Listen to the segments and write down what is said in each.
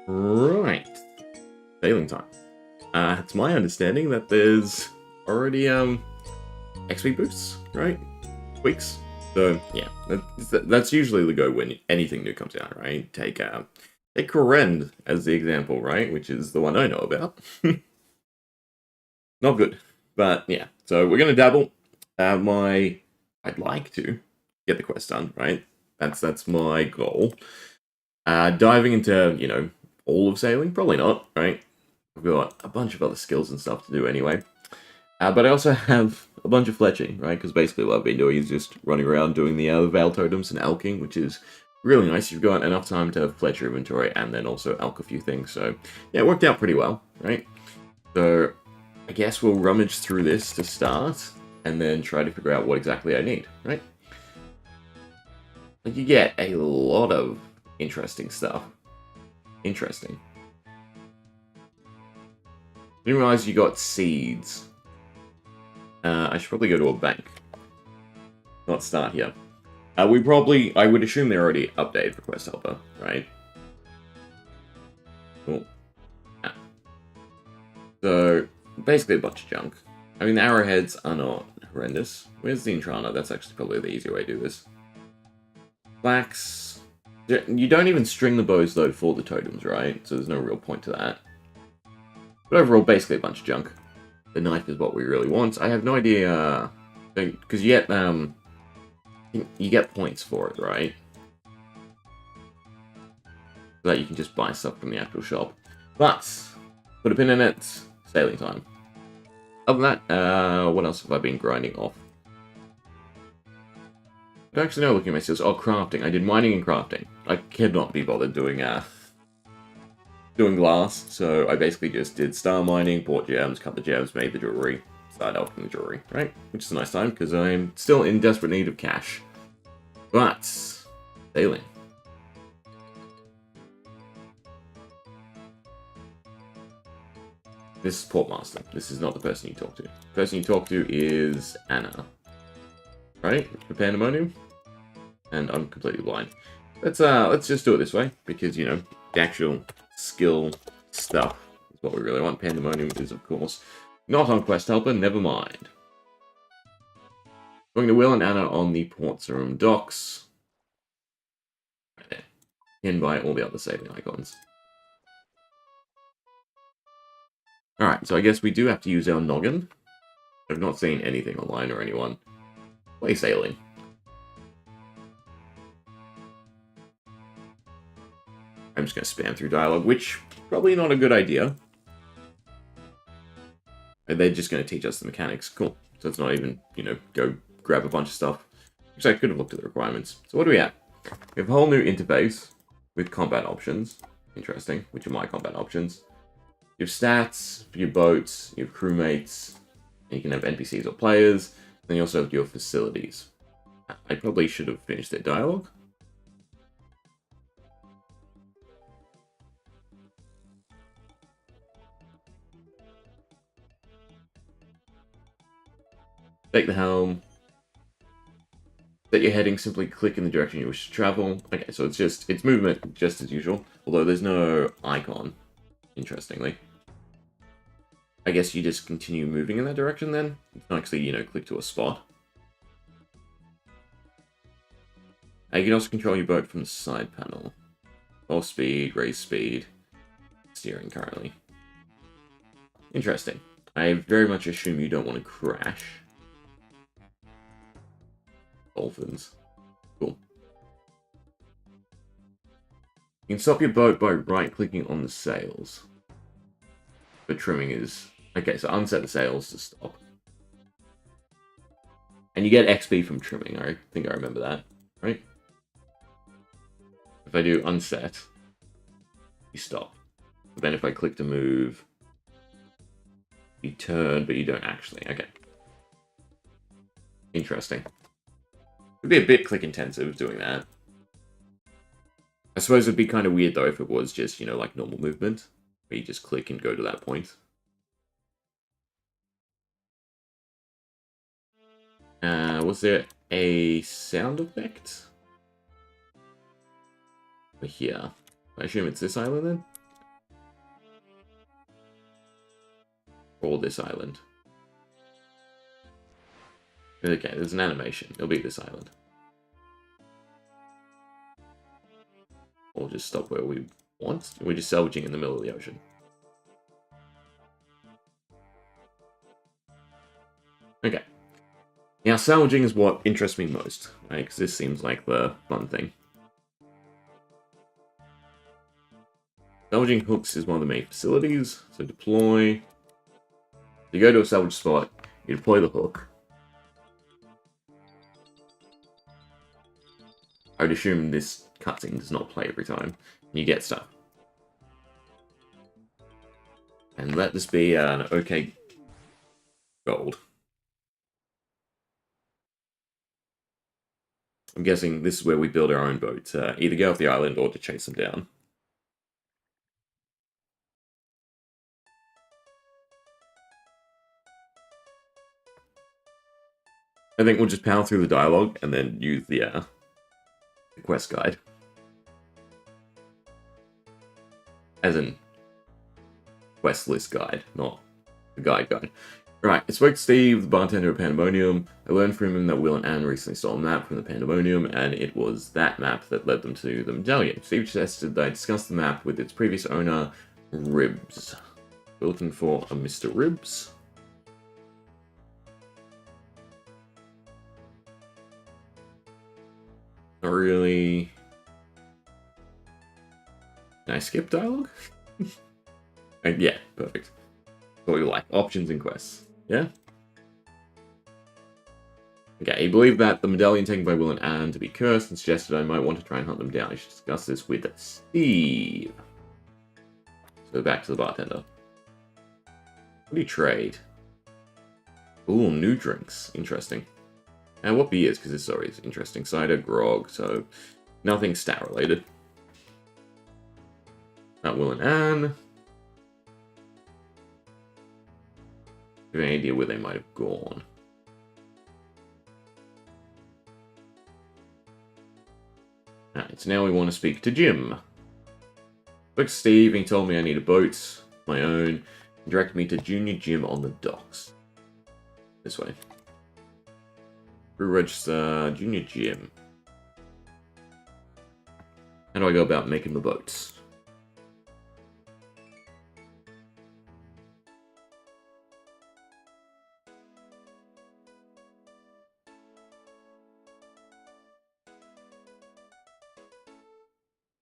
Right. Sailing time. It's my understanding that there's already XP boosts, right? Weeks. So yeah, that's usually the go when anything new comes out, right? Take Korend as the example, right? Which is the one I know about. Not good, but yeah. So we're gonna dabble. I'd like to get the quest done, right? That's my goal. Diving into all of sailing, probably not, right? I've got a bunch of other skills and stuff to do anyway. But I also have a bunch of fletching, right? Because basically what I've been doing is just running around doing the Veil Totems and alking, which is really nice. You've got enough time to fletch your inventory and then also alk a few things. So yeah, it worked out pretty well, right? So I guess we'll rummage through this to start and then try to figure out what exactly I need, right? Like, you get a lot of interesting stuff. Interesting. Didn't realize you got seeds. I should probably go to a bank. Not start here. I would assume they're already updated for Quest Helper, right? Cool. Yeah. So, basically a bunch of junk. I mean, the arrowheads are not horrendous. Where's the Intrana? That's actually probably the easier way to do this. Flax. You don't even string the bows, though, for the totems, right? So there's no real point to that. But overall, basically a bunch of junk. The knife is what we really want. I have no idea, because you get points for it, right? So that you can just buy stuff from the actual shop. But put a pin in it. Sailing time. Other than that, what else have I been grinding off? I don't actually know, looking at my skills. Oh, crafting. I did mining and crafting. I cannot be bothered doing glass, so I basically just did star mining, bought gems, cut the gems, made the jewelry, started opening the jewelry, right? Which is a nice time, because I'm still in desperate need of cash. But, sailing. This is Portmaster. This is not the person you talk to. The person you talk to is Anna. Right? For Pandemonium? And I'm completely blind. Let's just do it this way, because, the actual skill stuff is what we really want. Pandemonium is, of course, not on Quest Helper, never mind. Going to Will and Anna on the Portserum docks. Right there. Hidden by all the other saving icons. Alright, so I guess we do have to use our noggin. I've not seen anything online or anyone play sailing. I'm just going to spam through dialogue, which probably not a good idea. They're just going to teach us the mechanics. Cool. So it's not even, go grab a bunch of stuff. Which I could have looked at the requirements. So what do we have? We have a whole new interface with combat options. Interesting. Which are my combat options. You have stats for your boats, you have crewmates, and you can have NPCs or players. Then you also have your facilities. I probably should have finished that dialogue. Take the helm. Set your heading, simply click in the direction you wish to travel. Okay, so it's movement just as usual, although there's no icon, interestingly. I guess you just continue moving in that direction then? You can actually, click to a spot. You can also control your boat from the side panel. Low speed, raise speed, steering currently. Interesting. I very much assume you don't want to crash. Dolphins. Cool. You can stop your boat by right-clicking on the sails. But trimming is... Okay, so unset the sails to stop. And you get XP from trimming, I think I remember that, right? If I do unset, you stop. But then if I click to move, you turn, but you don't actually. Okay. Interesting. It'd be a bit click-intensive doing that. I suppose it'd be kind of weird, though, if it was just, like normal movement, where you just click and go to that point. Was there a sound effect? Here. I assume it's this island, then? or this island? Okay, there's an animation. It'll be this island. We'll just stop where we want. We're just salvaging in the middle of the ocean. Okay. Now, salvaging is what interests me most, right? Because this seems like the fun thing. Salvaging hooks is one of the main facilities. So deploy. You go to a salvage spot, you deploy the hook. I would assume this cutscene does not play every time. You get stuff. And let this be an okay gold. I'm guessing this is where we build our own boat to either go off the island or to chase them down. I think we'll just power through the dialogue and then use the quest guide. As in, quest list guide, not the guide. Right, I spoke to Steve, the bartender at Pandemonium. I learned from him that Will and Anne recently stole a map from the Pandemonium, and it was that map that led them to the medallion. Steve suggested that I discuss the map with its previous owner, Ribs. We're looking for a Mr. Ribs. Not really. Can I skip dialogue? Yeah, perfect. What we like. Options and quests. Yeah? Okay, he believed that the medallion taken by Will and Anne to be cursed and suggested I might want to try and hunt them down. I should discuss this with Steve. So back to the bartender. What do you trade? Ooh, new drinks. Interesting. And what beers? Because this always interesting. Cider, grog, so nothing stat related. Not Will and Anne. Do you have any idea where they might have gone? Alright, so now we want to speak to Jim. Spoke to Steve and he told me I need a boat, my own, and directed me to Junior Jim on the docks. This way. Crew register, Junior Jim. How do I go about making the boats?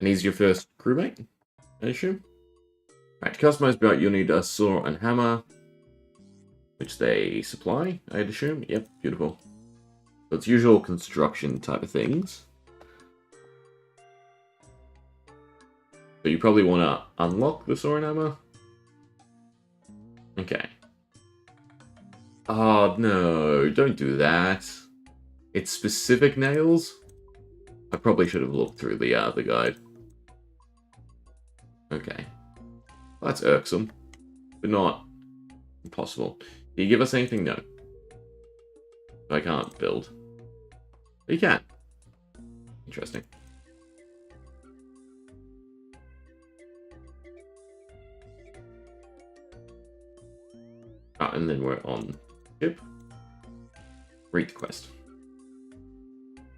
And he's your first crewmate, I assume? Right, to customize boat, you'll need a saw and hammer, which they supply, I'd assume. Yep, beautiful. So it's usual construction type of things. So you probably want to unlock the saw and hammer. Okay. Oh, no, don't do that. It's specific nails? I probably should have looked through the guide. Okay. Well, that's irksome, but not impossible. Do you give us anything? No. I can't build. But you can. Interesting. Ah, and then we're on ship. Read the quest.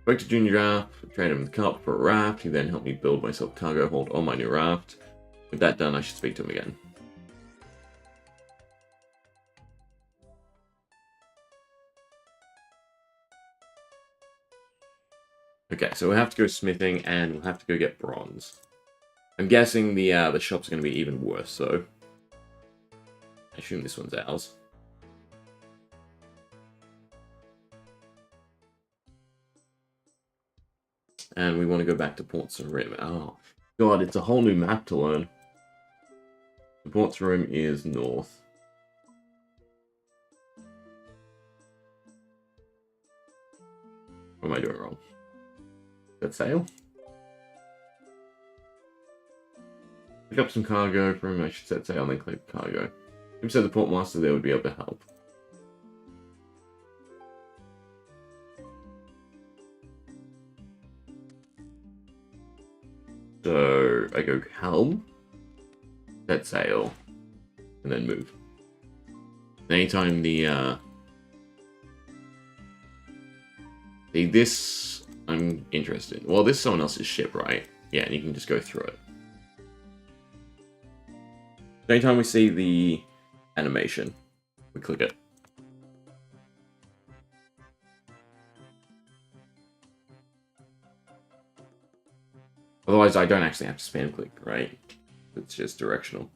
Spoke to Junior Raft, traded him the cup for a raft. He then helped me build myself a cargo hold on my new raft. With that done, I should speak to him again. Okay, so we'll have to go smithing and we'll have to go get bronze. I'm guessing the shop's going to be even worse, so I assume this one's ours. And we want to go back to Ports and Rim. Oh, God, it's a whole new map to learn. The Ports and Rim is north. What am I doing wrong? Set sail? Pick up some cargo from him. I should set sail and then collect cargo. Him said the port master there would be able to help. So I go helm, set sail, and then move. Anytime this I'm interested in. Well, this is someone else's ship, right? Yeah, and you can just go through it. Anytime we see the animation, we click it. Otherwise, I don't actually have to spam click, right? It's just directional.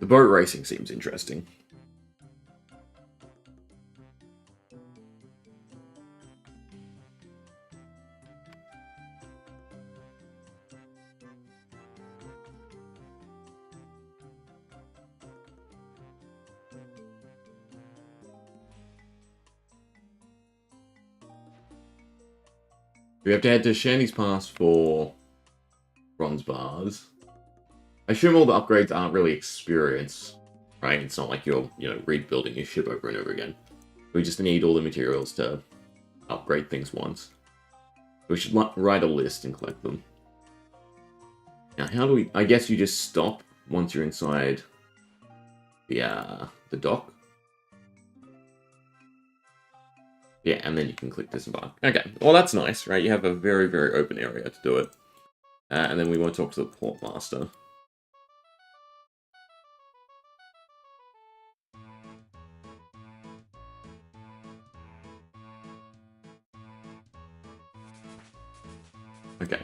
The boat racing seems interesting. We have to head to Shandy's Pass for bronze bars. I assume all the upgrades aren't really experience, right? It's not like you're, rebuilding your ship over and over again. We just need all the materials to upgrade things once. We should write a list and collect them. Now, how do we... I guess you just stop once you're inside the dock. Yeah, and then you can click disembark. Okay, well that's nice, right? You have a very, very open area to do it. And then we want to talk to the port master. Okay.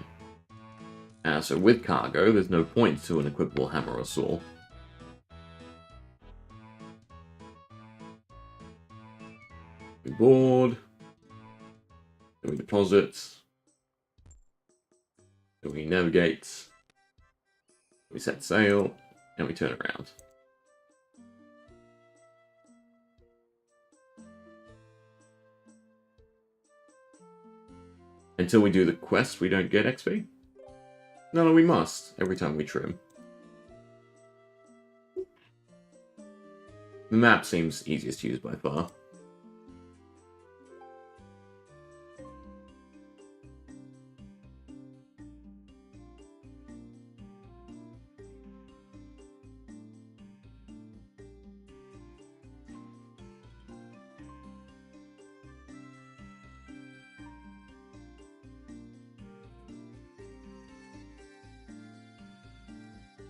So with cargo, there's no point to an equipable hammer or saw. We board. Then we deposit. Then we navigate. We set sail. And we turn around. Until we do the quest, we don't get XP? No, we must, every time we trim. The map seems easiest to use by far.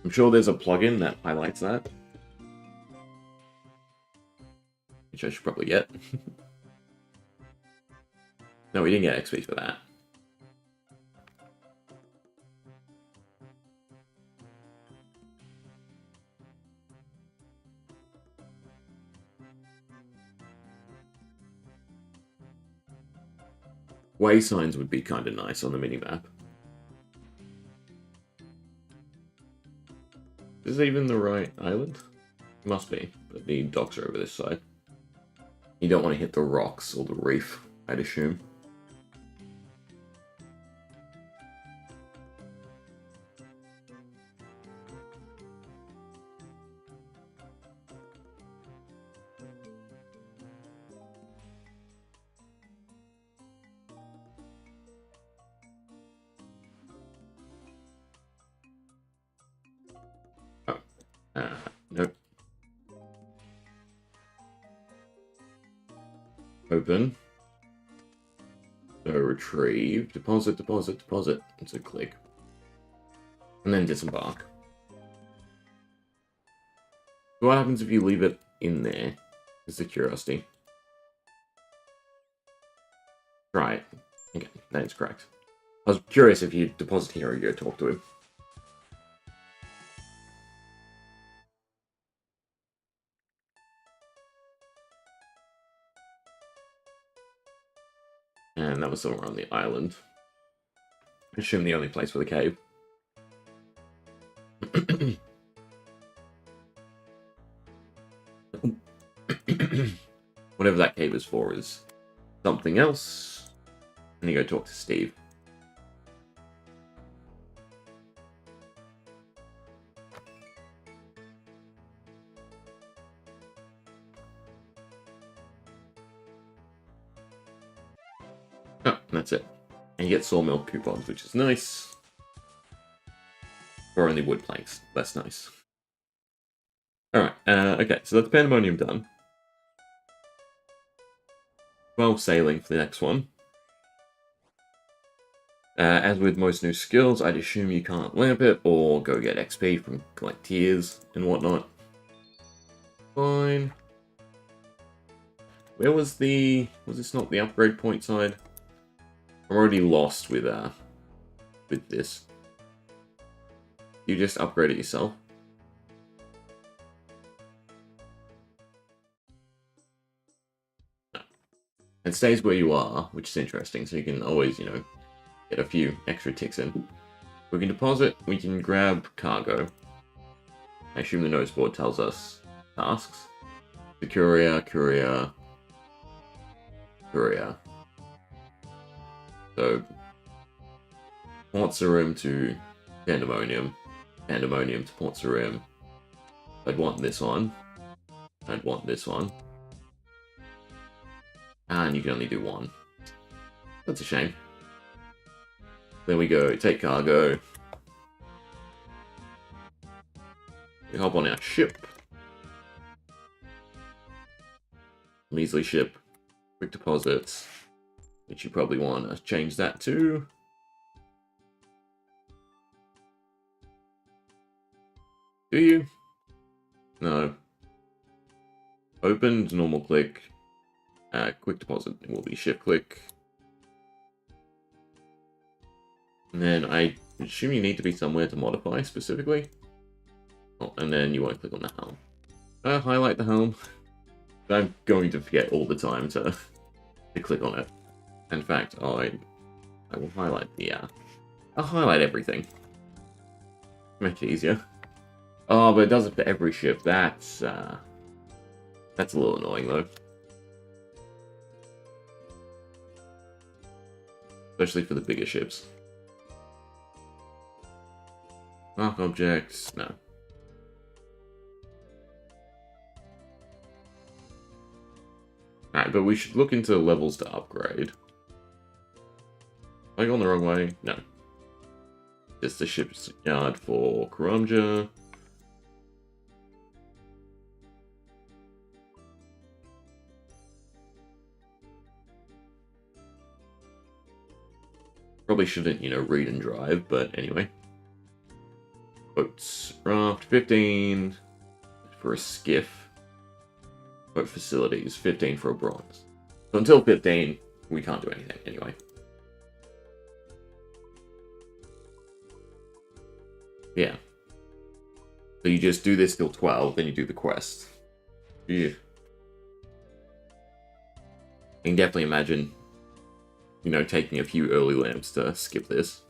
I'm sure there's a plugin that highlights that. Which I should probably get. No, we didn't get XP for that. Way signs would be kind of nice on the minimap. Is this even the right island? It must be, but the docks are over this side. You don't want to hit the rocks or the reef, I'd assume. Nope. Open. So retrieve. Deposit, deposit, deposit. And so click. And then disembark. What happens if you leave it in there? Is the curiosity. Right. Okay, that is correct. I was curious if you deposit here or you go talk to him. And that was somewhere on the island. I assume the only place for the cave. Whatever that cave is for is something else. And you go talk to Steve. Oh, that's it. And you get sawmill coupons, which is nice. Or only wood planks. That's nice. Alright, okay, so that's Pandemonium done. 12 sailing for the next one. As with most new skills, I'd assume you can't lamp it or go get XP from like tiers and whatnot. Fine. Where was the... was this not the upgrade point side? I'm already lost with this. You just upgrade it yourself? No. It stays where you are, which is interesting, so you can always, you know, get a few extra ticks in. We can deposit, we can grab cargo. I assume the notice board tells us tasks. The courier. So, Port Sarim to Pandemonium. Pandemonium to Port Sarim. I'd want this one. I'd want this one. And you can only do one. That's a shame. Then we go take cargo. We hop on our ship. Measly ship. Quick deposits. Which you probably want to change that to. Do you? No. Opened, normal click. Quick deposit will be shift click. And then I assume you need to be somewhere to modify specifically. Oh, and then you want to click on the helm. Highlight the helm. I'm going to forget all the time to click on it. In fact, I will highlight the I'll highlight everything. Make it easier. Oh, but it does it for every ship. That's a little annoying though. Especially for the bigger ships. Mark objects, no. Alright, but we should look into levels to upgrade. Am I going the wrong way? No. Just the ship's yard for Karamja. Probably shouldn't, you know, read and drive, but anyway. Boats. Raft, 15 for a skiff. Boat facilities, 15 for a bronze. So until 15, we can't do anything anyway. Yeah. So you just do this till 12, then you do the quest. Yeah. I can definitely imagine, you know, taking a few early lamps to skip this.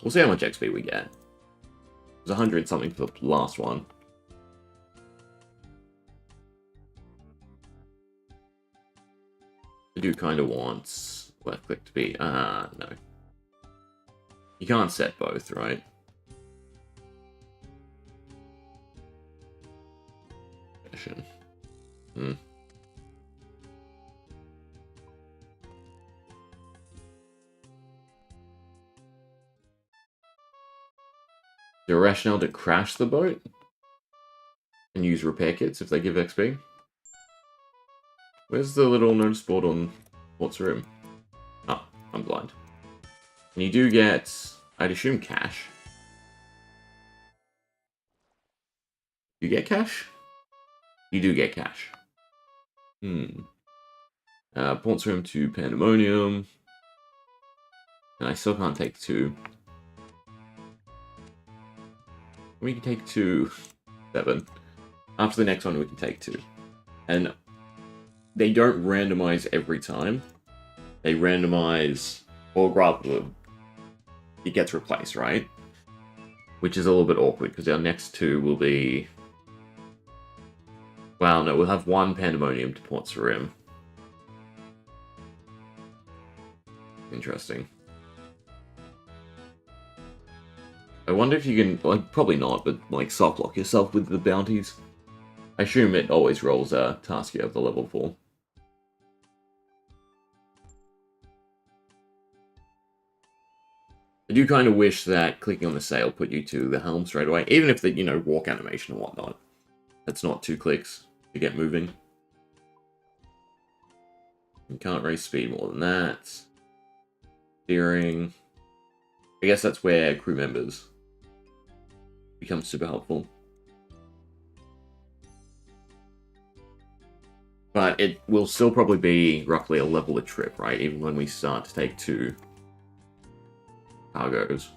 We'll see how much XP we get. It was 100 something for the last one. I do kind of want left click to be... no. You can't set both, right? Hmm. The rationale to crash the boat and use repair kits if they give XP. Where's the little notice board on Port's room? Oh, I'm blind. And you do get, I'd assume, cash. You get cash? You do get cash. Port's room to Pandemonium. And I still can't take 2. We can take 2, 7. After the next one, we can take 2. And they don't randomize every time. They randomize, or rather, it gets replaced, right? Which is a little bit awkward, because our next 2 will be... Well, no, we'll have 1 Pandemonium to Port Sarim. Interesting. I wonder if you can, like, probably not, but, like, soft lock yourself with the bounties. I assume it always rolls a task you have the level for. I do kind of wish that clicking on the sail put you to the helm straight away, even if the, you know, walk animation and whatnot. That's not 2 clicks to get moving. You can't raise speed more than that. Steering. I guess that's where crew members become super helpful. But it will still probably be roughly a level a trip, right? Even when we start to take 2 cargoes.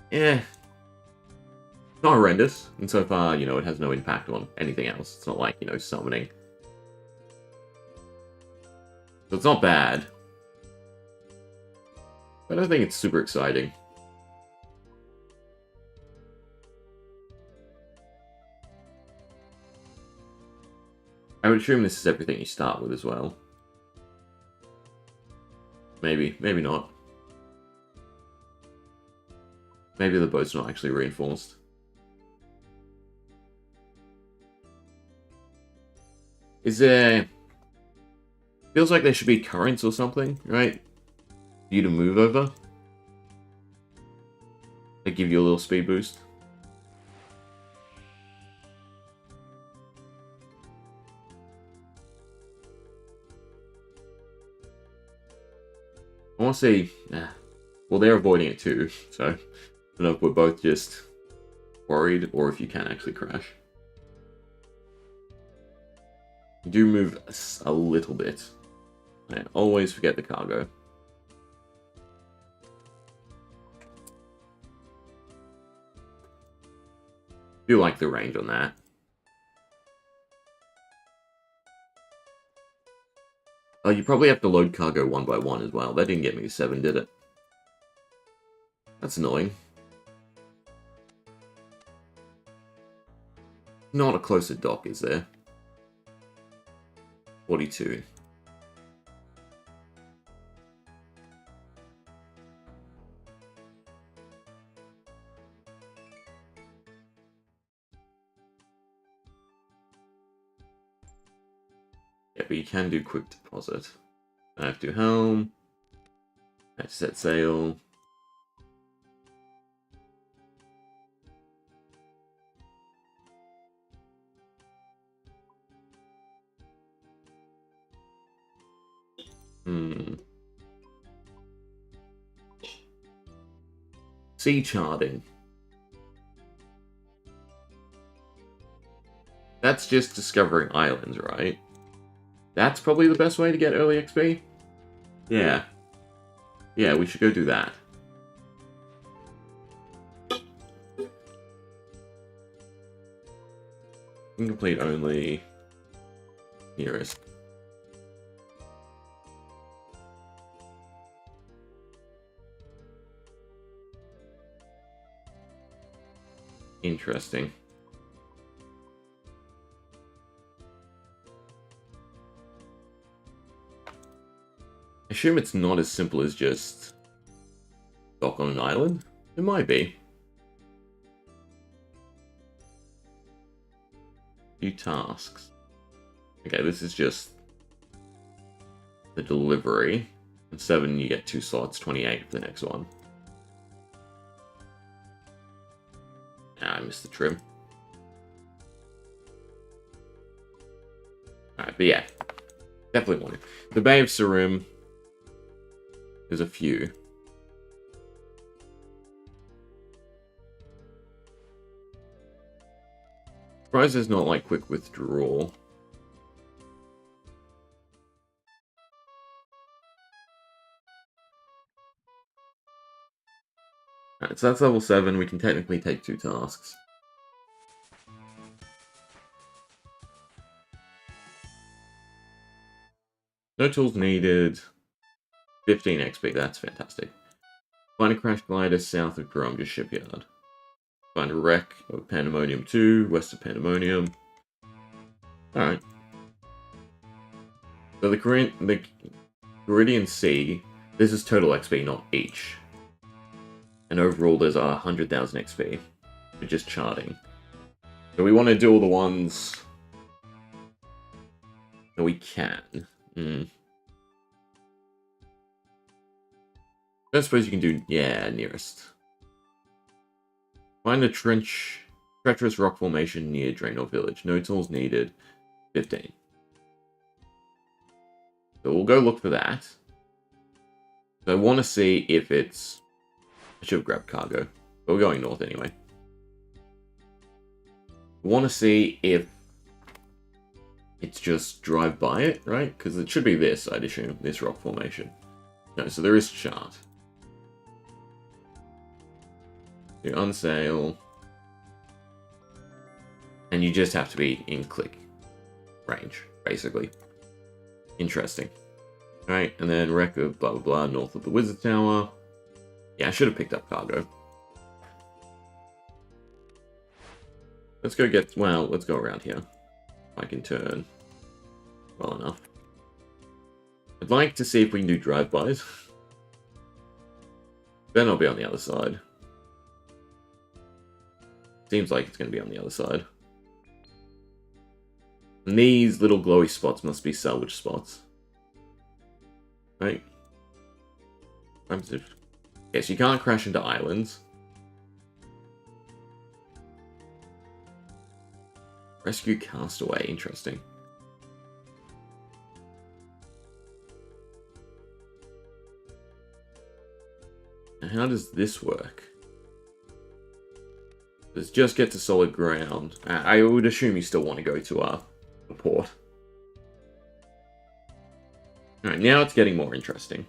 Yeah. It's not horrendous. And so far, you know, it has no impact on anything else. It's not like, you know, summoning. So it's not bad. But I don't think it's super exciting. I would assume this is everything you start with as well. Maybe, maybe not. Maybe the boat's not actually reinforced. Is there... Feels like there should be currents or something, right? For you to move over. They give you a little speed boost. I want to say... well, they're avoiding it too, so... I don't know if we're both just worried or if you can actually crash. You do move a little bit. I always forget the cargo. Do like the range on that. Oh, you probably have to load cargo 1 by 1 as well. That didn't get me to 7, did it? That's annoying. Not a closer dock, is there? 42. Yeah, but you can do quick deposit. I have to helm. I have to set sail. Sea charting. That's just discovering islands, right? That's probably the best way to get early XP? Yeah. Yeah, we should go do that. Incomplete only. Nearest. Interesting. I assume it's not as simple as just dock on an island. It might be. Few tasks. Okay, this is just the delivery. And 7, you get 2 slots, 28 for the next one. Ah, I missed the trim. Alright, but yeah. Definitely want it. The Bay of Sarum. There's a few. Surprised there's not like quick withdrawal. Alright, so that's level 7. We can technically take 2 tasks. No tools needed. 15 XP, that's fantastic. Find a crash glider south of Gorumja Shipyard. Find a wreck of Pandemonium 2, west of Pandemonium. Alright. So the Caridian Sea, this is total XP, not each. And overall there's 100,000 XP for just charting. So we want to do all the ones that we can. I suppose you can do, yeah, nearest. Find a treacherous rock formation near Draenor Village. No tools needed. 15. So we'll go look for that. So I want to see if it's... I should have grabbed cargo. But we're going north anyway. I want to see if it's just drive by it, right? Because it should be this, I'd assume. This rock formation. No, so there is a chart. You unsail. And you just have to be in click range, basically. Interesting. Alright, and then wreck of blah blah blah north of the Wizard Tower. Yeah, I should have picked up cargo. Let's go get, well, let's go around here. I can turn well enough. I'd like to see if we can do drive-bys. Then I'll be on the other side. Seems like it's going to be on the other side. And these little glowy spots must be salvage spots. Right? Okay, so you can't crash into islands. Rescue Castaway, interesting. And how does this work? Let's just get to solid ground. I would assume you still want to go to the port. Alright, now it's getting more interesting.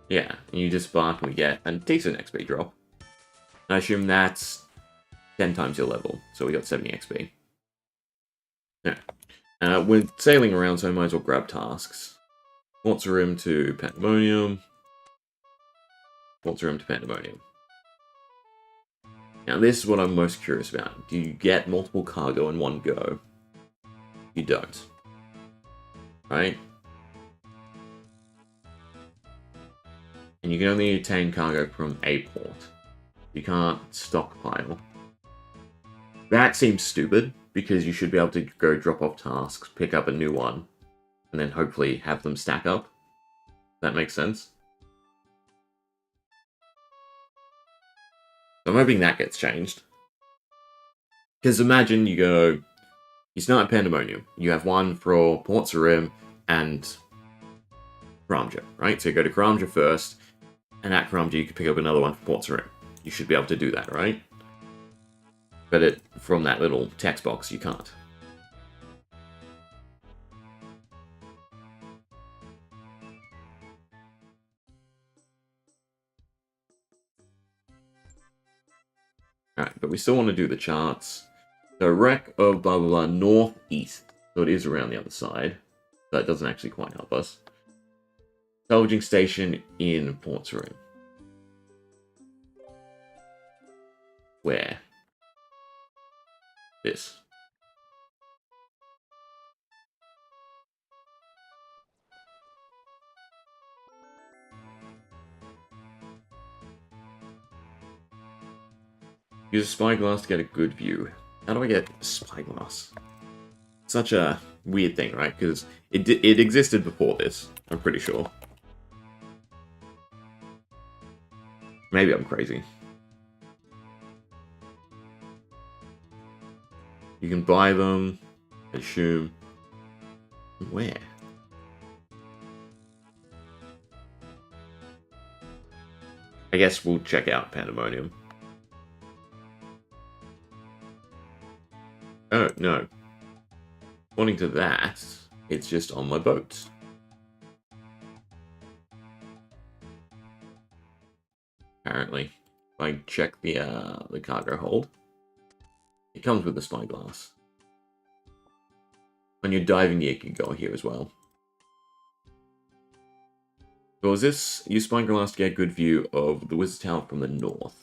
Yeah, and you just spark and we get a decent XP drop. I assume that's 10 times your level, so we got 70 XP. Yeah. We're sailing around, so I might as well grab tasks. Ports Rim to Pandemonium. Ports Rim to Pandemonium. Now this is what I'm most curious about. Do you get multiple cargo in one go? You don't. Right? And you can only obtain cargo from a port. You can't stockpile. That seems stupid, because you should be able to go drop off tasks, pick up a new one, and then hopefully have them stack up. That makes sense. So I'm hoping that gets changed. Because imagine you start at Pandemonium. You have one for Ports Rim and Karamja, right? So you go to Karamja first, and at Karamja you can pick up another one for Ports Rim. You should be able to do that, right? But from that little text box, you can't. Alright, but we still want to do the charts. So wreck of blah blah blah northeast. So it is around the other side. That doesn't actually quite help us. Salvaging station in Ports Rim. Where? This. Use a spyglass to get a good view. How do I get a spyglass? Such a weird thing, right? Because it existed before this, I'm pretty sure. Maybe I'm crazy. You can buy them, I assume. Where? I guess we'll check out Pandemonium. Oh, no. According to that, it's just on my boat. Apparently. If I check the cargo hold, it comes with a spyglass. When you're diving, you can go here as well. So is this, use spyglass to get a good view of the Wizard Tower from the north.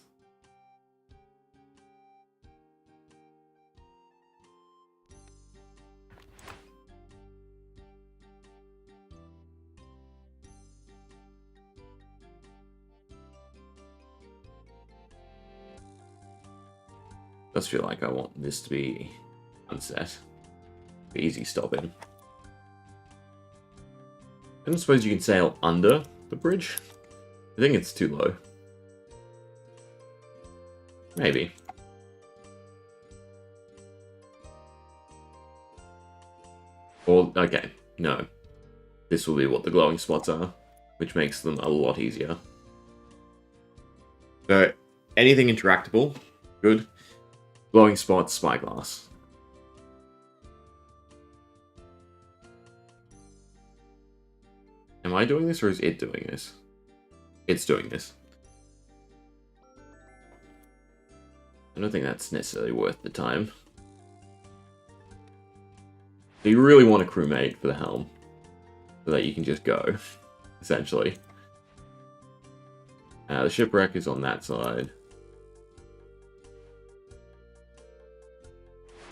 Does feel like I want this to be unset. Easy stopping. I don't suppose you can sail under the bridge? I think it's too low. Maybe. Or, okay, no. This will be what the glowing spots are, which makes them a lot easier. So, anything interactable, good. Glowing spots, spyglass. Am I doing this or is it doing this? It's doing this. I don't think that's necessarily worth the time. So you really want a crewmate for the helm, so that you can just go, essentially. The shipwreck is on that side.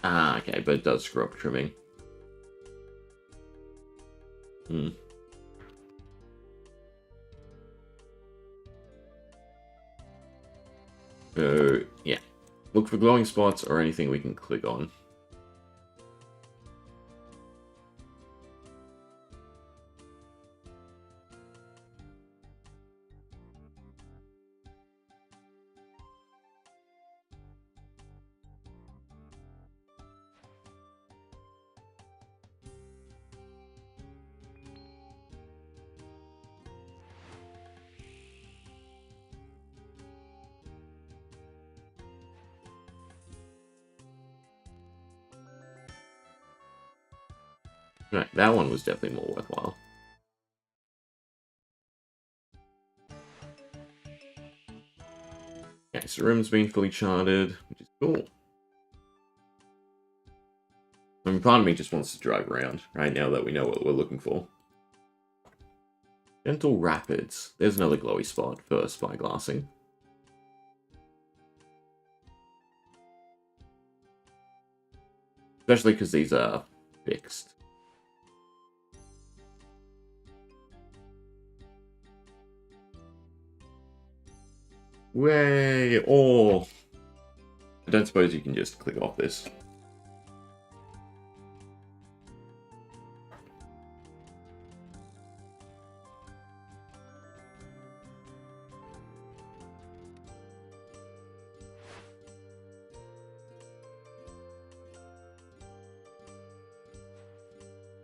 Ah, okay, but it does screw up trimming. So, yeah. Look for glowing spots or anything we can click on. Right, that one was definitely more worthwhile. Okay, so room's been fully charted, which is cool. I mean, part of me just wants to drive around, right, now that we know what we're looking for. Gentle Rapids. There's another glowy spot for spyglassing. Especially because these are fixed. Way, or I don't suppose you can just click off this.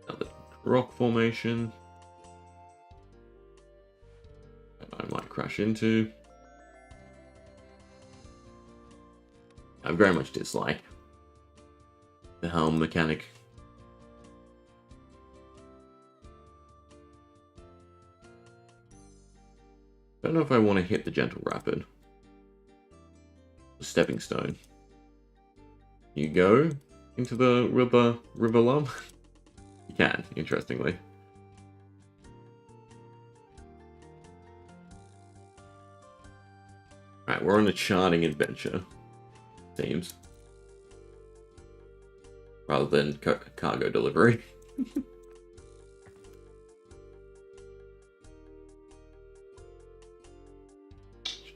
Another rock formation that I might crash into. I very much dislike the helm mechanic. Don't know if I want to hit the gentle rapid. The stepping stone. You go into the river lump. You can, interestingly. Right, we're on a charting adventure. Seems. Rather than cargo delivery.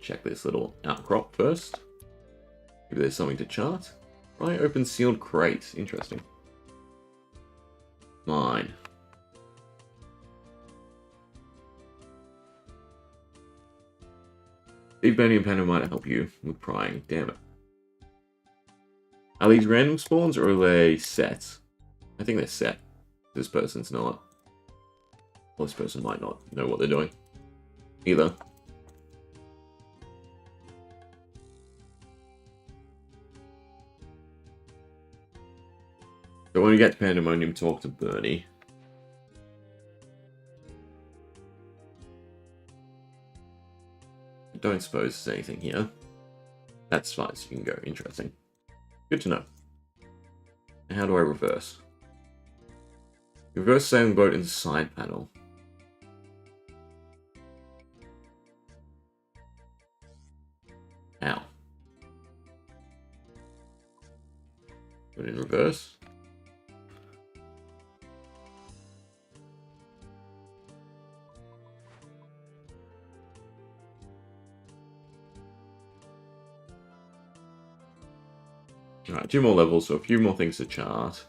Check this little outcrop first. Maybe there's something to chart. Right, open sealed crate. Interesting. Mine. Big Benny and Panda might help you with prying. Damn it. Are these random spawns or are they set? I think they're set. This person's not. Well, this person might not know what they're doing. Either. So when we get to Pandemonium, talk to Bernie. I don't suppose there's anything here. That's fine, so you can go. Interesting. Good to know. And how do I reverse? Reverse sailing boat in the side panel. Ow. Put it in reverse. Alright, 2 more levels, so a few more things to chart.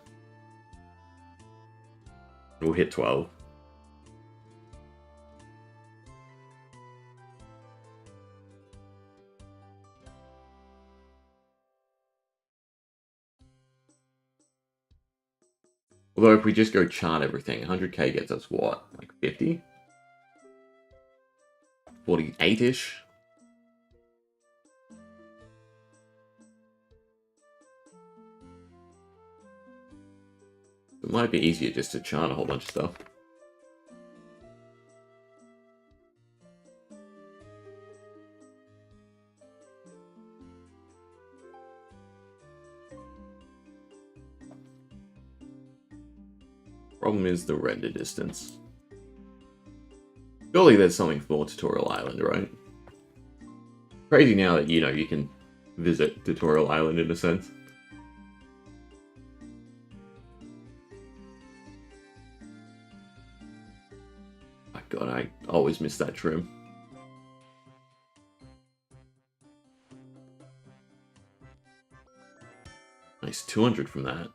We'll hit 12. Although if we just go chart everything, 100k gets us what? Like 50? 48-ish? It might be easier just to chart a whole bunch of stuff. Problem is the render distance. Surely there's something for Tutorial Island, right? Crazy now that, you know, you can visit Tutorial Island in a sense. My god, I always miss that trim. Nice, 200 from that.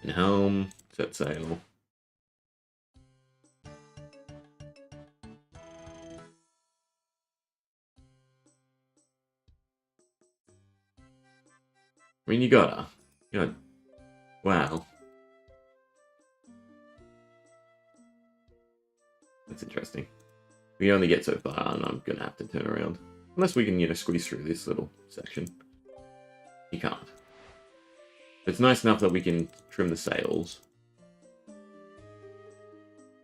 And helm, set sail. I mean, you gotta. Wow. That's interesting. We only get so far, and I'm gonna have to turn around. Unless we can, you know, squeeze through this little section. You can't. It's nice enough that we can trim the sails.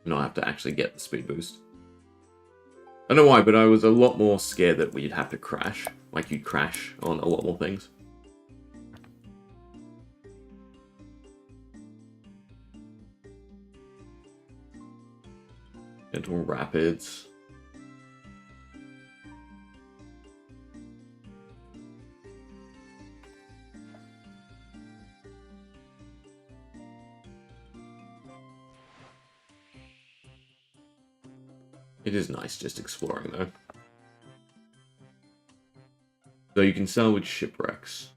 Not have to actually get the speed boost. I don't know why, but I was a lot more scared that we'd have to crash. Like, you'd crash on a lot more things. Gentle rapids. It is nice just exploring, though. So you can salvage shipwrecks.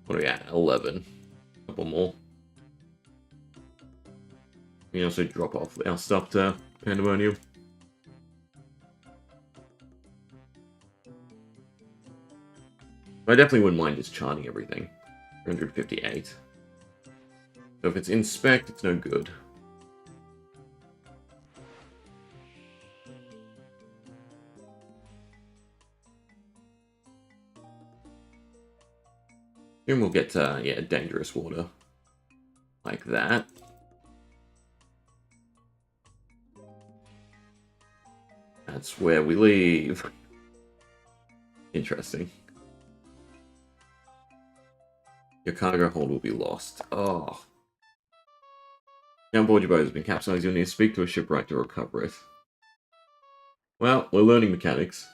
What are we at? 11. A couple more. We can also drop off our stuff to Pandemonium. I definitely wouldn't mind just charting everything. 358. So if it's inspect, it's no good. Then we'll get to, yeah, dangerous water. Like that. That's where we leave. Interesting. Your cargo hold will be lost. Oh. Now board your boat has been capsized. You'll need to speak to a shipwright to recover it. Well, we're learning mechanics.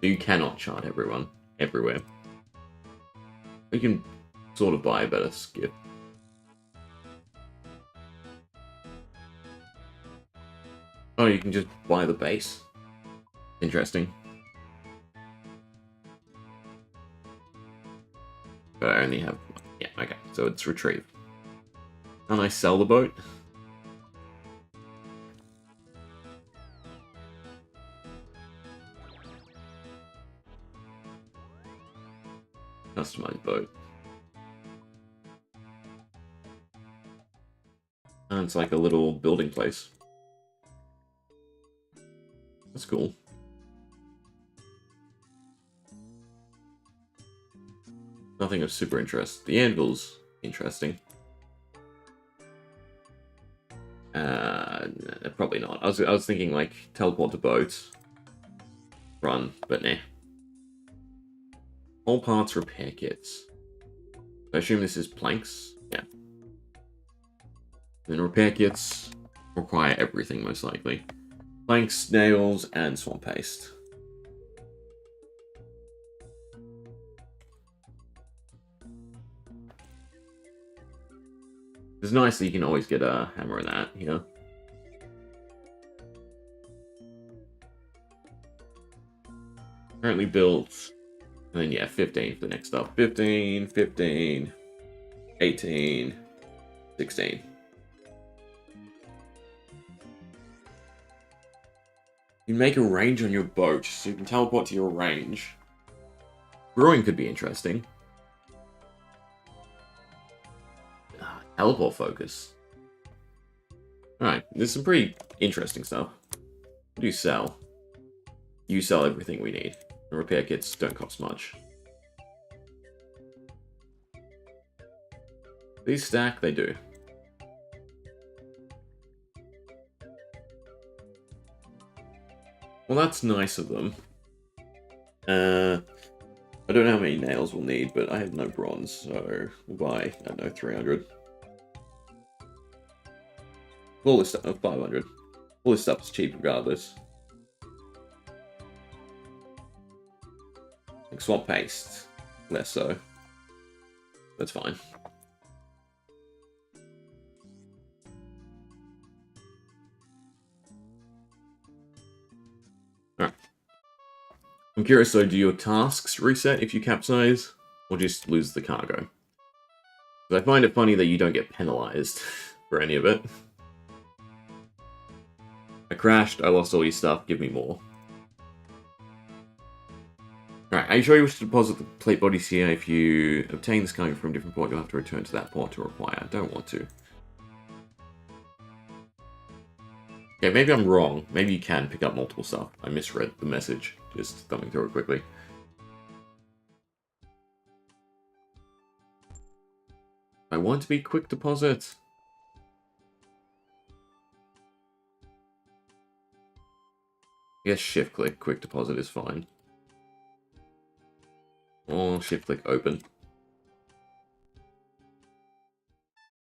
You cannot chart everyone, everywhere. You can sort of buy a better skip. Oh, you can just buy the base. Interesting. But I only have... Yeah, okay. So it's retrieve. Can I sell the boat? Customize boat. And it's like a little building place. That's cool. Nothing of super interest. The anvil's interesting. Probably not. I was thinking like teleport to boats, run, but nah. All parts repair kits. I assume this is planks. Yeah. Then repair kits require everything most likely. Planks, nails, and swamp paste. It's nice that you can always get a hammer in that, you know? Currently built, and then yeah, 15 for the next stuff. 15, 15, 18, 16. You make a range on your boat, so you can teleport to your range. Brewing could be interesting. Teleport focus. Alright, there's some pretty interesting stuff. What do you sell? You sell everything we need. The repair kits don't cost much. These stack? They do. Well, that's nice of them. I don't know how many nails we'll need, but I have no bronze, so we'll buy, I don't know, 300. All this stuff, 500. All this stuff is cheap regardless. Like swap paste, less so. That's fine. Alright. I'm curious though, do your tasks reset if you capsize, or just lose the cargo? Because I find it funny that you don't get penalized for any of it. I crashed, I lost all your stuff, give me more. Alright, are you sure you wish to deposit the plate bodies here? If you obtain this cargo from a different port, you'll have to return to that port to require. I don't want to. Okay, maybe I'm wrong. Maybe you can pick up multiple stuff. I misread the message, just thumbing through it quickly. I want to be quick deposit. Yes, shift click, quick deposit is fine. Or shift click open.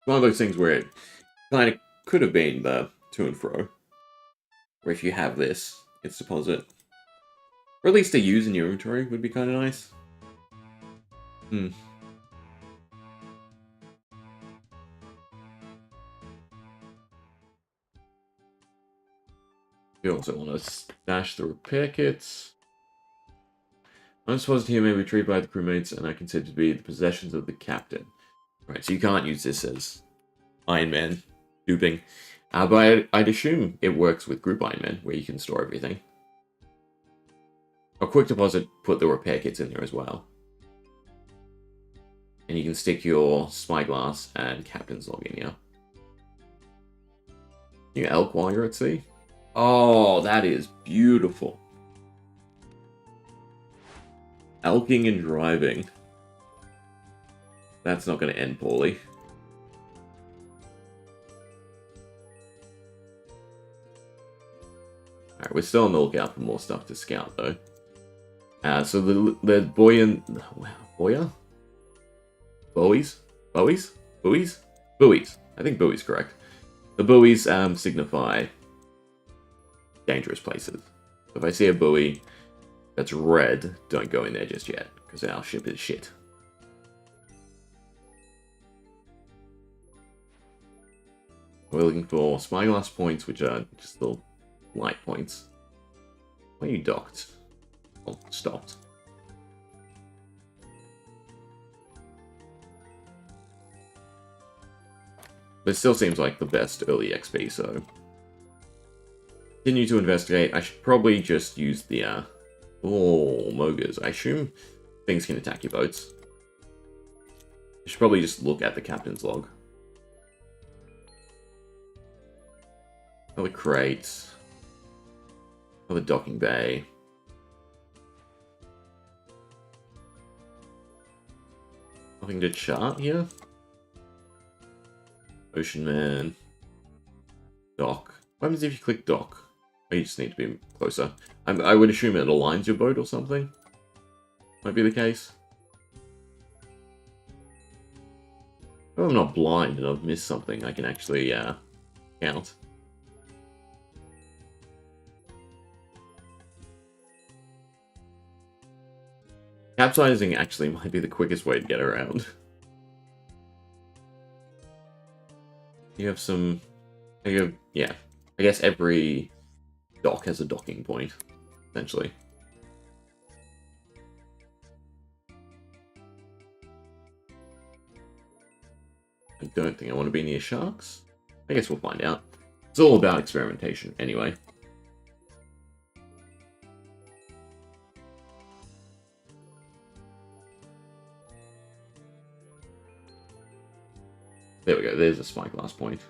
One of those things where it kind of could have been the to and fro. Where if you have this, it's deposit. Or at least to use in your inventory would be kind of nice. You also want to stash the repair kits. I'm supposed here may be retrieved by the crewmates and are considered to be the possessions of the captain. Right, so you can't use this as Ironman duping. But I'd assume it works with Group Ironman, where you can store everything. A quick deposit, put the repair kits in there as well. And you can stick your spyglass and captain's log in here. You elk while you're at sea? Oh, that is beautiful. Elking and driving. That's not going to end poorly. Alright, we're still on the lookout for more stuff to scout, though. So the buoyant... Boya? Buoys? Buoys? Buoys? Buoys. I think buoys correct. The buoys signify dangerous places. If I see a buoy that's red, don't go in there just yet, because our ship is shit. We're looking for spyglass points, which are just little light points. Why are you docked? Oh, stopped. But it still seems like the best early XP, so... Continue to investigate. I should probably just use the, Oh, Mogers. I assume things can attack your boats. I should probably just look at the captain's log. Another crate. Another docking bay. Nothing to chart here. Ocean Man. Dock. What happens if you click dock? Oh, you just need to be closer. I would assume it aligns your boat or something. Might be the case. If I'm not blind and I've missed something, I can actually count. Capsizing actually might be the quickest way to get around. You have some... yeah. I guess every dock has a docking point, essentially. I don't think I want to be near sharks. I guess we'll find out. It's all about experimentation, anyway. There we go, there's a spyglass point.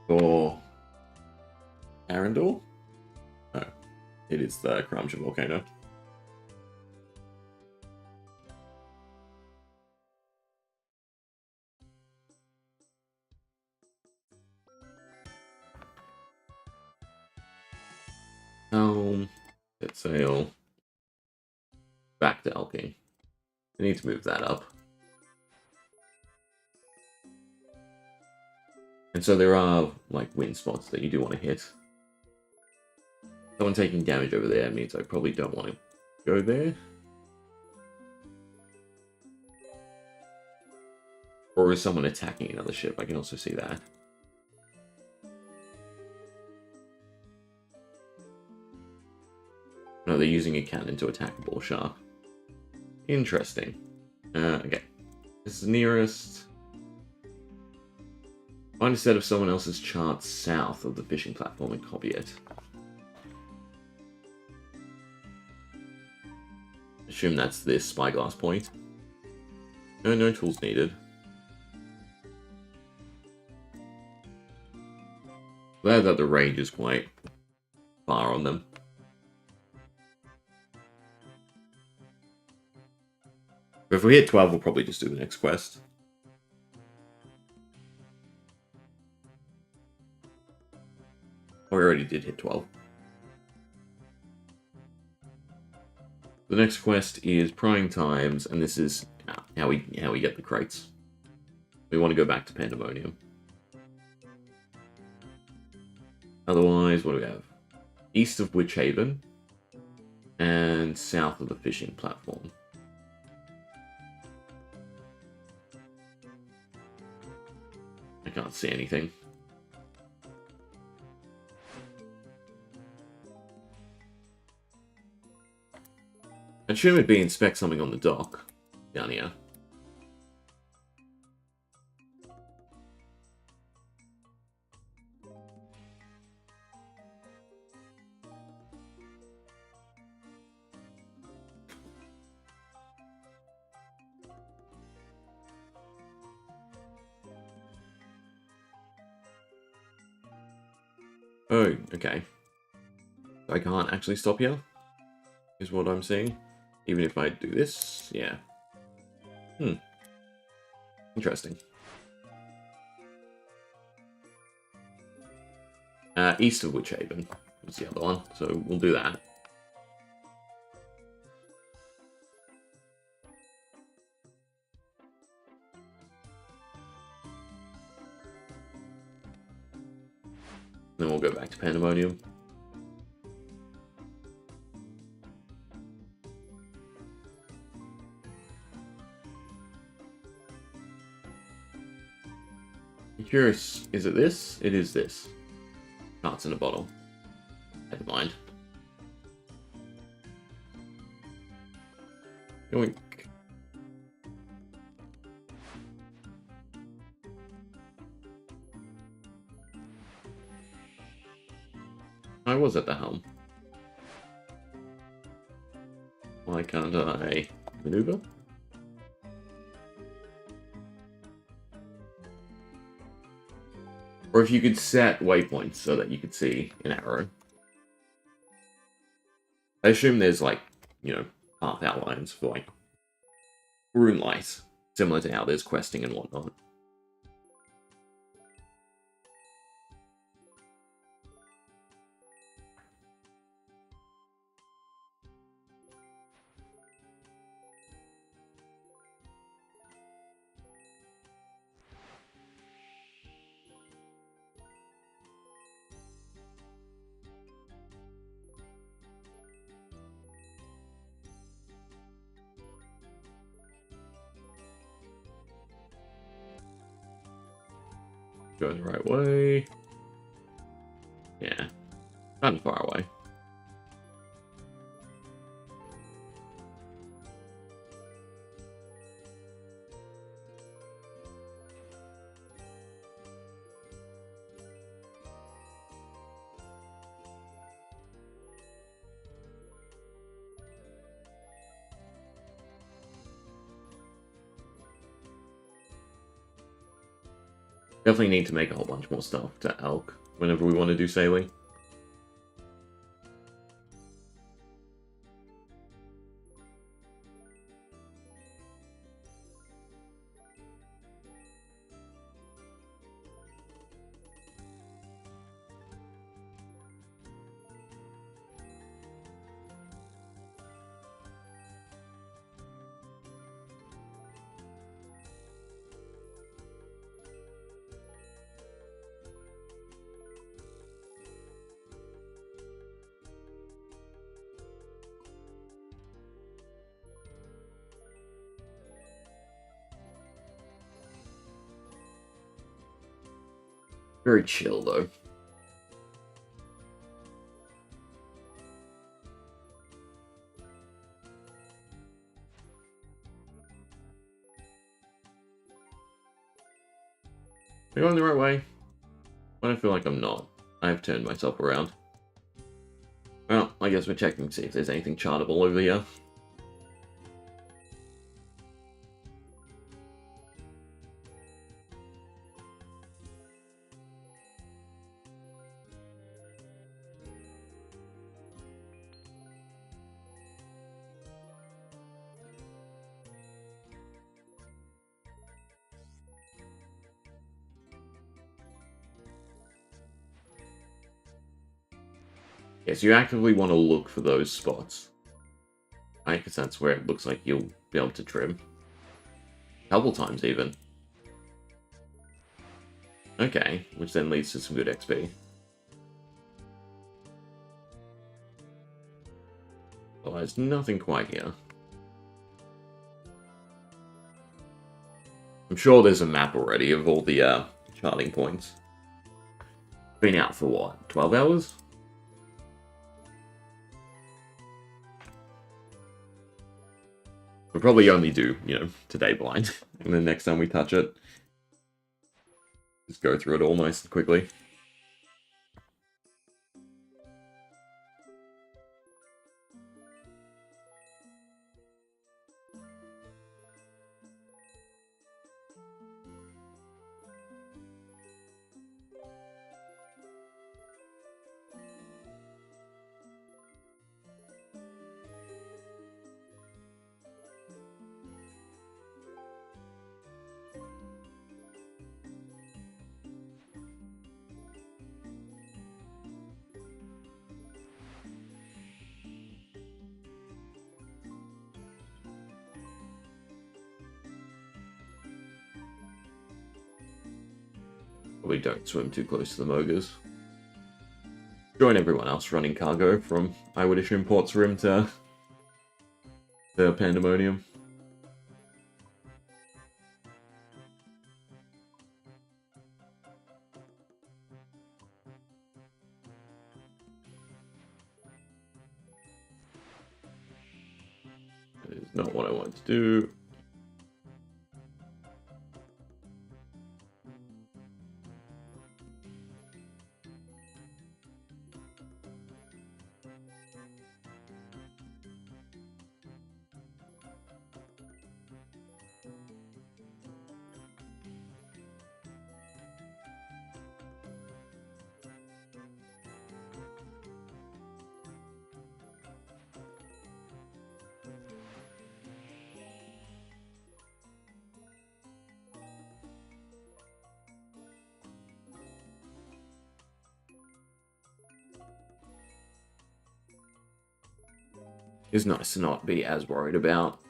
For Arendelle? Oh, it is the Kramja volcano. Set sail. Back to Elking. I need to move that up. And so there are, like, wind spots that you do want to hit. Someone taking damage over there means I probably don't want to go there. Or is someone attacking another ship? I can also see that. No, they're using a cannon to attack a bull shark. Interesting. Okay. This is nearest. Find a set of someone else's chart south of the fishing platform and copy it. Assume that's this spyglass point. No tools needed. Glad that the range is quite far on them. But if we hit 12, we'll probably just do the next quest. Oh, we already did hit 12. The next quest is Prying Times, and this is how we get the crates. We want to go back to Pandemonium. Otherwise, what do we have? East of Witch Haven and south of the fishing platform. I can't see anything. I assume it'd be inspect something on the dock down here. Oh, okay. I can't actually stop here, is what I'm seeing. Even if I do this, yeah. Interesting. East of Witch Haven was the other one, so we'll do that. Then we'll go back to Pandemonium. I'm curious, is it this? It is this. Carts in a bottle. Never mind. Yoink. I was at the helm. Why can't I maneuver? Or if you could set waypoints so that you could see an arrow. I assume there's, like, you know, path outlines for, like, rune light, similar to how there's questing and whatnot. Going the right way. Yeah. Kind of far away. Definitely need to make a whole bunch more stuff to elk whenever we want to do sailing. Very chill, though. Am I going the right way? I don't feel like I'm not. I've turned myself around. Well, I guess we're checking to see if there's anything chartable over here. Yes, you actively want to look for those spots. Right, because that's where it looks like you'll be able to trim. A couple times, even. Okay, which then leads to some good XP. Well, there's nothing quite here. I'm sure there's a map already of all the charting points. Been out for what, 12 hours? We'll probably only do, today blind. And then next time we touch it, just go through it all nice and quickly. Probably don't swim too close to the Mogres. Join everyone else running cargo from, I would assume, Port's Rim to the Pandemonium. That is not what I want to do. It's nice to not be as worried about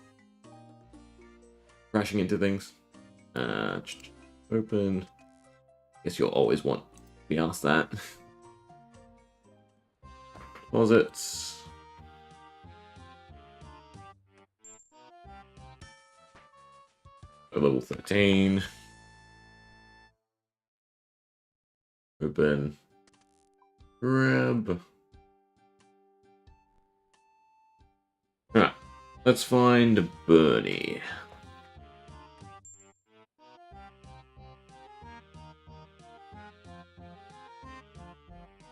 crashing into things. Open. Guess you'll always want to be asked that. Deposits. Level 13. open. Grab. Alright, let's find Bernie.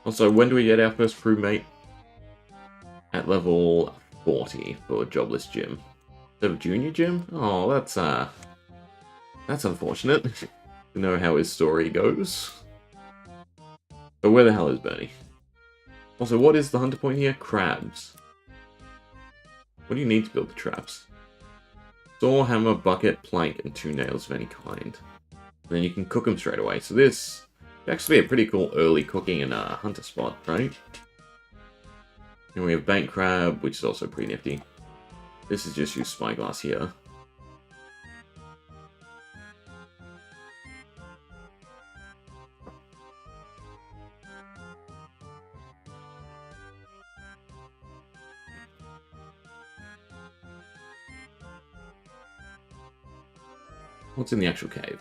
Also, when do we get our first crewmate? At level 40 for Jobless Jim. Instead of Junior Jim? Oh, that's unfortunate. To know how his story goes. But where the hell is Bernie? Also, what is the hunter point here? Crabs. What do you need to build the traps? Saw, hammer, bucket, plank, and 2 nails of any kind. And then you can cook them straight away. So this is actually a pretty cool early cooking and hunter spot, right? And we have bank crab, which is also pretty nifty. This is just use spyglass here. What's in the actual cave?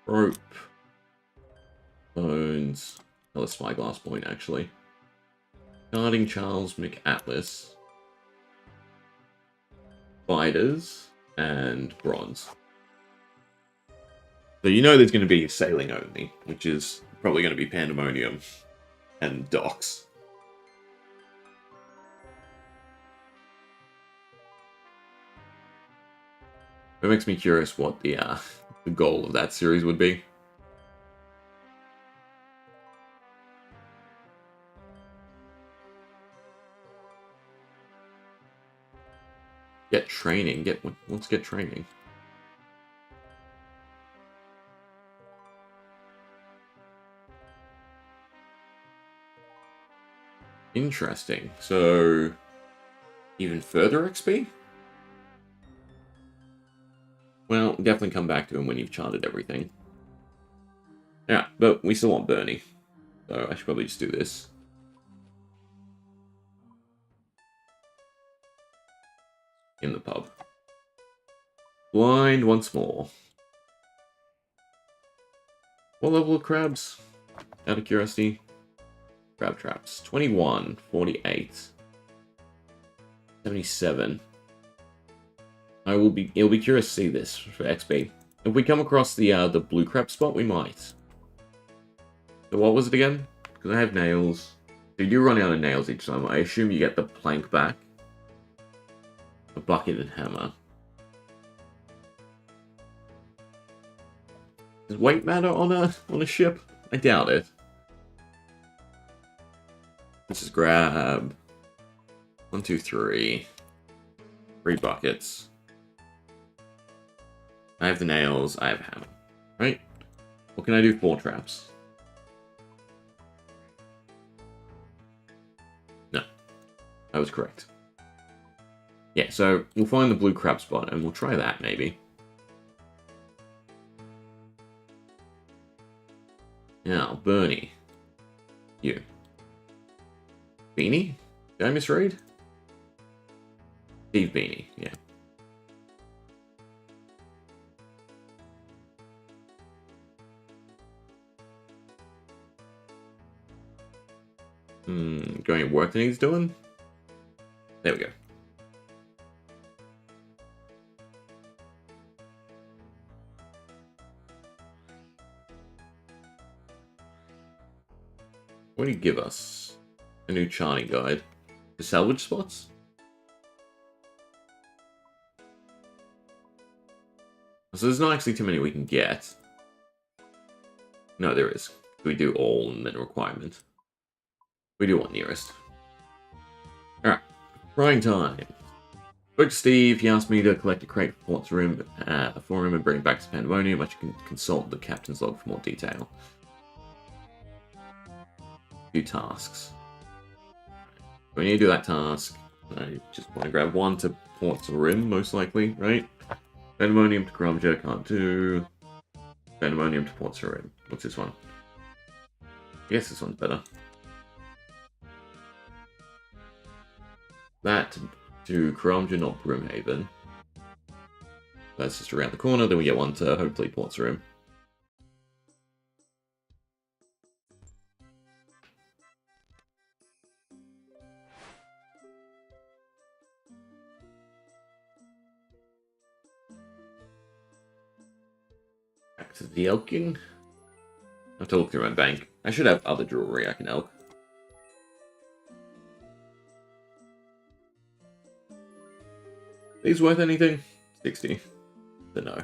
Rope. Bones. Another spyglass point, actually. Guarding Charles McAtlas. Spiders. And bronze. So you know there's going to be sailing only, which is probably going to be pandemonium and docks. It makes me curious what the goal of that series would be. Get training. Let's get training. Interesting. So, even further XP? Well, definitely come back to him when you've charted everything. Yeah, but we still want Bernie. So I should probably just do this. In the pub. Blind once more. What level of crabs? Out of curiosity. Crab traps. 21, 48, 77. It'll be curious to see this for XP. If we come across the blue crab spot, we might. So what was it again? Because I have nails. So you do run out of nails each time. I assume you get the plank back. A bucket and hammer. Does weight matter on a ship? I doubt it. Let's just grab 1, 2, 3. 3 buckets. I have the nails, I have hammer. Right? What can I do? 4 traps. No. I was correct. Yeah, so we'll find the blue crab spot and we'll try that maybe. Now, Bernie. You. Beanie? Did I misread? Steve Beanie, yeah. Going at work that he's doing? There we go. What do you give us? A new charting guide. The salvage spots? So there's not actually too many we can get. No, there is. We do all and then requirement. We do want nearest. Alright. Frying time. Spoke to Steve. He asked me to collect a crate for him and bring it back to Pandemonium. I should consult the captain's log for more detail. Few tasks. When you do that task, I just want to grab 1 to Ports Rim, most likely, right? Pandemonium to Grumja, can't do. Pandemonium to Ports Rim. What's this one? I guess this one's better. That to Grumja, not Brimhaven. That's just around the corner. Then we get one to hopefully Port Sarim. Back to the Elking. I have to look through my bank. I should have other jewelry I can elk. These worth anything? 60. So no.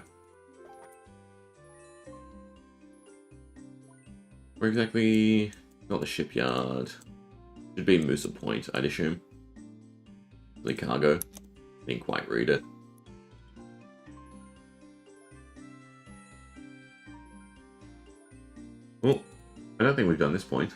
Where exactly? Not the shipyard. Should be Moosa Point, I'd assume. The cargo. Didn't quite read it. Oh, I don't think we've done this point.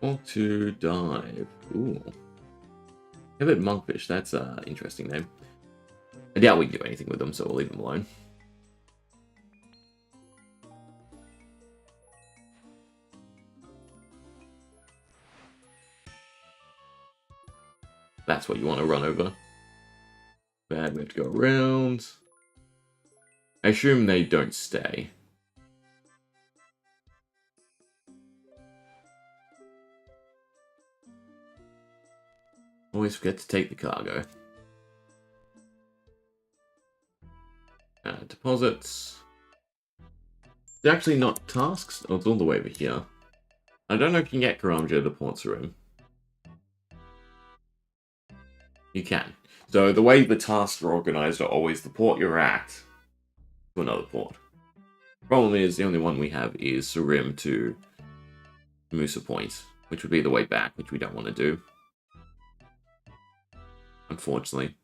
Want to dive. Ooh. Pivot Monkfish, that's an interesting name. I doubt we can do anything with them, so we'll leave them alone. That's what you want to run over. Bad, we have to go around. I assume they don't stay. Always forget to take the cargo. Deposits. It's actually not tasks. Oh, it's all the way over here. I don't know if you can get Karamja to Port Sarim. You can. So the way the tasks are organized are always the port you're at to another port. Problem is, the only one we have is Sarim to Moosa Point, which would be the way back, which we don't want to do. Unfortunately.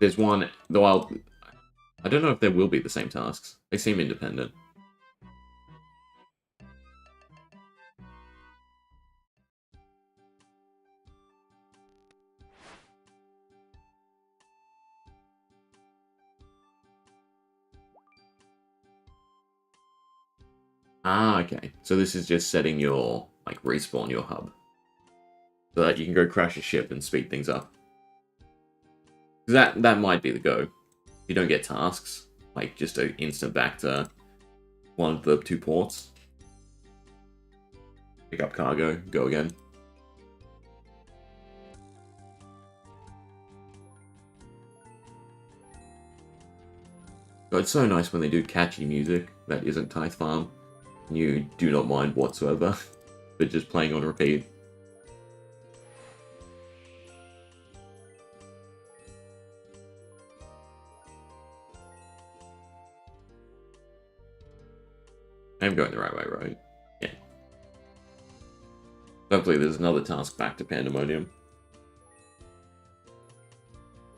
There's one, though I don't know if there will be the same tasks. They seem independent. Ah, okay. So this is just setting your, like, respawn your hub. So that you can go crash a ship and speed things up. That might be the go. You don't get tasks, like just an instant back to one of the two ports. Pick up cargo, go again. God, it's so nice when they do catchy music that isn't Tithe Farm. And you do not mind whatsoever, but just playing on repeat. I'm going the right way, right? Yeah. Hopefully there's another task back to Pandemonium.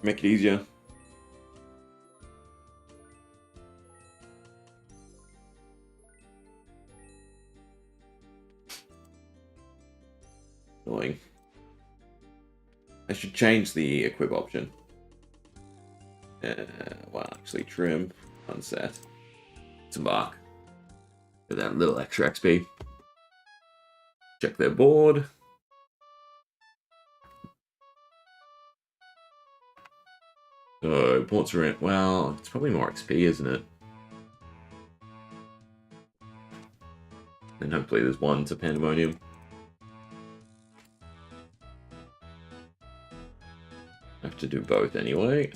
Make it easier. Annoying. I should change the equip option. Well, actually trim, unset. It's embark. Get that little extra XP. Check their board. So, ports are in. Well, it's probably more XP, isn't it? And hopefully there's one to Pandemonium. I have to do both anyway.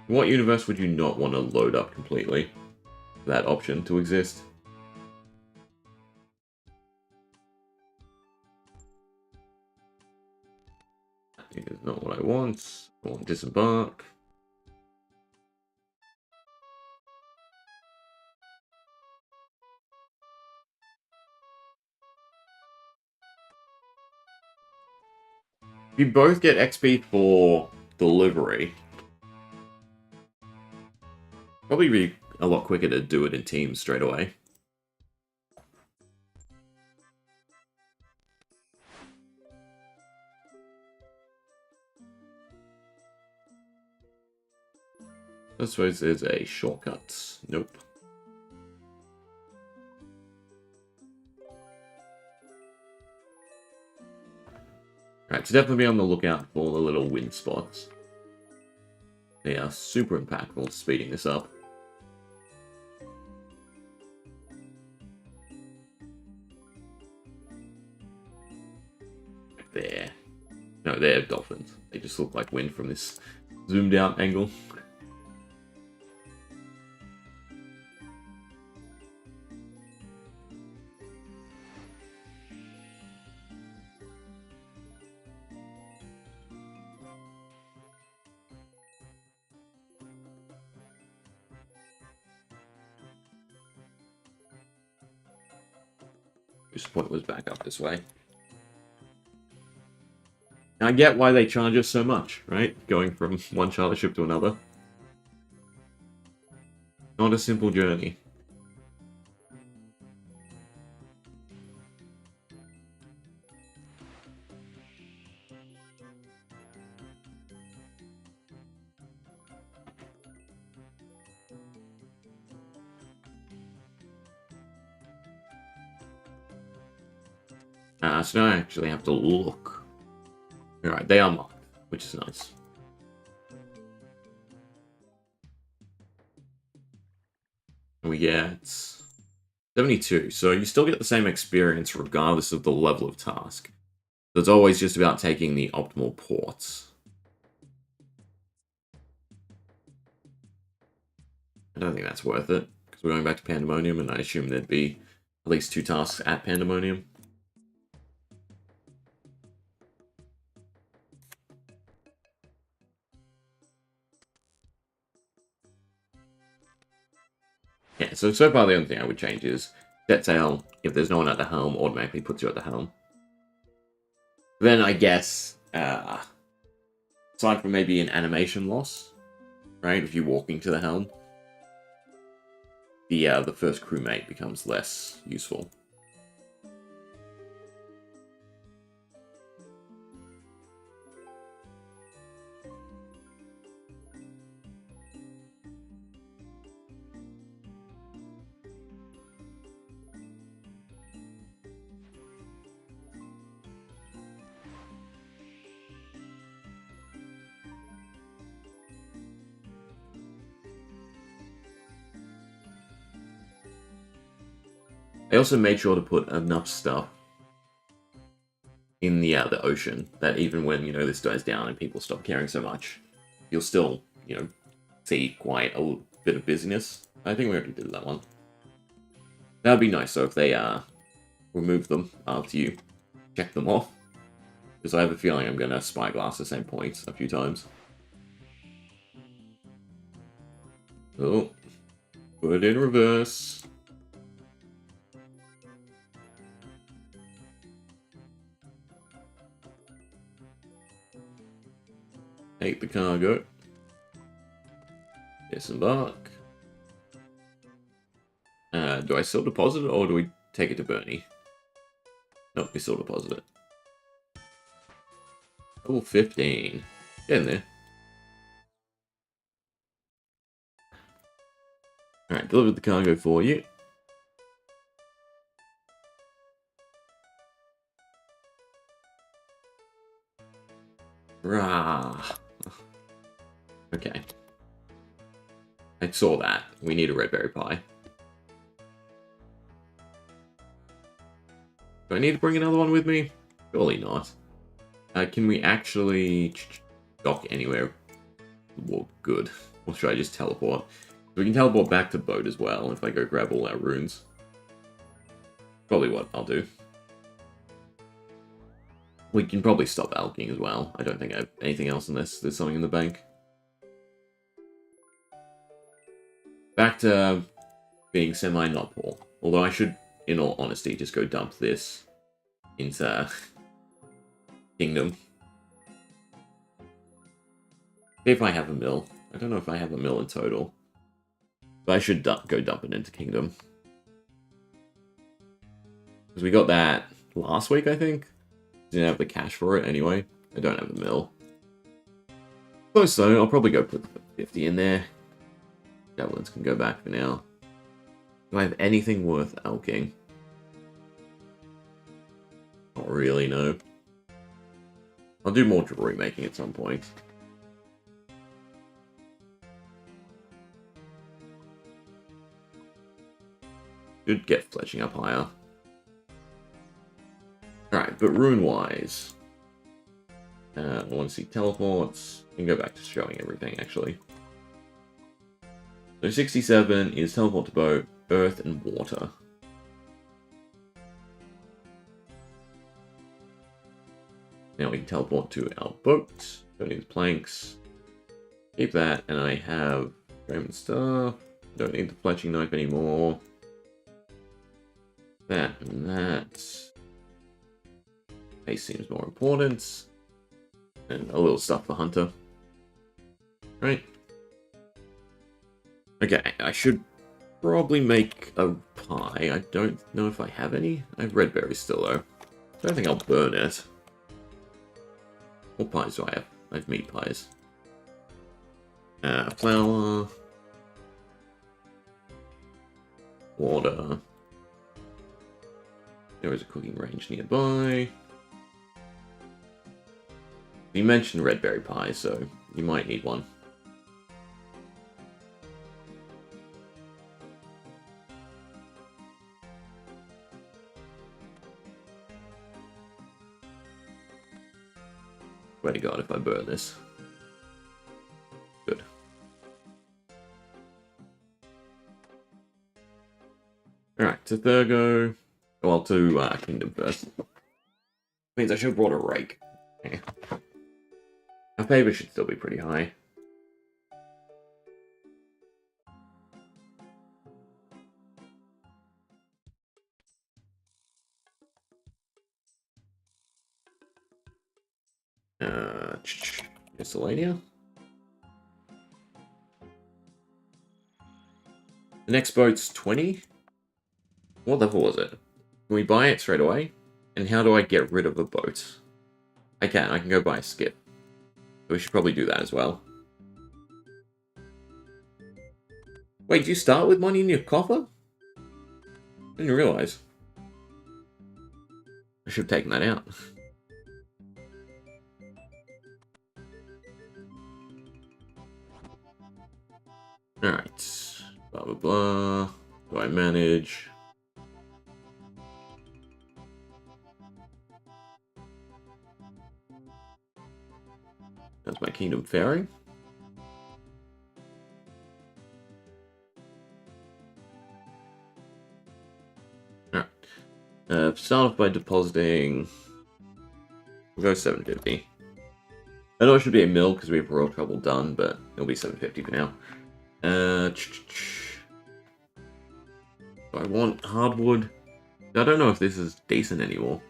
What universe would you not want to load up completely? That option to exist? It is not what I want. I want disembark. You both get XP for delivery. Probably be a lot quicker to do it in teams straight away. I suppose there's a shortcut. Nope. Right, so definitely be on the lookout for the little wind spots. They are super impactful to speeding this up. There. No, they're dolphins. They just look like wind from this zoomed out angle. This point was back up this way. Now, I get why they charge us so much, right? Going from one charter ship to another. Not a simple journey. So now I actually have to look. Alright, they are marked, which is nice. We get 72, so you still get the same experience regardless of the level of task. So it's always just about taking the optimal ports. I don't think that's worth it, because we're going back to Pandemonium, and I assume there'd be at least 2 tasks at Pandemonium. Yeah, so far the only thing I would change is set sail. If there's no one at the helm, automatically puts you at the helm. Then I guess, aside from maybe an animation loss, right? If you're walking to the helm, the first crewmate becomes less useful. I also made sure to put enough stuff in the ocean that even when, this dies down and people stop caring so much, you'll still, see quite a bit of busyness. I think we already did that one. That would be nice, so if they remove them after you check them off. Because I have a feeling I'm going to spyglass the same points a few times. Oh, put it in reverse. Take the cargo. Disembark. Do I still deposit it, or do we take it to Bernie? Nope, we still deposit it. Level 15. Get in there. Alright, delivered the cargo for you. Rah. Okay. I saw that. We need a red berry pie. Do I need to bring another one with me? Surely not. Can we actually dock anywhere? Well, good. Or should I just teleport? We can teleport back to boat as well if I go grab all our runes. Probably what I'll do. We can probably stop alking as well. I don't think I have anything else unless there's something in the bank. Back to being semi-not poor. Although I should, in all honesty, just go dump this into Kingdom. If I have a mill. I don't know if I have a mill in total. But I should go dump it into Kingdom. Because we got that last week, I think. Didn't have the cash for it anyway. I don't have a mill. Close though, I'll probably go put 50 in there. Javelins can go back for now. Do I have anything worth alking? Not really, no. I'll do more jewelry making at some point. Should get fletching up higher. Alright, but rune-wise... I want to see teleports. I can go back to showing everything, actually. So 67 is teleport to boat, earth, and water. Now we can teleport to our boat. Don't need the planks. Keep that, and I have frame and stuff. Don't need the fletching knife anymore. That and that. Pace seems more important. And a little stuff for Hunter. Right. Okay, I should probably make a pie. I don't know if I have any. I have red berries still, though. I don't think I'll burn it. What pies do I have? I have meat pies. Flour. Water. There is a cooking range nearby. You mentioned red berry pie, so you might need one. Swear to God if I burn this. Good. Alright, to Thurgo. Well, to Kingdom first. Means I should have brought a rake. Yeah. Our favor should still be pretty high. Miscellanea. The next boat's 20. What level was it? Can we buy it straight away? And how do I get rid of a boat? I can go buy a skip. We should probably do that as well. Wait, do you start with money in your coffer? Didn't realize. I should have taken that out. Alright. Blah, blah, blah. Do I manage? That's my kingdom fairing. Alright. Start off by depositing. We'll go 750. I know it should be a mill because we have royal trouble done, but it'll be 750 for now. Do I want hardwood? I don't know if this is decent anymore.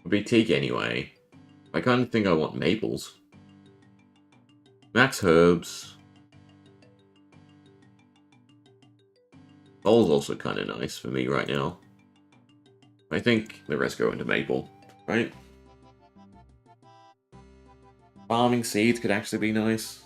It'll be teak anyway. I kind of think I want maples. Max herbs. Coal's also kind of nice for me right now. I think the rest go into maple, right? Farming seeds could actually be nice.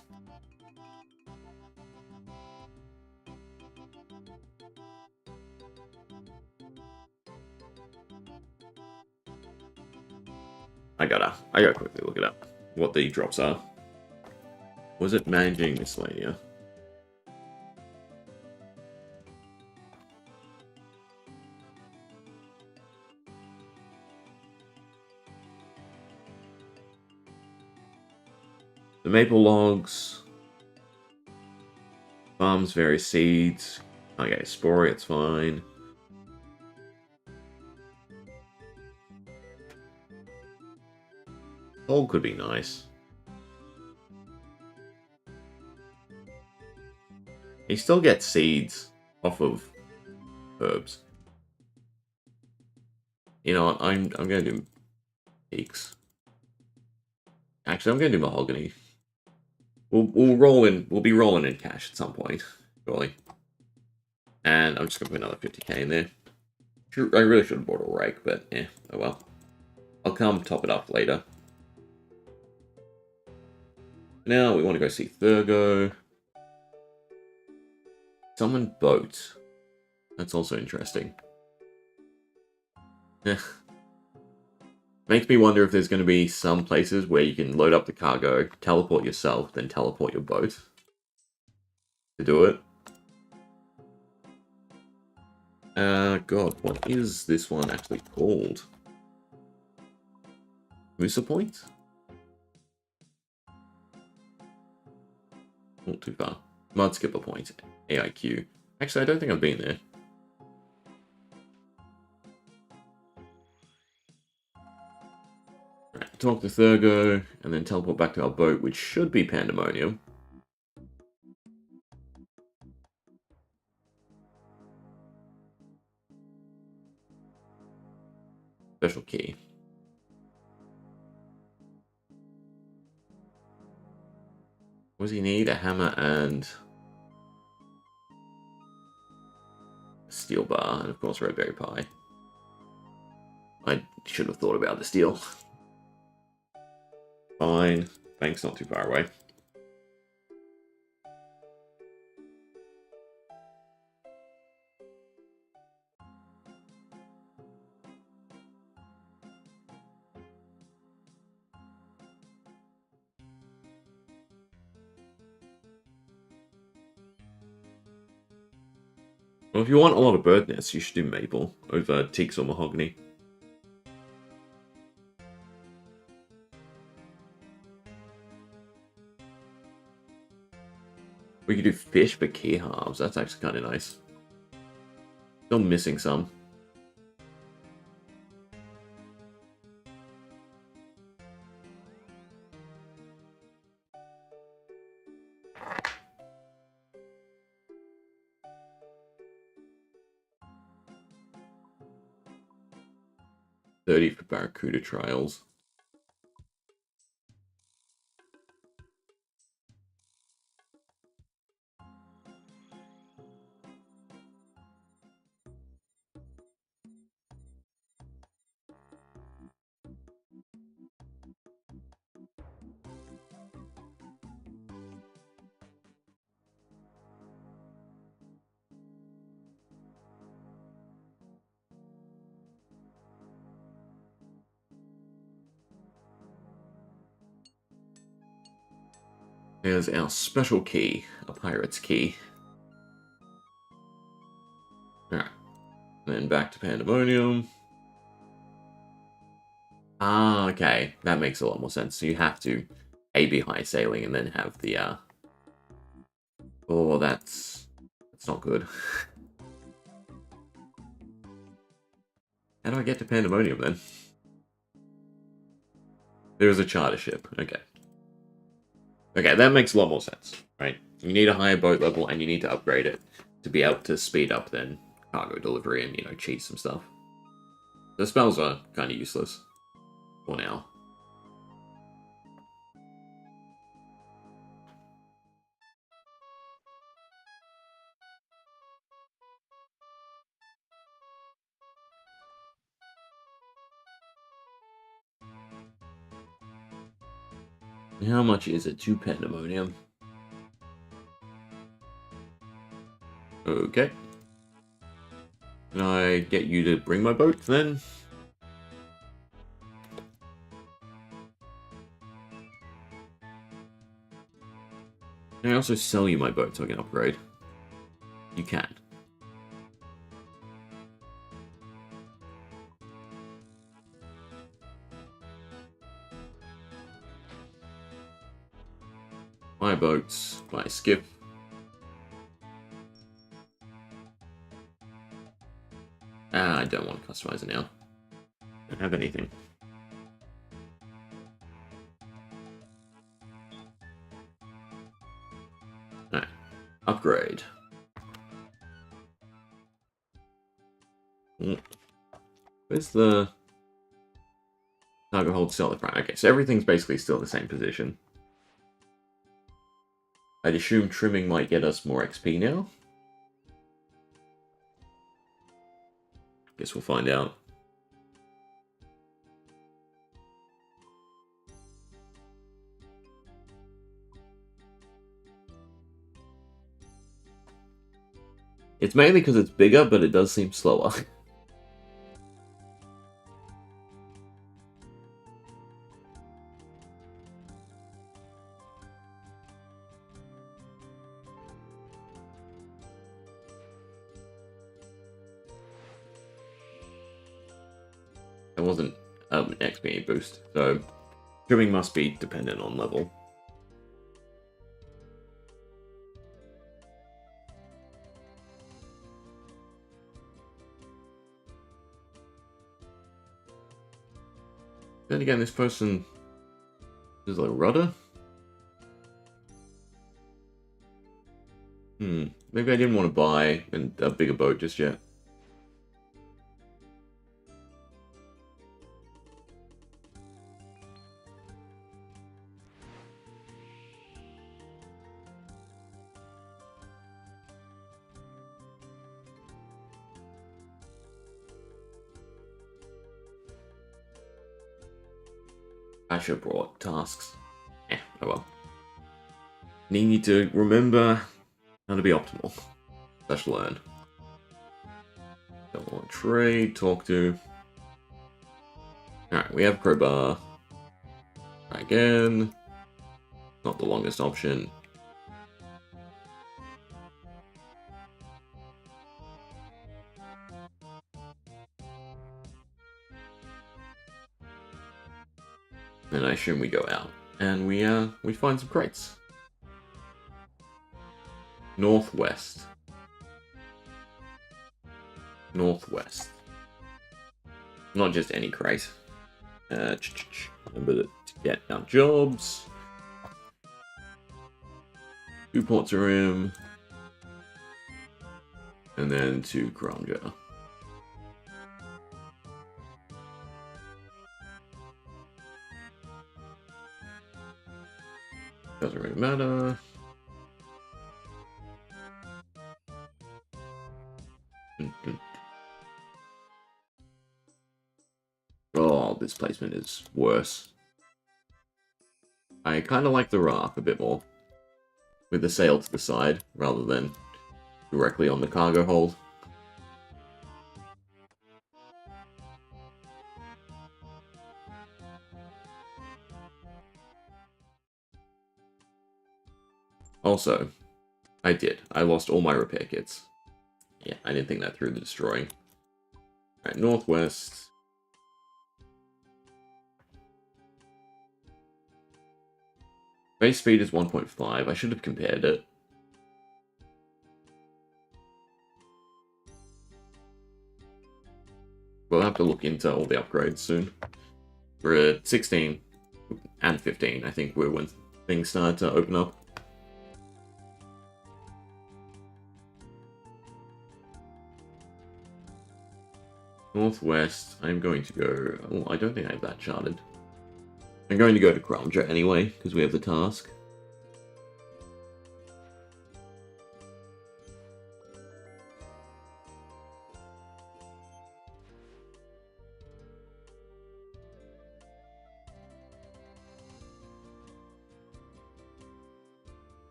I gotta quickly look it up. What the drops are. Was it managing miscellanea? The maple logs. Farms various seeds. Okay, spory, it's fine. Coal could be nice. You still get seeds off of herbs. You know what? I'm gonna do teaks. Actually, I'm gonna do mahogany. We'll roll in. We'll be rolling in cash at some point, surely. And I'm just gonna put another 50k in there. I really should have bought a rake, but yeah, oh well. I'll come top it up later. Now we want to go see Thurgo. Summon boat. That's also interesting. Yeah. Makes me wonder if there's going to be some places where you can load up the cargo, teleport yourself, then teleport your boat to do it. God, what is this one actually called? Moosa Point? Not too far. Mud Skipper Point, AIQ. Actually, I don't think I've been there. Right, talk to Thurgo, and then teleport back to our boat, which should be Pandemonium. Special key. What does he need? A hammer and a steel bar, and of course red berry pie. I should have thought about the steel. Fine. Bank's not too far away. Well, if you want a lot of bird nests, you should do maple over teaks or mahogany. We could do fish for key halves. That's actually kind of nice. Still missing some. $30 for Barracuda trials. There's our special key, a pirate's key. Alright. Then back to Pandemonium. Ah, okay. That makes a lot more sense. So you have to A, be high sailing, and then have the, Oh, that's not good. How do I get to Pandemonium, then? There's a charter ship. Okay. Okay, that makes a lot more sense, right? You need a higher boat level, and you need to upgrade it to be able to speed up, then, cargo delivery and, you know, cheat some stuff. The spells are kind of useless for now. How much is it to Pandemonium? Okay. Can I get you to bring my boat, then? Can I also sell you my boat so I can upgrade? You can. My boats, my skip. Ah, I don't want to customize it now. Don't have anything. upgrade. Where's the cargo hold still at the front? Okay, so everything's basically still the same position. I'd assume trimming might get us more XP now. Guess we'll find out. It's mainly because it's bigger, but it does seem slower. That wasn't an XP boost, so trimming must be dependent on level. Then again, this person is like rudder. Maybe I didn't want to buy a bigger boat just yet. I should have brought tasks. Oh well. Need to remember how to be optimal. Slash learn. Don't want to trade, talk to. Alright, we have crowbar. Try again. Not the longest option. And I assume we go out. And we find some crates. Northwest. Northwest. Not just any crate. Remember to get our jobs. 2 ports of room. And then 2 Kronja. Doesn't really matter. Oh, this placement is worse. I kind of like the raft a bit more. With the sail to the side, rather than directly on the cargo hold. Also, I lost all my repair kits. Yeah, I didn't think that through the destroying. Alright, northwest. Base speed is 1.5. I should have compared it. We'll have to look into all the upgrades soon. We're at 16 and 15, I think, we're when things start to open up. Northwest, I'm going to go... Oh, I don't think I have that charted. I'm going to go to Kronja anyway, because we have the task.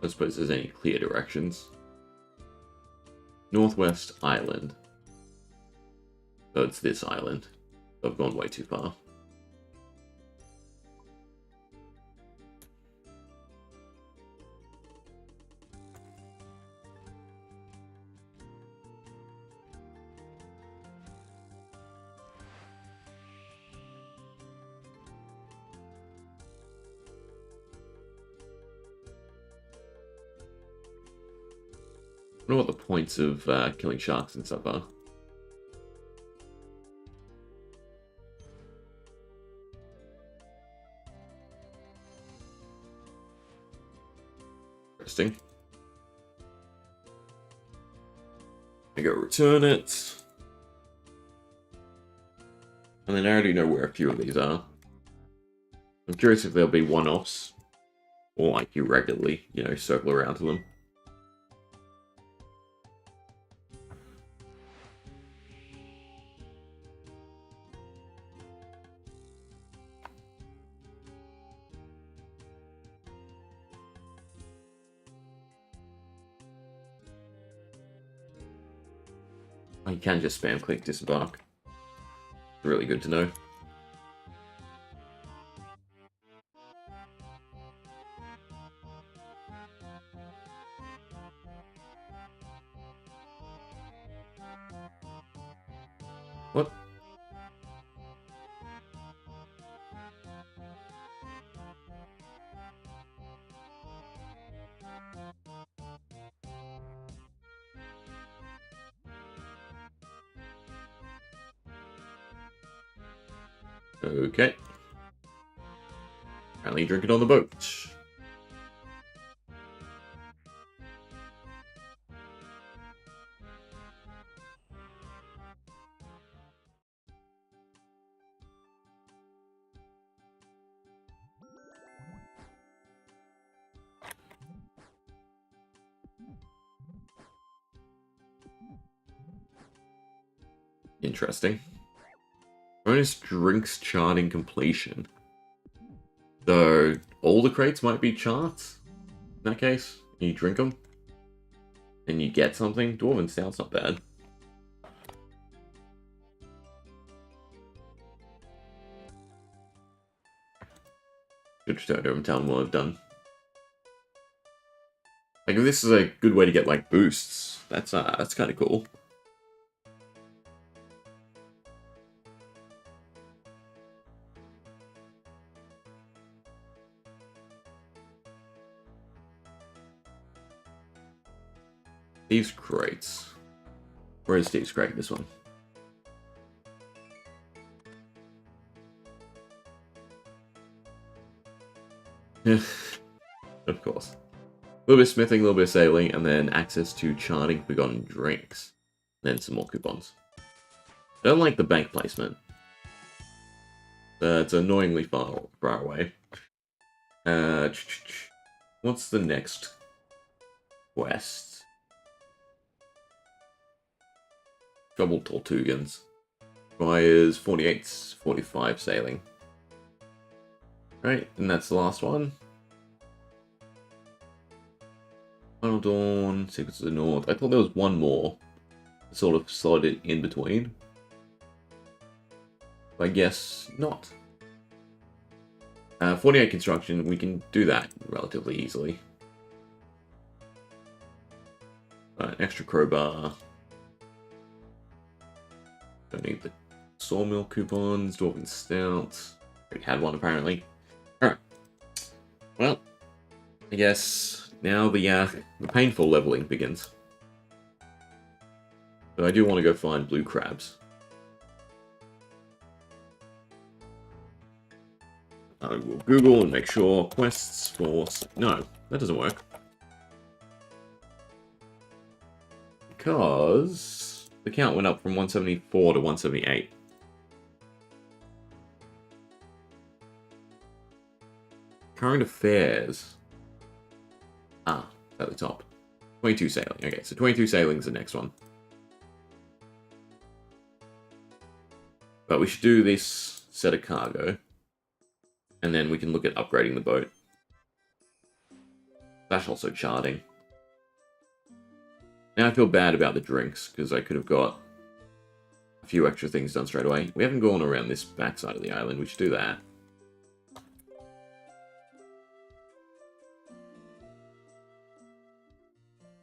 I suppose there's any clear directions. Northwest Island. So it's this island. I've gone way too far. I wonder what the points of killing sharks and stuff are. interesting. I go return it. And then I already know where a few of these are. I'm curious if there'll be one-offs. Or like you regularly, you know, circle around to them. You can just spam click disembark. Really good to know. What? Okay. Apparently drink it on the boat. Interesting. Bonus drinks charting completion. So, all the crates might be charts? In that case, you drink them, and you get something. Dwarven Stout's not bad. Good to start over town what I've done. Like, if this is a good way to get, like, boosts, that's kind of cool. Thieves' crates. Where is Thieves' crate? This one. Yeah, of course. A little bit of smithing, a little bit of sailing, and then access to charting forgotten drinks. Then some more coupons. I don't like the bank placement. It's annoyingly far away. What's the next quest? Double Tortugans. Requires 48, 45 sailing. Right, and that's the last one. Final Dawn, Secrets of the North. I thought there was one more. Sort of slotted in between. I guess not. 48 construction, we can do that relatively easily. Extra crowbar. Don't need the sawmill coupons, Dwarven Stout. Already had one apparently. Alright. Well, I guess now the painful leveling begins. But I do want to go find blue crabs. I will Google and make sure quests for... No, that doesn't work. Because the count went up from 174 to 178. Current affairs. Ah, at the top. 22 sailing. Okay, so 22 sailing is the next one. But we should do this set of cargo. And then we can look at upgrading the boat. That's also charting. Now I feel bad about the drinks, because I could have got a few extra things done straight away. We haven't gone around this backside of the island. We should do that.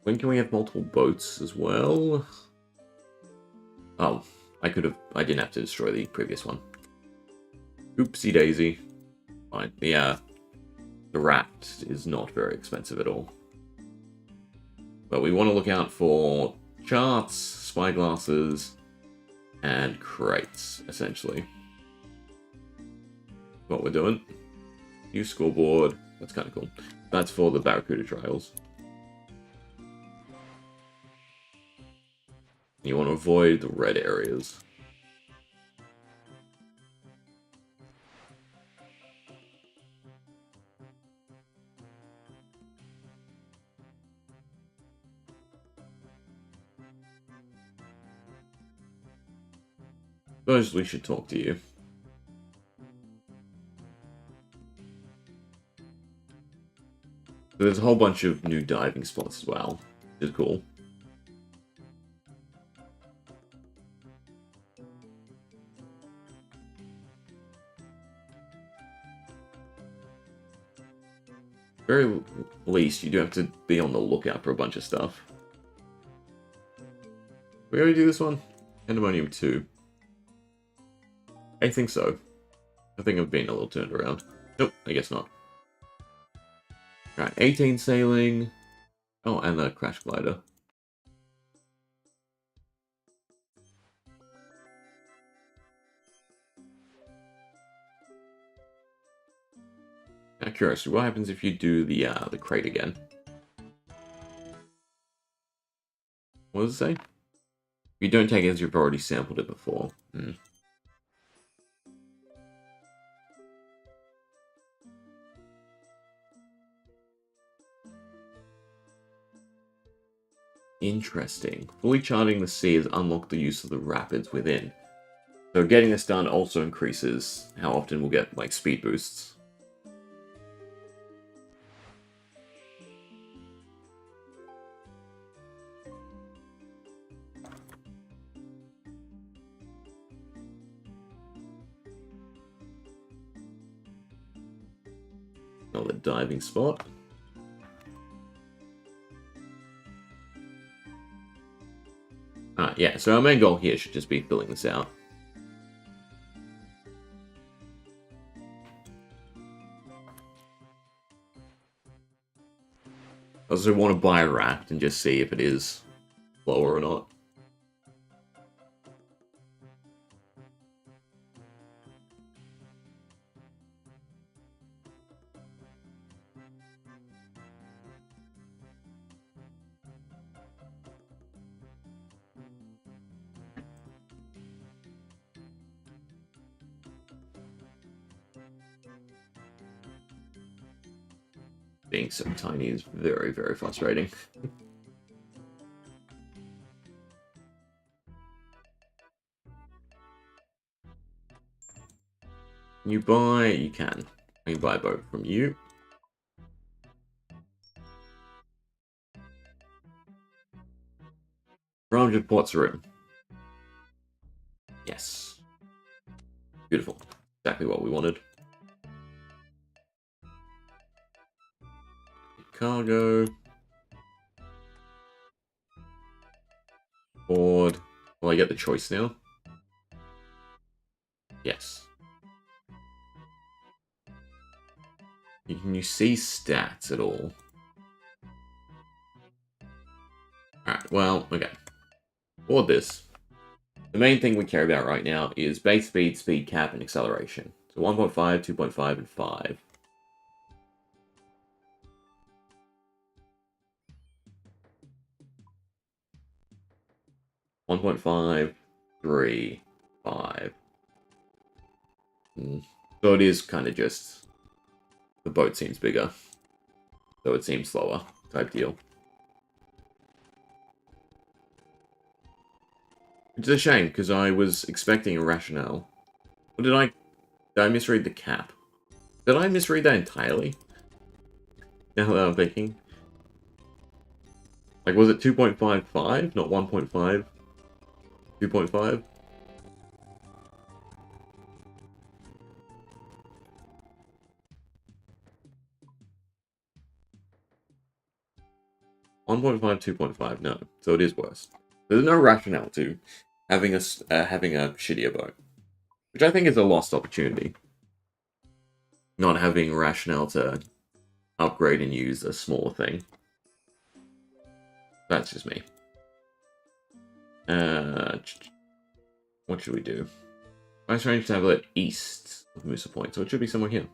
When can we have multiple boats as well? Oh, I didn't have to destroy the previous one. Oopsie daisy. Fine. The raft is not very expensive at all. But we want to look out for charts, spyglasses, and crates, essentially. What we're doing. New scoreboard. That's kind of cool. That's for the Barracuda trials. You want to avoid the red areas. Suppose we should talk to you. So there's a whole bunch of new diving spots as well, which is cool. Very least, you do have to be on the lookout for a bunch of stuff. We already do this one? Pandemonium 2. I think so. I think I've been a little turned around. Nope, I guess not. Right, 18 sailing. Oh, and the crash glider. Now, curious, what happens if you do the crate again? What does it say? You don't take it as you've already sampled it before. Interesting. Fully charting the sea has unlocked the use of the rapids within. So getting this done also increases how often we'll get, like, speed boosts. Another diving spot. Yeah, so our main goal here should just be filling this out. I also want to buy a raft and just see if it is lower or not. Being so tiny is very, very frustrating. You buy... You can. I can buy a boat from you. $400 ports a room. Yes. Beautiful. Exactly what we wanted. Cargo. Board. Will I get the choice now? Yes. Can you see stats at all? Alright, well, okay. For this, the main thing we care about right now is base speed, speed cap, and acceleration. So 1.5, 2.5, and 5. One point five, 3, 5. So it is kind of just the boat seems bigger, so it seems slower type deal. It's a shame because I was expecting a rationale. Or did I misread the cap? Did I misread that entirely? Now that I'm thinking. Like, was it 2.55, not 1.5? 2.5? $1.5, 2.5, no. So it is worse. There's no rationale to having a shittier boat. Which I think is a lost opportunity. Not having rationale to upgrade and use a smaller thing. That's just me. What should we do? Ice range tablet east of Moosa Point, so it should be somewhere here.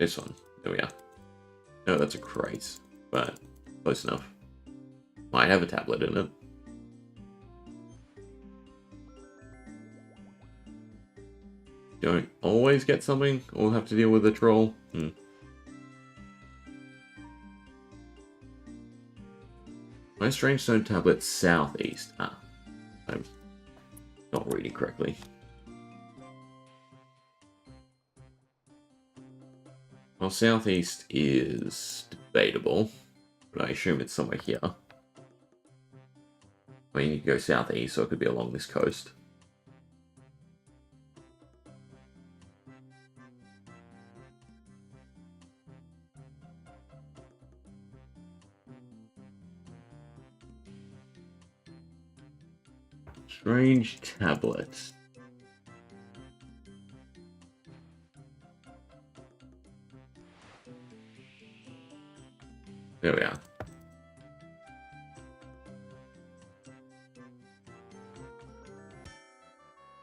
This one. There we are. No, that's a crate, but close enough. Might have a tablet in it. Don't always get something, or have to deal with a troll. My strange stone tablet southeast. Ah, I'm not reading correctly. Well, southeast is debatable, but I assume it's somewhere here. I mean, you could go southeast, so it could be along this coast. Strange tablets. There we are.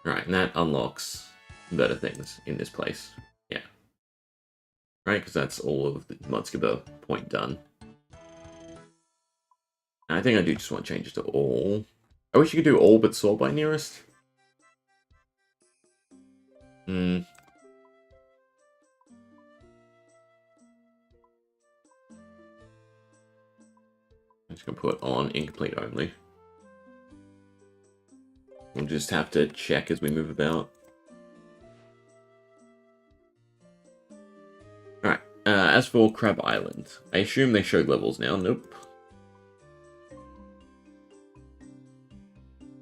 Right, and that unlocks better things in this place. Yeah. Right, because that's all of the Mudskipper point done. And I think I do just want to change it to all. I wish you could do all but sort by nearest. I'm just going to put on incomplete only. We'll just have to check as we move about. Alright, as for Crab Island, I assume they showed levels now. Nope.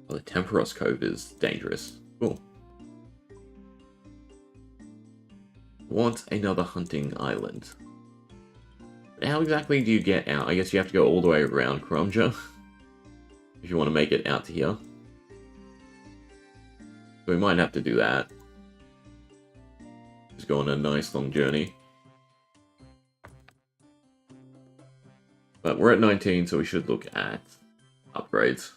Oh, the Temperos Cove is dangerous. Cool. Want another hunting island. How exactly do you get out? I guess you have to go all the way around Kromja if you want to make it out to here. So we might have to do that. Just go on a nice long journey. But we're at 19, so we should look at upgrades.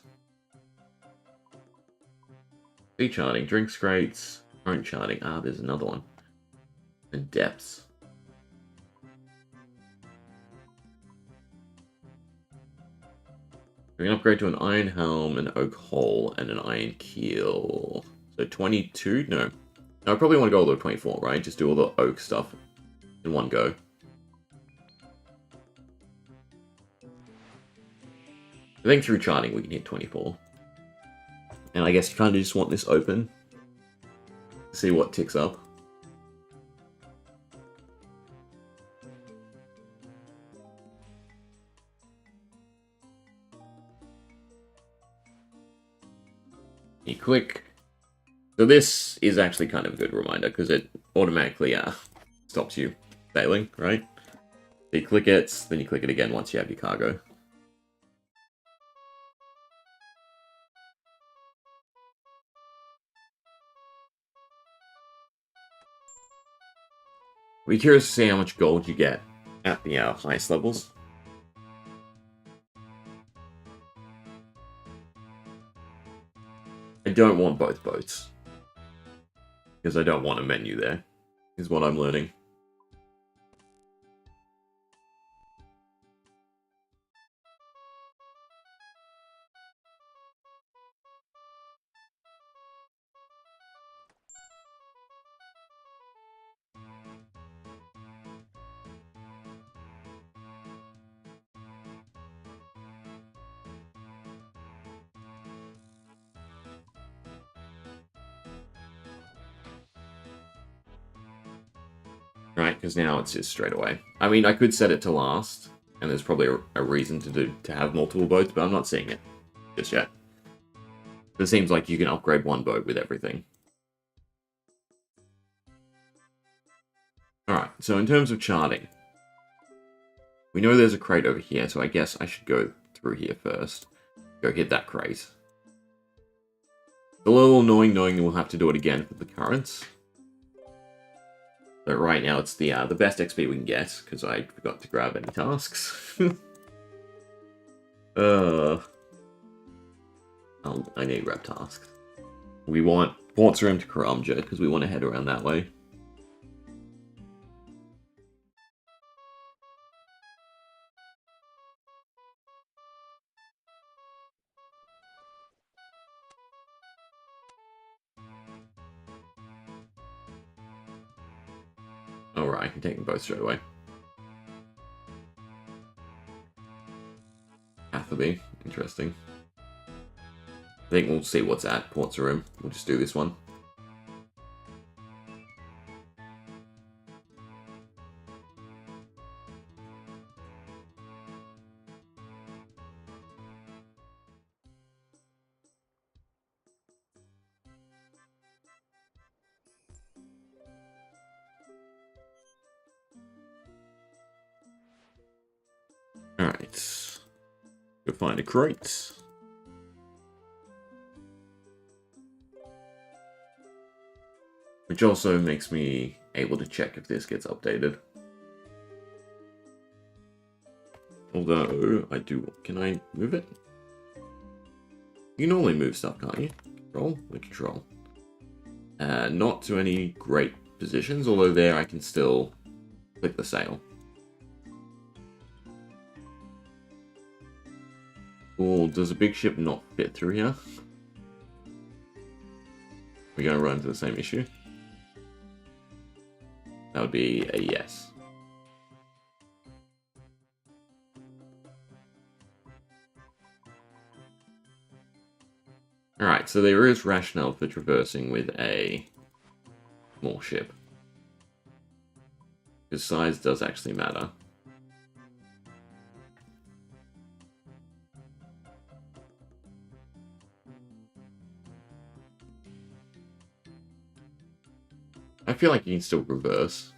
Sea charting, drinks crates, current charting. Ah, there's another one. And depths. We can upgrade to an iron helm, an oak hull, and an iron keel. So 22? No. I probably want to go all the way to 24, right? Just do all the oak stuff in one go. I think through charting we can hit 24. And I guess you kind of just want this open. See what ticks up. You click. So this is actually kind of a good reminder because it automatically stops you failing, right? So you click it, then you click it again once you have your cargo. I'll be curious to see how much gold you get at the highest levels. I don't want both boats. Because I don't want a menu there, is what I'm learning. Right, because now it's just straight away. I mean, I could set it to last, and there's probably a reason to have multiple boats, but I'm not seeing it just yet. It seems like you can upgrade one boat with everything. Alright, so in terms of charting, we know there's a crate over here, so I guess I should go through here first. Go hit that crate. It's a little annoying knowing that we'll have to do it again for the currents. But right now it's the best XP we can get, because I forgot to grab any tasks. I need to grab tasks. We want Port's Room to Karamja, because we want to head around that way. Alright, I can take them both straight away. Atherby, interesting. I think we'll see what's at Ports Room. We'll just do this one. Alright. Go find a crate. Which also makes me able to check if this gets updated. Although, I do... Can I move it? You normally move stuff, can't you? Control? With control. Not to any great positions, although there I can still click the sail. Or does a big ship not fit through here? We're going to run into the same issue. That would be a yes. Alright, so there is rationale for traversing with a small ship. Because size does actually matter. I feel like you can still reverse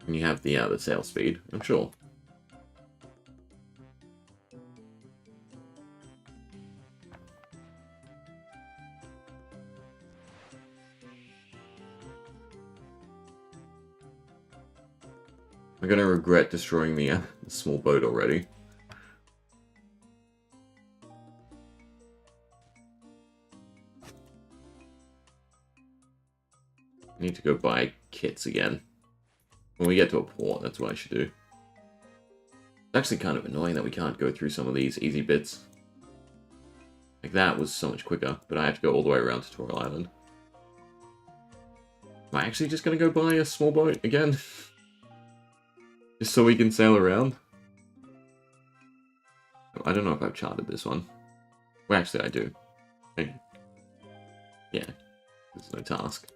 when you have the sail speed, I'm sure. I'm gonna regret destroying the small boat already. I need to go buy kits again. When we get to a port, that's what I should do. It's actually kind of annoying that we can't go through some of these easy bits. Like that was so much quicker, but I have to go all the way around Tutorial Island. Am I actually just gonna go buy a small boat again? Just so we can sail around? I don't know if I've charted this one. Well, actually I do. Yeah, there's no task.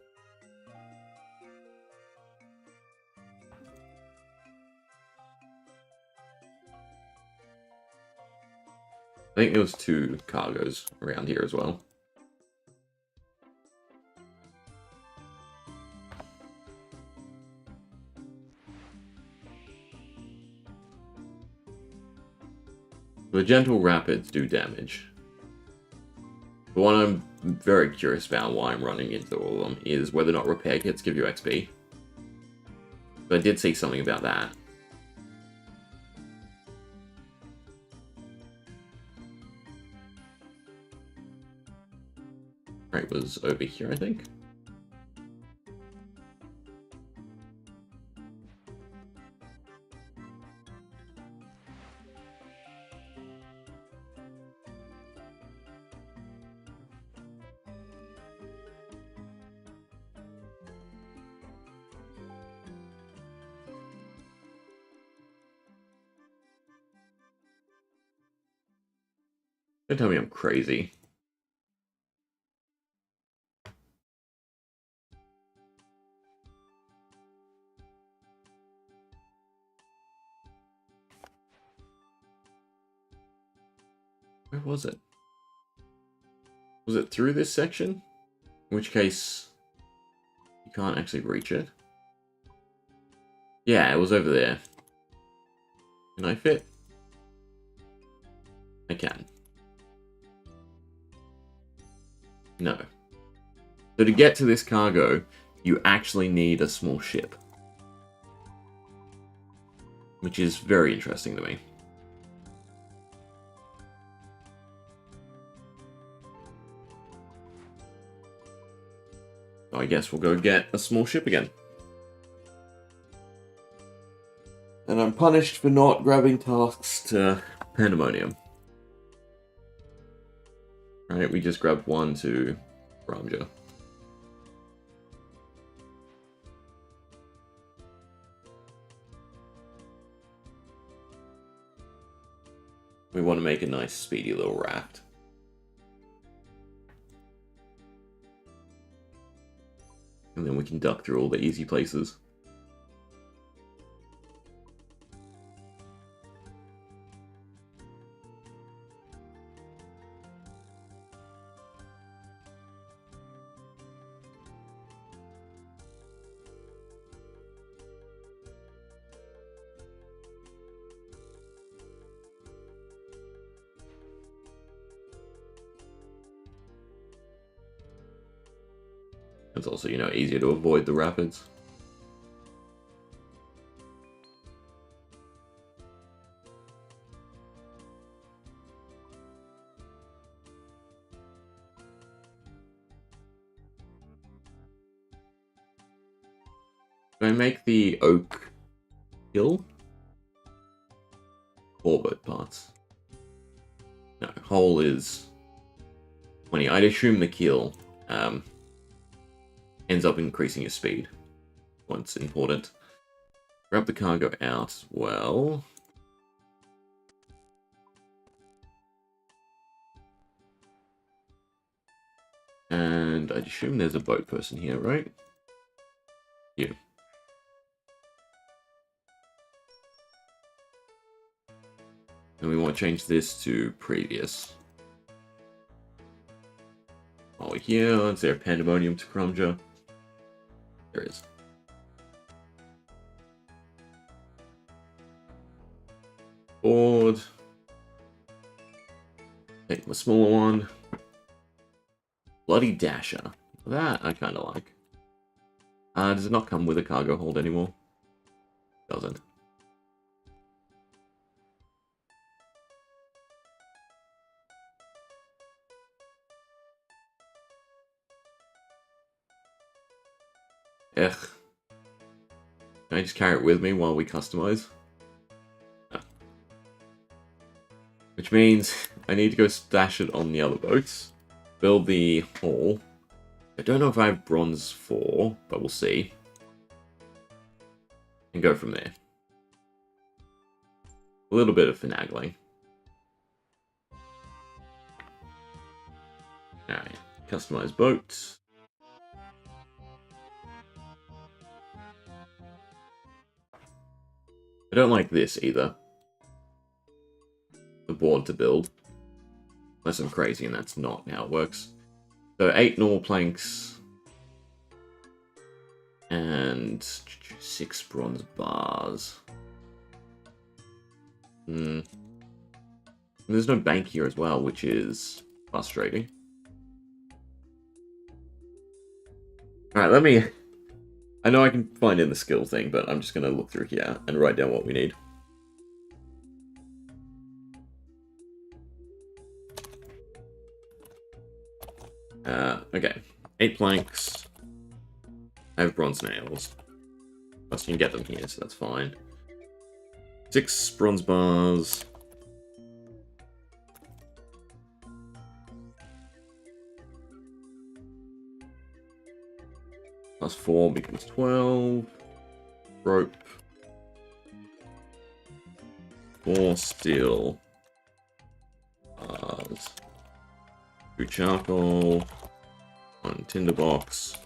I think there was 2 cargoes around here as well. The gentle rapids do damage. The one I'm very curious about, why I'm running into all of them, is whether or not repair kits give you XP. But I did see something about that. Right, was over here, I think. Don't tell me I'm crazy. Where was it? Was it through this section? In which case, you can't actually reach it. Yeah, it was over there. Can I fit? I can. No. So to get to this cargo, you actually need a small ship. Which is very interesting to me. So I guess we'll go get a small ship again. And I'm punished for not grabbing tasks to Pandemonium. Right, we just grabbed 1 to Ramja. We want to make a nice, speedy little raft. And then we can duck through all the easy places. It's also, you know, easier to avoid the rapids. Do I make the oak hill? 4 boat parts. No, hull is 20. I'd assume the keel ends up increasing your speed once important. Grab the cargo out as well. And I'd assume there's a boat person here, right? You. And we want to change this to previous. Oh, here, is there a pandemonium to Crumja? There is. Board. Take my smaller one. Bloody Dasher. That I kind of like. Does it not come with a cargo hold anymore? Doesn't. Ugh. Can I just carry it with me while we customize? No. Which means I need to go stash it on the other boats. Build the hull. I don't know if I have bronze 4, but we'll see. And go from there. A little bit of finagling. Alright, customize boat. I don't like this either. The board to build. Unless I'm crazy and that's not how it works. So 8 normal planks. And 6 bronze bars. And there's no bank here as well, which is frustrating. Alright, let me... I know I can find in the skill thing, but I'm just going to look through here and write down what we need. Okay. 8 planks. I have bronze nails. Plus you can get them here, so that's fine. 6 bronze bars. Plus 4 becomes 12. Rope. 4 steel. Bars. 2 charcoal. 1 tinderbox.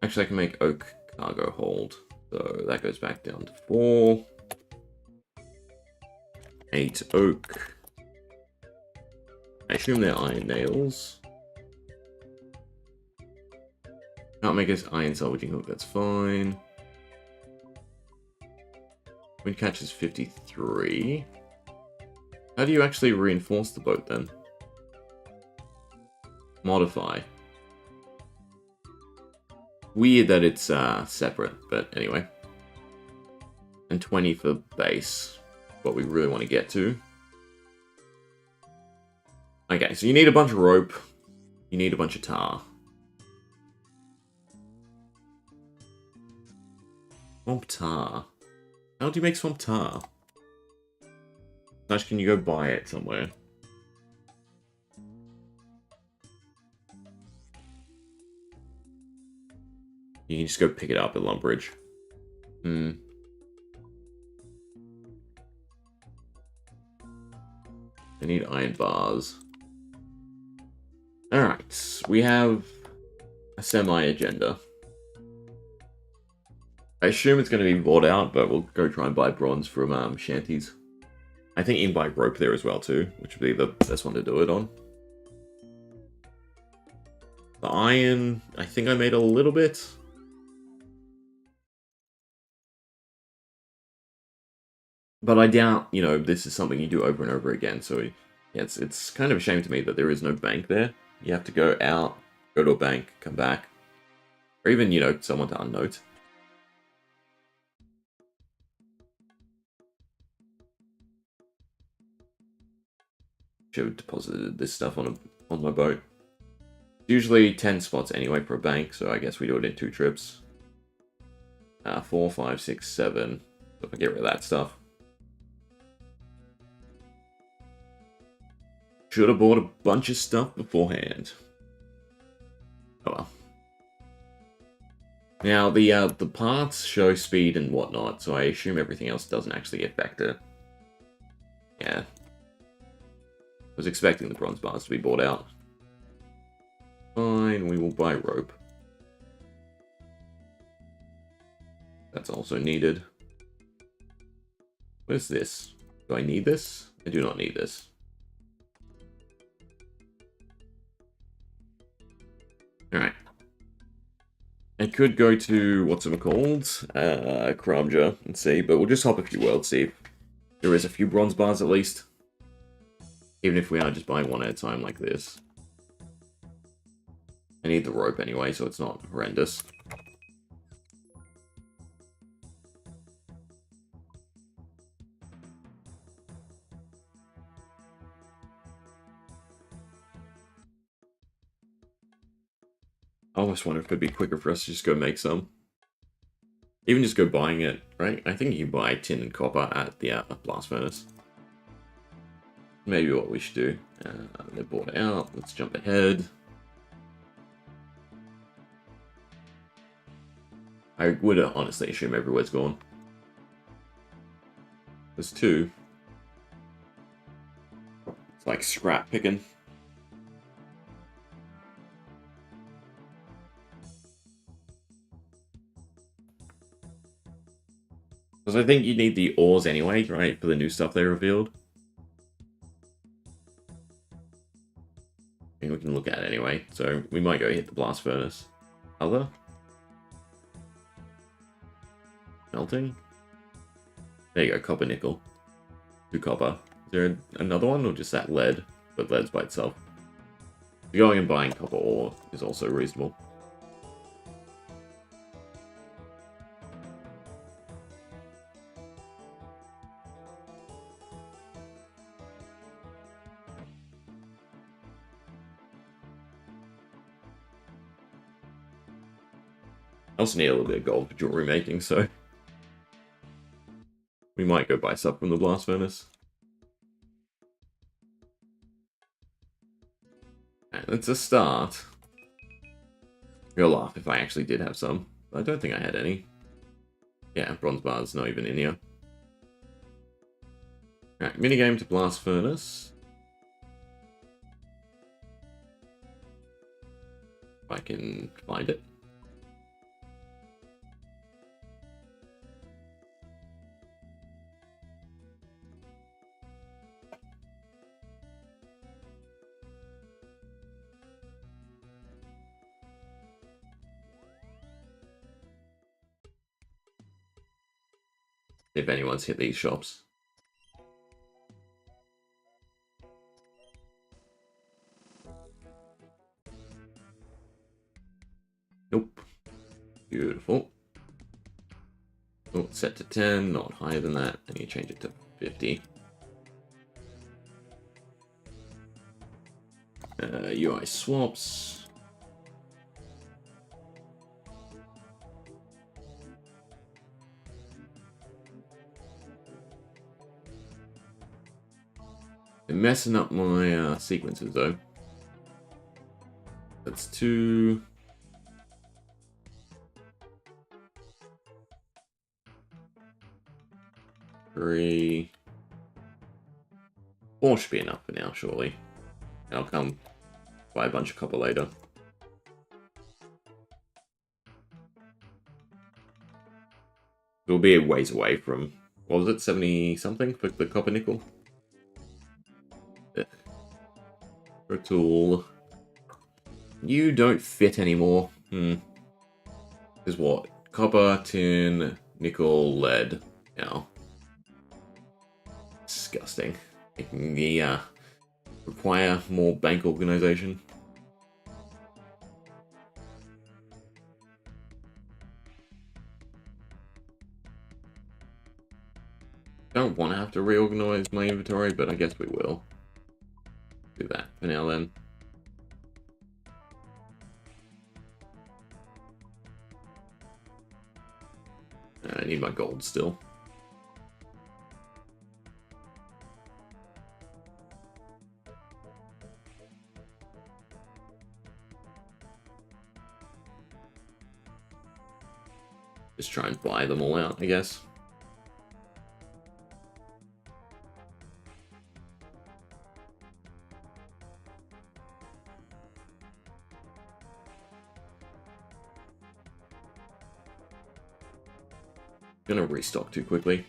Actually, I can make oak cargo hold. So that goes back down to 4. 8 oak. I assume they're iron nails. Can't make us iron salvaging hook, that's fine. Wind catch is 53. How do you actually reinforce the boat then? Modify. Weird that it's separate, but anyway. And 20 for base. What we really want to get to. Okay, so you need a bunch of rope. You need a bunch of tar. Swamp tar. How do you make swamp tar? Slash, can you go buy it somewhere? You can just go pick it up at Lumbridge. I need iron bars. Alright, we have a semi-agenda. I assume it's going to be bought out, but we'll go try and buy bronze from shanties. I think you can buy rope there as well too, which would be the best one to do it on. The iron, I think I made a little bit. But I doubt, you know, this is something you do over and over again, so yeah, it's kind of a shame to me that there is no bank there. You have to go out, go to a bank, come back. Or even, you know, someone to unnote. Should have deposited this stuff on my boat. Usually 10 spots anyway for a bank, so I guess we do it in 2 trips. 4, 5, 6, 7. So if I get rid of that stuff. Should have bought a bunch of stuff beforehand. Oh well. Now, the parts show speed and whatnot, so I assume everything else doesn't actually affect it. Yeah. I was expecting the bronze bars to be bought out. Fine, we will buy rope. That's also needed. What is this? Do I need this? I do not need this. Alright. I could go to, what's it called? Kramja and see, but we'll just hop a few worlds, see if there is a few bronze bars at least. Even if we are just buying one at a time like this. I need the rope anyway, so it's not horrendous. I almost wonder if it'd be quicker for us to just go make some. Even just go buying it, right? I think you can buy tin and copper at the blast furnace. Maybe what we should do. They're bought out. Let's jump ahead. I would honestly assume everywhere's gone. There's 2. It's like scrap picking. Because I think you need the ores anyway, right? For the new stuff they revealed. I mean, we can look at it anyway. So we might go hit the blast furnace. Other? Melting? There you go, copper nickel. 2 copper. Is there another one or just that lead? But lead's by itself. Going and buying copper ore is also reasonable. I also need a little bit of gold for jewelry making, so we might go buy stuff from the blast furnace. And it's a start. You'll laugh if I actually did have some, but I don't think I had any. Yeah, bronze bar's not even in here. Alright, minigame to blast furnace. If I can find it. If anyone's hit these shops. Nope. Beautiful. Oh, set to 10, not higher than that. I need to change it to 50. UI swaps. They're messing up my sequences though. That's 2. 3. 4 should be enough for now, surely. I'll come buy a bunch of copper later. It'll be a ways away from, what was it, 70 something for the copper nickel? For a tool. You don't fit anymore. Is what? Copper, tin, nickel, lead. Now. Disgusting. Making the require more bank organization. Don't want to have to reorganize my inventory, but I guess we will. Do that for now then. I need my gold still. Just try and buy them all out, I guess. Gonna restock too quickly.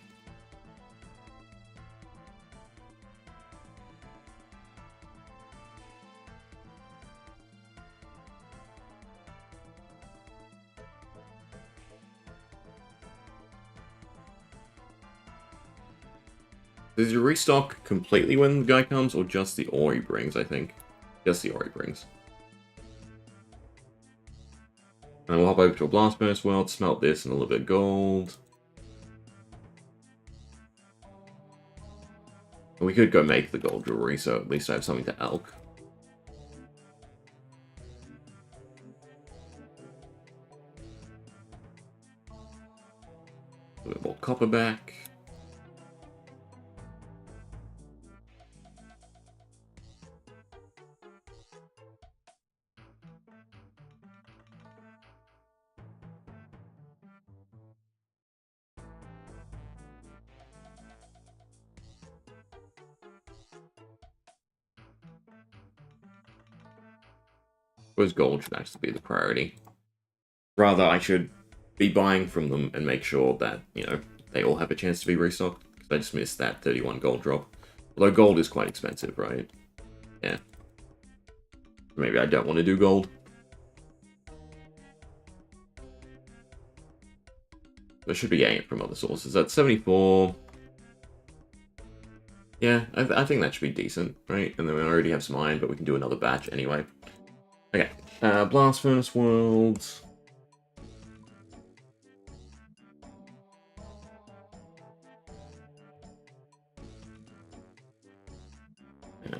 Does you restock completely when the guy comes, or just the ore he brings, I think? Just the ore he brings. And we'll hop over to a blast furnace world, smelt this and a little bit of gold. And we could go make the gold jewelry, so at least I have something to elk. A bit more copper back. Suppose gold should actually be the priority. Rather, I should be buying from them and make sure that, you know, they all have a chance to be restocked. Because I just missed that 31 gold drop. Although gold is quite expensive, right? Yeah. Maybe I don't want to do gold. I should be getting it from other sources. That's 74. Yeah, I think that should be decent, right? And then we already have some iron, but we can do another batch anyway. Okay, Blast Furnace World.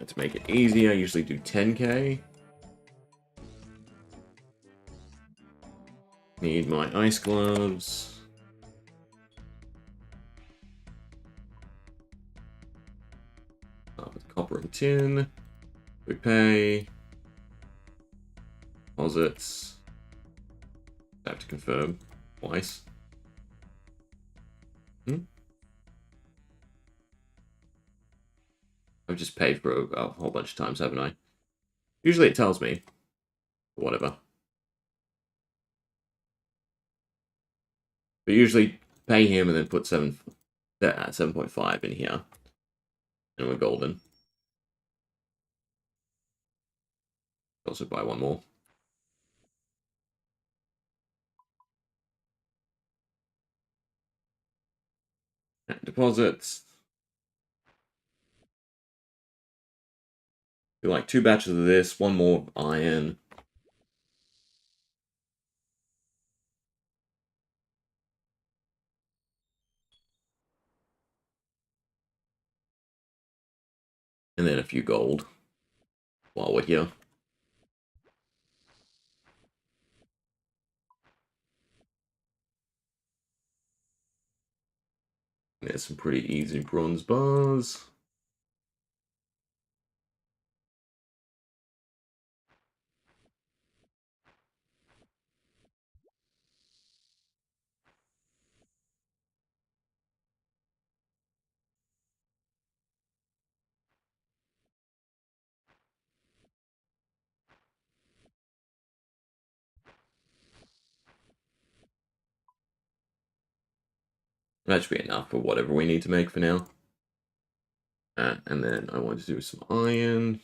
To make it easy, I usually do 10k. Need my ice gloves. With copper and tin. We pay. Deposits. I have to confirm twice. I've just paid for a whole bunch of times, haven't I? Usually it tells me. Whatever. But usually pay him and then put 7.5 in here. And we're golden. Also buy one more. Deposits. Do like 2 batches of this, 1 more iron. And then a few gold while we're here. There's some pretty easy bronze bars. That should be enough for whatever we need to make for now. And then I want to do some iron.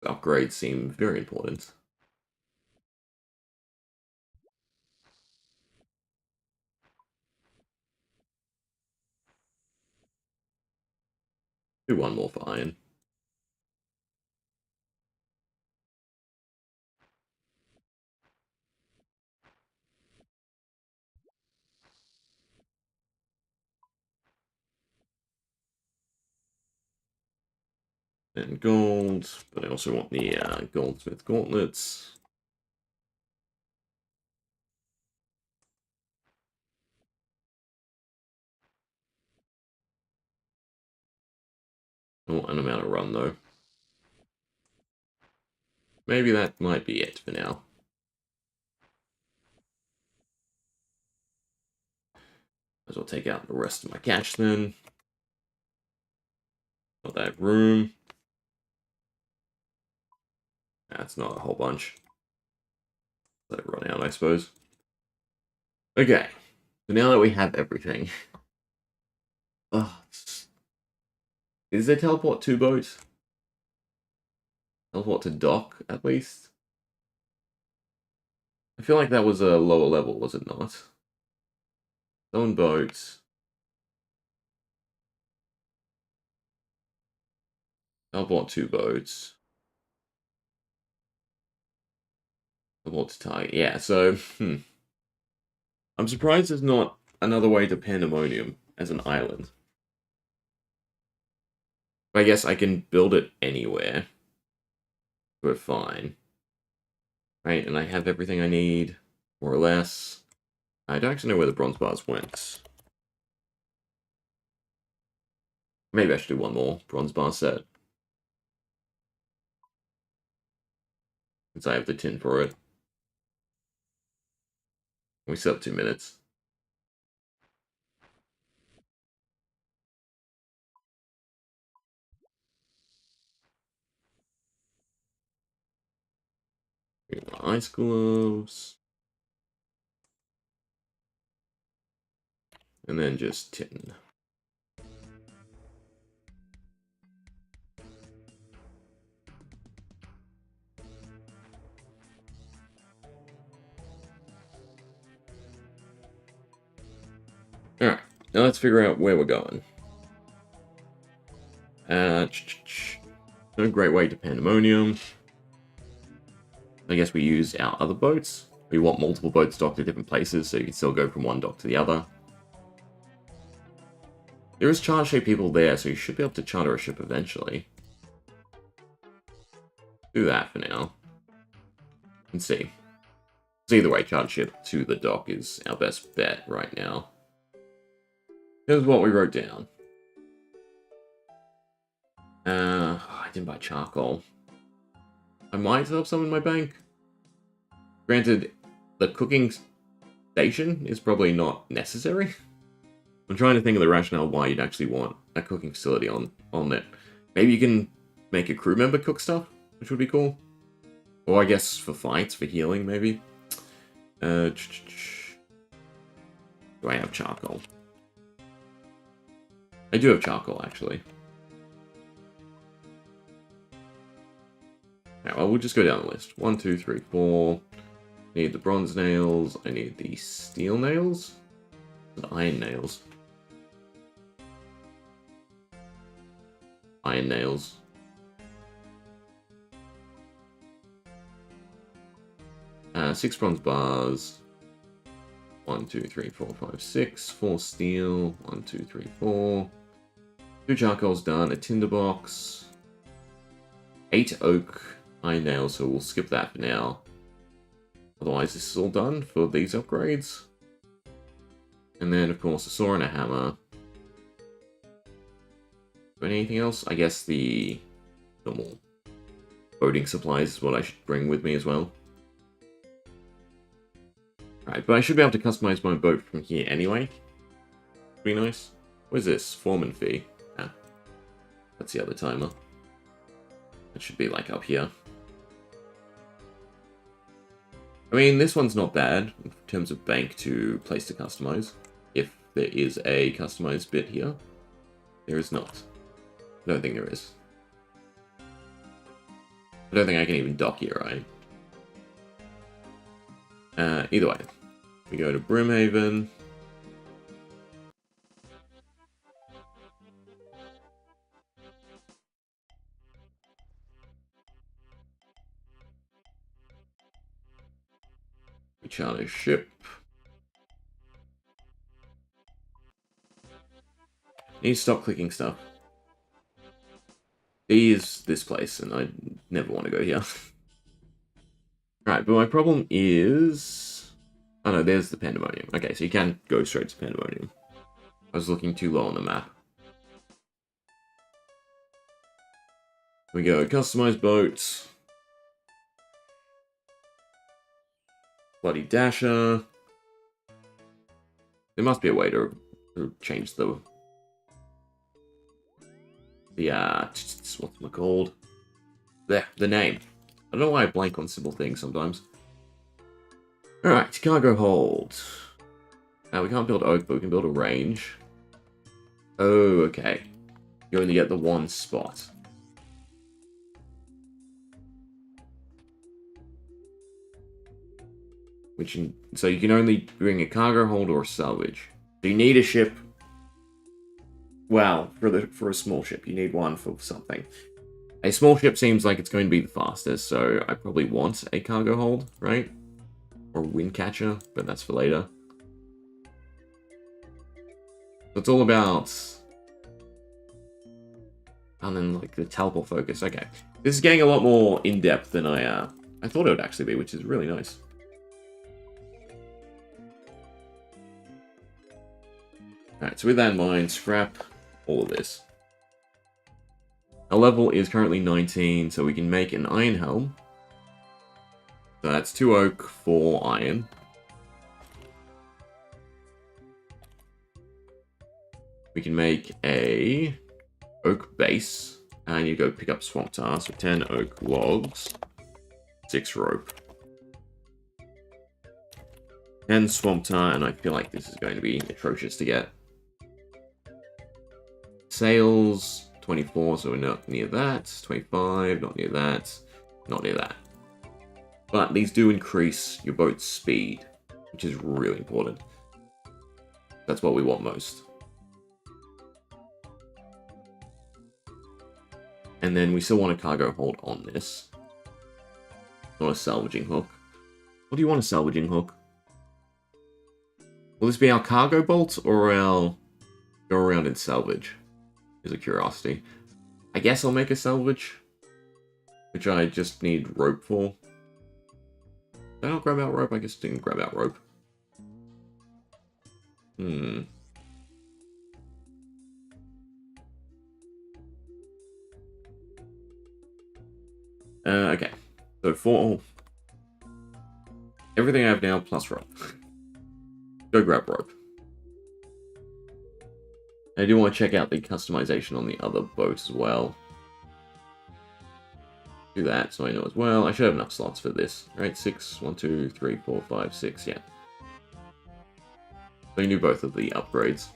Upgrades seem very important. Do one more for iron. And gold, but I also want the goldsmith gauntlets. Oh, and I'm out of run though. Maybe that might be it for now. As well take out the rest of my cash then. Not that room. That's not a whole bunch. Let it run out, I suppose. Okay. So now that we have everything. Oh, is there teleport to boat? Teleport to dock, at least? I feel like that was a lower level, was it not? Stone boat. Teleport to boats. Teleport to target. Yeah, so, I'm surprised there's not another way to Pandemonium as an island. I guess I can build it anywhere. We're fine. Right, and I have everything I need, more or less. I don't actually know where the bronze bars went. Maybe I should do one more bronze bar set. Since I have the tin for it. We still have 2 minutes. Ice gloves. And then just tin. Alright, now let's figure out where we're going. No great way to Pandemonium. I guess we use our other boats. We want multiple boats docked at different places, so you can still go from one dock to the other. There is charter ship people there, so you should be able to charter a ship eventually. Do that for now. And see. So either way, charter ship to the dock is our best bet right now. Here's what we wrote down. I didn't buy charcoal. I might have some in my bank. Granted, the cooking station is probably not necessary. I'm trying to think of the rationale why you'd actually want a cooking facility on it. Maybe you can make a crew member cook stuff, which would be cool. Or I guess for fights, for healing, maybe. Do I have charcoal? I do have charcoal, actually. Now, well, we'll just go down the list. 1, 2, 3, 4. Need the bronze nails. I need the steel nails. The iron nails. Iron nails. Six bronze bars. 1, 2, 3, 4, 5, 6. 4 steel. 1, 2, 3, 4. 2 charcoal's done. A tinderbox. 8 oak iron nails, so we'll skip that for now. Otherwise, this is all done for these upgrades. And then, of course, a saw and a hammer. Anything else? I guess the normal boating supplies is what I should bring with me as well. Right, but I should be able to customize my boat from here anyway. Be nice. What is this? Foreman fee. Ah, that's the other timer. It should be like up here. I mean, this one's not bad in terms of bank to place to customize. If there is a customized bit here. There is not. I don't think there is. I don't think I can even dock here, right? Either way. We go to Brimhaven. We charter a ship. Need to stop clicking stuff. D is this place, and I never want to go here. Right, but my problem is... Oh no, there's the Pandemonium. Okay, so you can go straight to Pandemonium. I was looking too low on the map. We go, customize boats. Bloody Dasher. There must be a way to change the what's it called? The name. I don't know why I blank on simple things sometimes. Alright, cargo hold. Now we can't build oak, but we can build a range. Oh, okay. You only get the one spot. So you can only bring a cargo hold or a salvage. So you need a ship. Well, for a small ship, you need one for something. A small ship seems like it's going to be the fastest, so I probably want a cargo hold, right? Or wind catcher, but that's for later. So it's all about... And then, like, the teleport focus. Okay. This is getting a lot more in-depth than I thought it would actually be, which is really nice. Alright, so with that in mind, scrap all of this. Our level is currently 19, so we can make an iron helm. So that's 2 oak, 4 iron. We can make a oak base, and you go pick up swamp tar, so 10 oak logs, 6 rope. 10 swamp tar, and I feel like this is going to be atrocious to get. Sails, 24, so we're not near that. 25, not near that. Not near that. But these do increase your boat's speed, which is really important. That's what we want most. And then we still want a cargo hold on this. Not a salvaging hook. What do you want a salvaging hook? Will this be our cargo bolt or our go around and salvage? Is a curiosity. I guess I'll make a salvage, which I just need rope for. Did I not grab out rope? I guess I didn't grab out rope. Okay. So for everything I have now plus rope. Go grab rope. I do want to check out the customization on the other boat as well. Do that so I know as well. I should have enough slots for this. Right, 6, 1, 2, 3, 4, 5, 6, yeah. So you do both of the upgrades.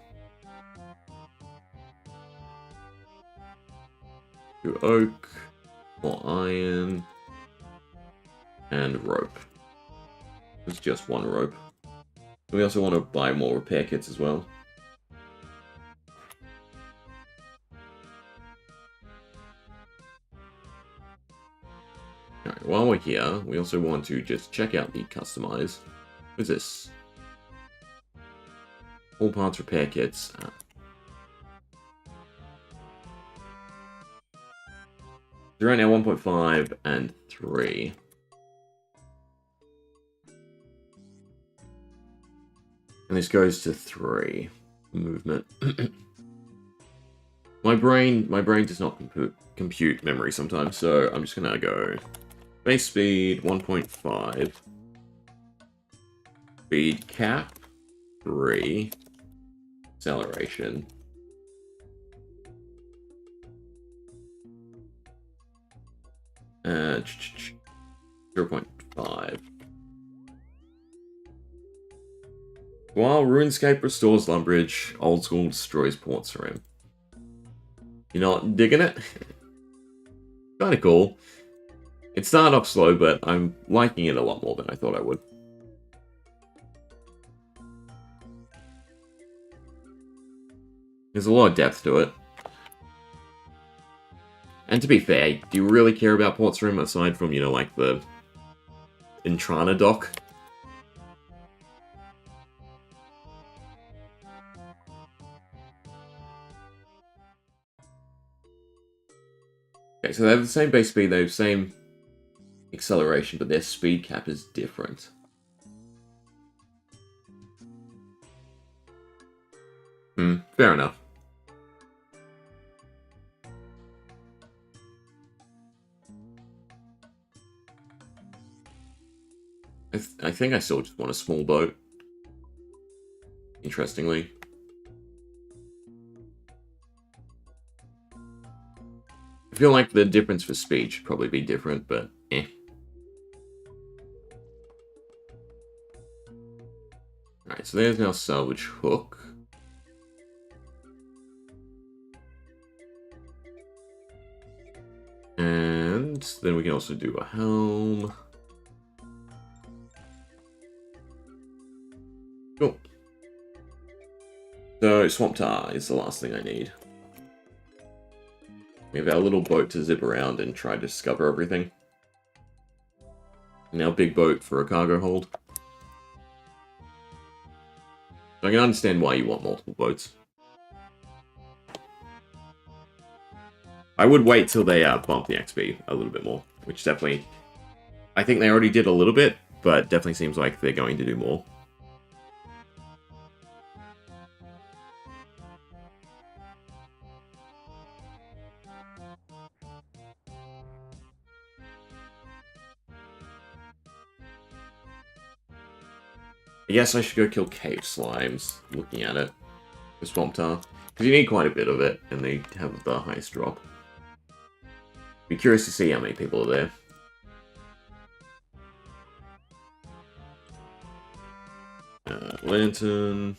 Do oak, more iron, and rope. It's just 1 rope. We also want to buy more repair kits as well. Alright, while we're here, we also want to just check out the customize. What's this? All parts repair kits. They're right now 1.5 and 3. And this goes to 3. Movement. My brain does not compute memory sometimes, so I'm just gonna go base speed 1.5, speed cap 3, acceleration 0.5. While RuneScape restores Lumbridge, Old School destroys Port Sarim. You're not digging it? Kinda cool. It started off slow, but I'm liking it a lot more than I thought I would. There's a lot of depth to it. And to be fair, do you really care about Port Sarim aside from, you know, like the Intrana dock? Okay, so they have the same base speed, they have the same acceleration, but their speed cap is different. Fair enough. I think I still just want a small boat. Interestingly. I feel like the difference for speed should probably be different, but eh. Alright, so there's now salvage hook. And then we can also do a helm. Cool. So Swamp Tar is the last thing I need. We have our little boat to zip around and try to discover everything. Now big boat for a cargo hold. I can understand why you want multiple boats. I would wait till they bump the XP a little bit more, which definitely... I think they already did a little bit, but definitely seems like they're going to do more. I guess I should go kill cave slimes, looking at it, for Swamp Tar. Because you need quite a bit of it, and they have the highest drop. Be curious to see how many people are there. Lantern.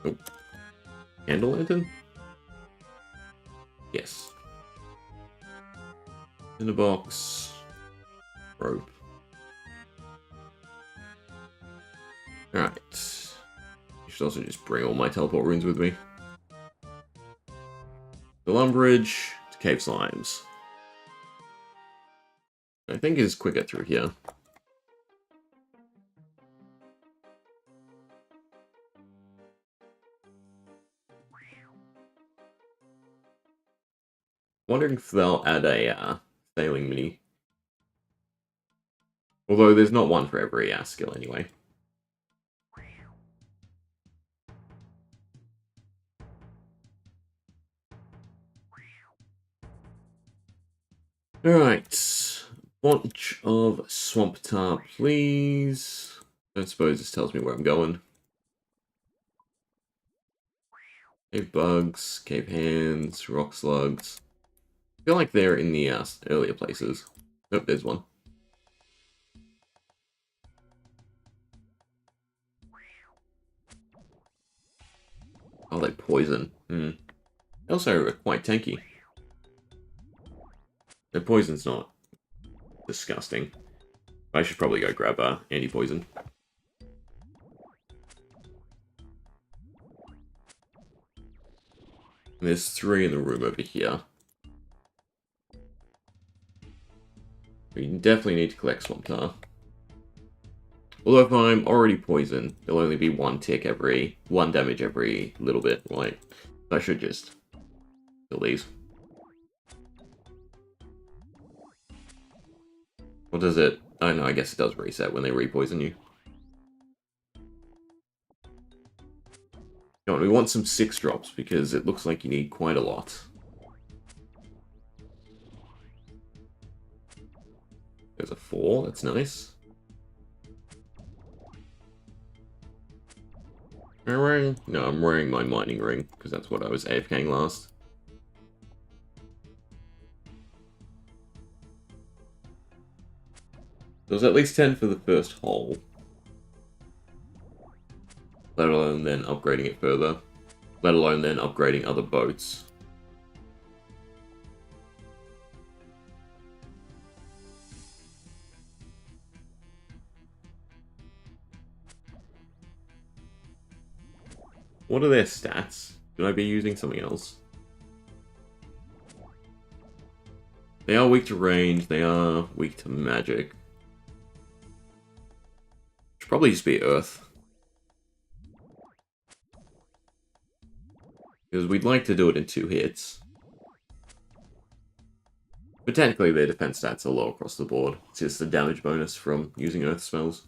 Oh. Candle lantern? Yes. In a box. Rope. Alright. I should also just bring all my teleport runes with me. The Lumbridge to cave slimes. I think it's quicker through here. Wondering if they'll add a sailing mini. Although there's not one for every skill anyway. Alright. Bunch of Swamp Tar, please. I suppose this tells me where I'm going. Cave bugs, cave hands, rock slugs. I feel like they're in the earlier places. Oh, there's one. Oh, they poison. They also are quite tanky. Their poison's not disgusting. I should probably go grab anti-poison. There's 3 in the room over here. We definitely need to collect Swamp Tar. Although if I'm already poisoned, there'll only be 1 damage every little bit, right? I should just kill these. Or does it? I don't know, I guess it does reset when they re-poison you. Come on, we want some 6 drops because it looks like you need quite a lot. There's a 4, that's nice. Am I wearing? No, I'm wearing my mining ring because that's what I was AFKing last. There was at least 10 for the first hole. let alone then upgrading it further, let alone then upgrading other boats. What are their stats? Should I be using something else? They are weak to range, they are weak to magic. Should probably just be Earth. Because we'd like to do it in 2 hits. But technically their defense stats are low across the board. It's just the damage bonus from using Earth spells.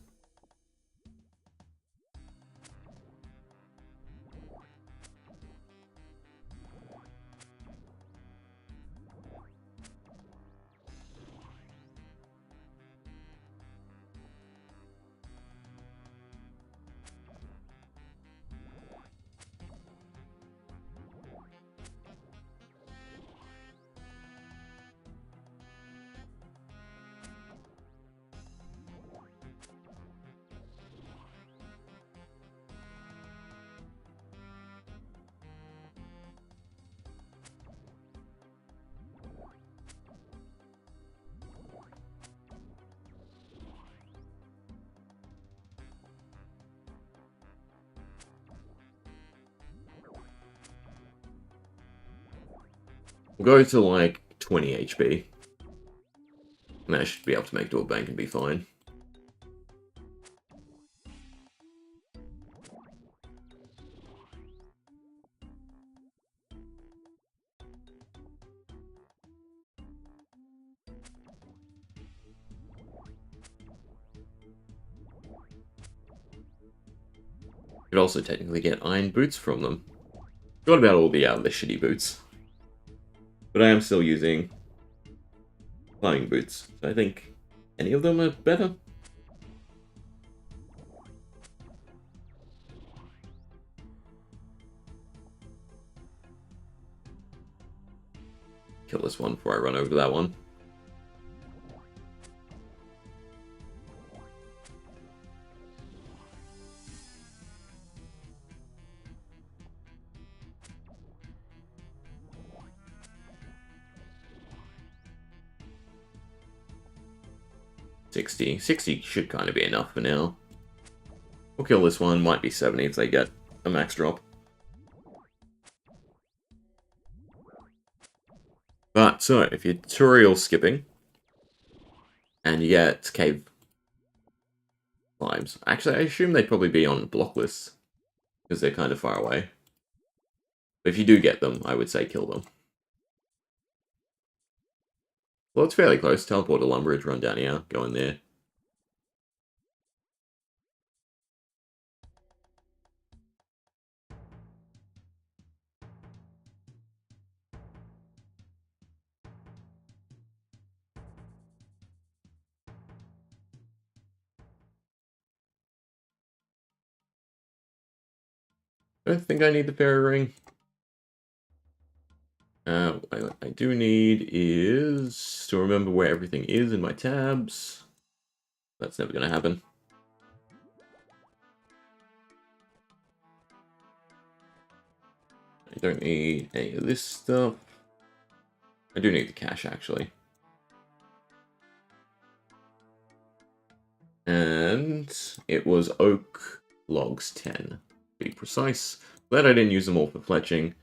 We'll go to like 20 HP. And I should be able to make dual bank and be fine. Could also technically get iron boots from them. Forgot about all the shitty boots. But I am still using climbing boots. So I think any of them are better. Kill this one before I run over that one. $60 should kind of be enough for now. We'll kill this one, might be 70 if they get a max drop. But, so, if you're tutorial skipping, and you get cave climbs. Actually, I assume they'd probably be on block lists, because they're kind of far away. But if you do get them, I would say kill them. Well, it's fairly close. Teleport to Lumbridge, run down here, go in there. I don't think I need the fairy ring. What I do need is to remember where everything is in my tabs. That's never going to happen. I don't need any of this stuff. I do need the cash, actually. And it was oak logs 10, to be precise. Glad I didn't use them all for fletching.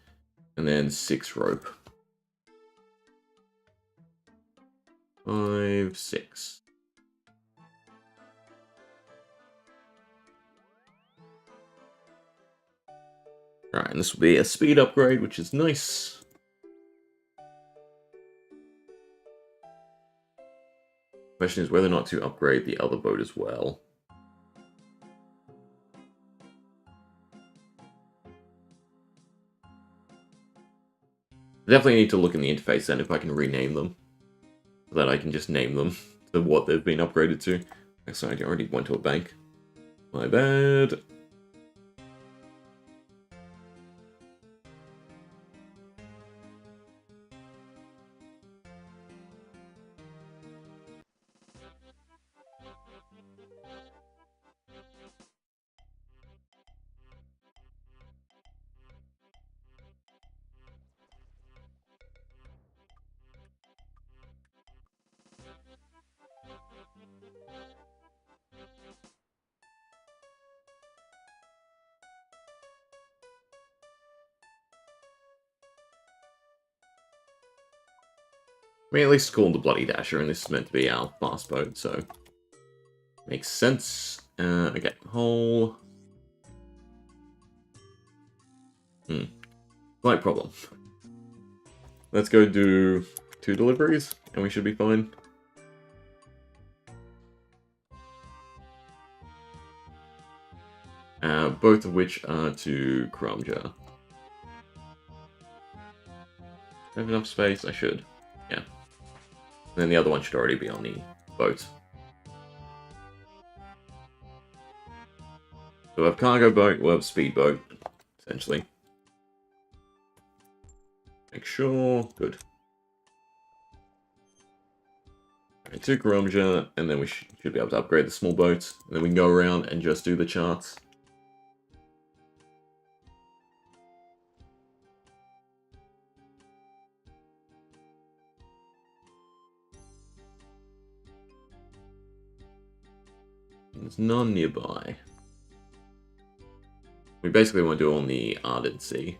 And then 6 rope. 5, 6. Right, and this will be a speed upgrade, which is nice. Question is whether or not to upgrade the other boat as well. I definitely need to look in the interface then if I can rename them. So that I can just name them to what they've been upgraded to. Sorry, I already went to a bank. My bad. I mean, at least it's called the Bloody Dasher, and this is meant to be our fast boat, so makes sense. Okay, whole. Slight problem. Let's go do 2 deliveries, and we should be fine. Both of which are to Kromja. I have enough space? I should. Yeah. And then the other one should already be on the boat. So we have cargo boat, we'll have speedboat, essentially. Make sure. Good. Alright, to Kromja, and then we should be able to upgrade the small boat. And then we can go around and just do the charts. There's none nearby. We basically want to do it on the Ardent Sea.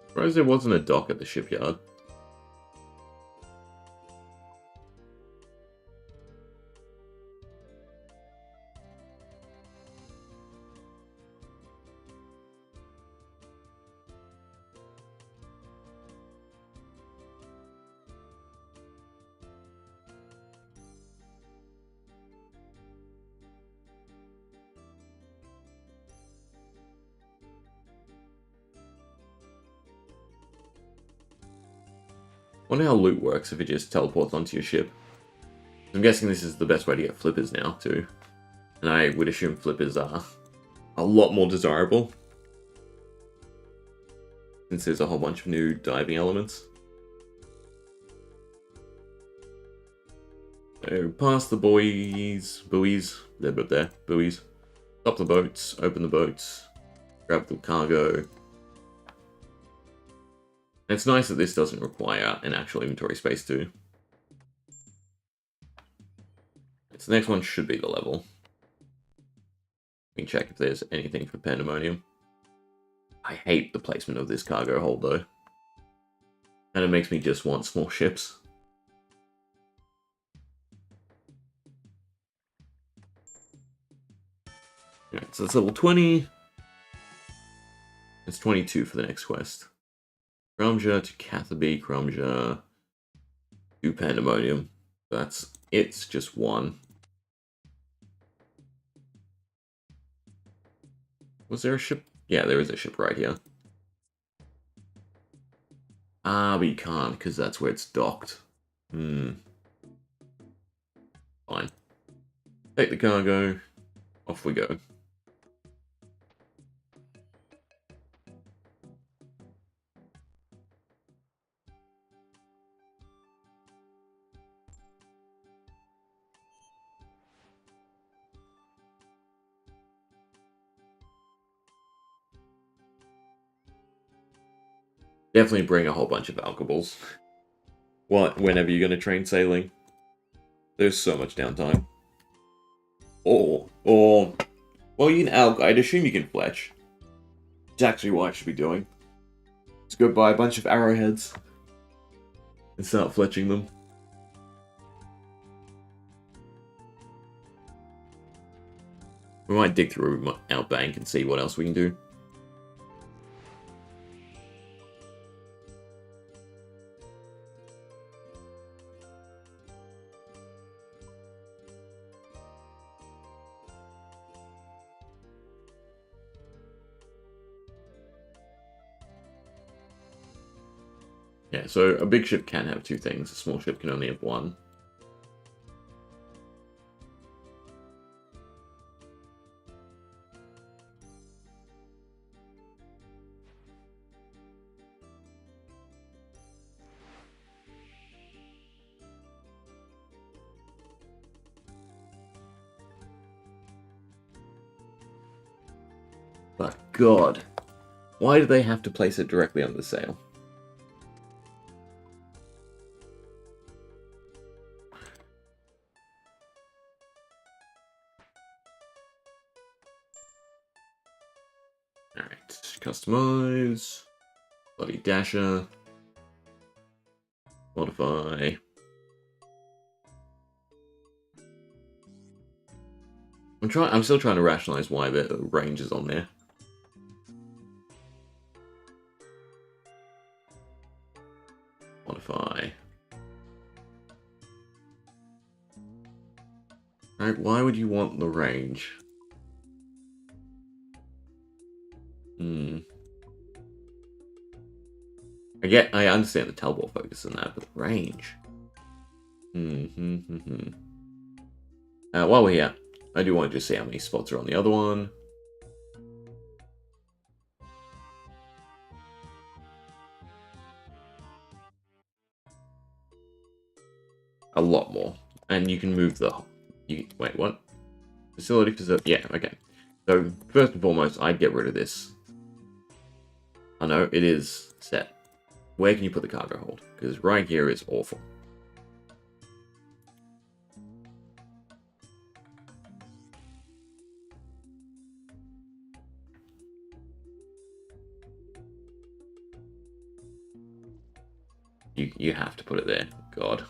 Surprised there wasn't a dock at the shipyard. Wonder how loot works if it just teleports onto your ship. I'm guessing this is the best way to get flippers now, too. And I would assume flippers are a lot more desirable, since there's a whole bunch of new diving elements. So, past the buoys, they're but there, buoys. Stop the boats, open the boats, grab the cargo. It's nice that this doesn't require an actual inventory space too. So the next one should be the level. We can check if there's anything for Pandemonium. I hate the placement of this cargo hold though. And it makes me just want small ships. Alright, so that's level 20. It's 22 for the next quest. Kromja to Cathaby, Kromja to Pandemonium. That's it's just one. Was there a ship? Yeah, there is a ship right here. Ah, but you can't, because that's where it's docked. Fine. Take the cargo. Off we go. Definitely bring a whole bunch of alcohols. Whenever you're going to train sailing. There's so much downtime. Or, well, you can I'd assume you can fletch. It's actually what I should be doing. Let's go buy a bunch of arrowheads and start fletching them. We might dig through our bank and see what else we can do. Yeah, so a big ship can have 2 things. A small ship can only have 1. But God, why do they have to place it directly under the sail? Alright, customize. Bloody dasher. Modify. I'm still trying to rationalize why the range is on there. Modify. Alright, why would you want the range? I understand the teleport focus on that, but the range. While we're here, I do want to just see how many spots are on the other one. A lot more. And you can move the... wait, what? Facility. Yeah, okay. So, first and foremost, I'd get rid of this. I know, it is set. Where can you put the cargo hold? Because right here is awful. You have to put it there. God.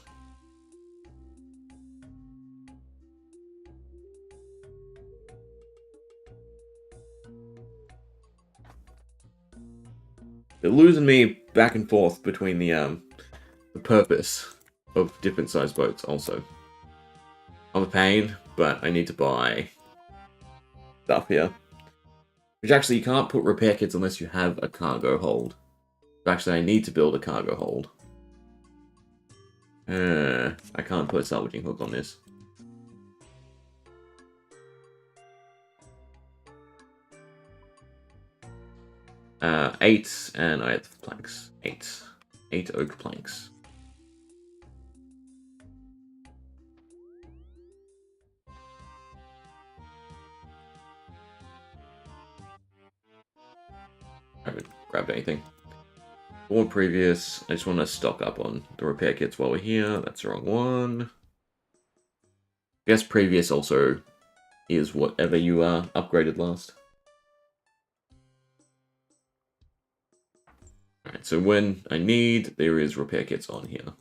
They're losing me back and forth between the purpose of different sized boats also. I'm a pain, but I need to buy stuff here. Which actually, you can't put repair kits unless you have a cargo hold. Actually, I need to build a cargo hold. I can't put a salvaging hook on this. Eight, and I have planks. Eight oak planks. I haven't grabbed anything. Or previous, I just want to stock up on the repair kits while we're here. That's the wrong one. I guess previous also is whatever you upgraded last. Alright, so when I need, there is repair kits on here.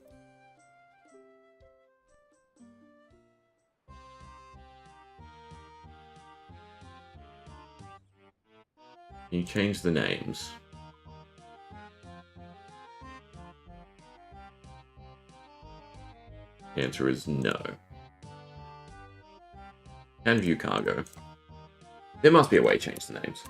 Can you change the names? The answer is no. Can view cargo. There must be a way to change the names.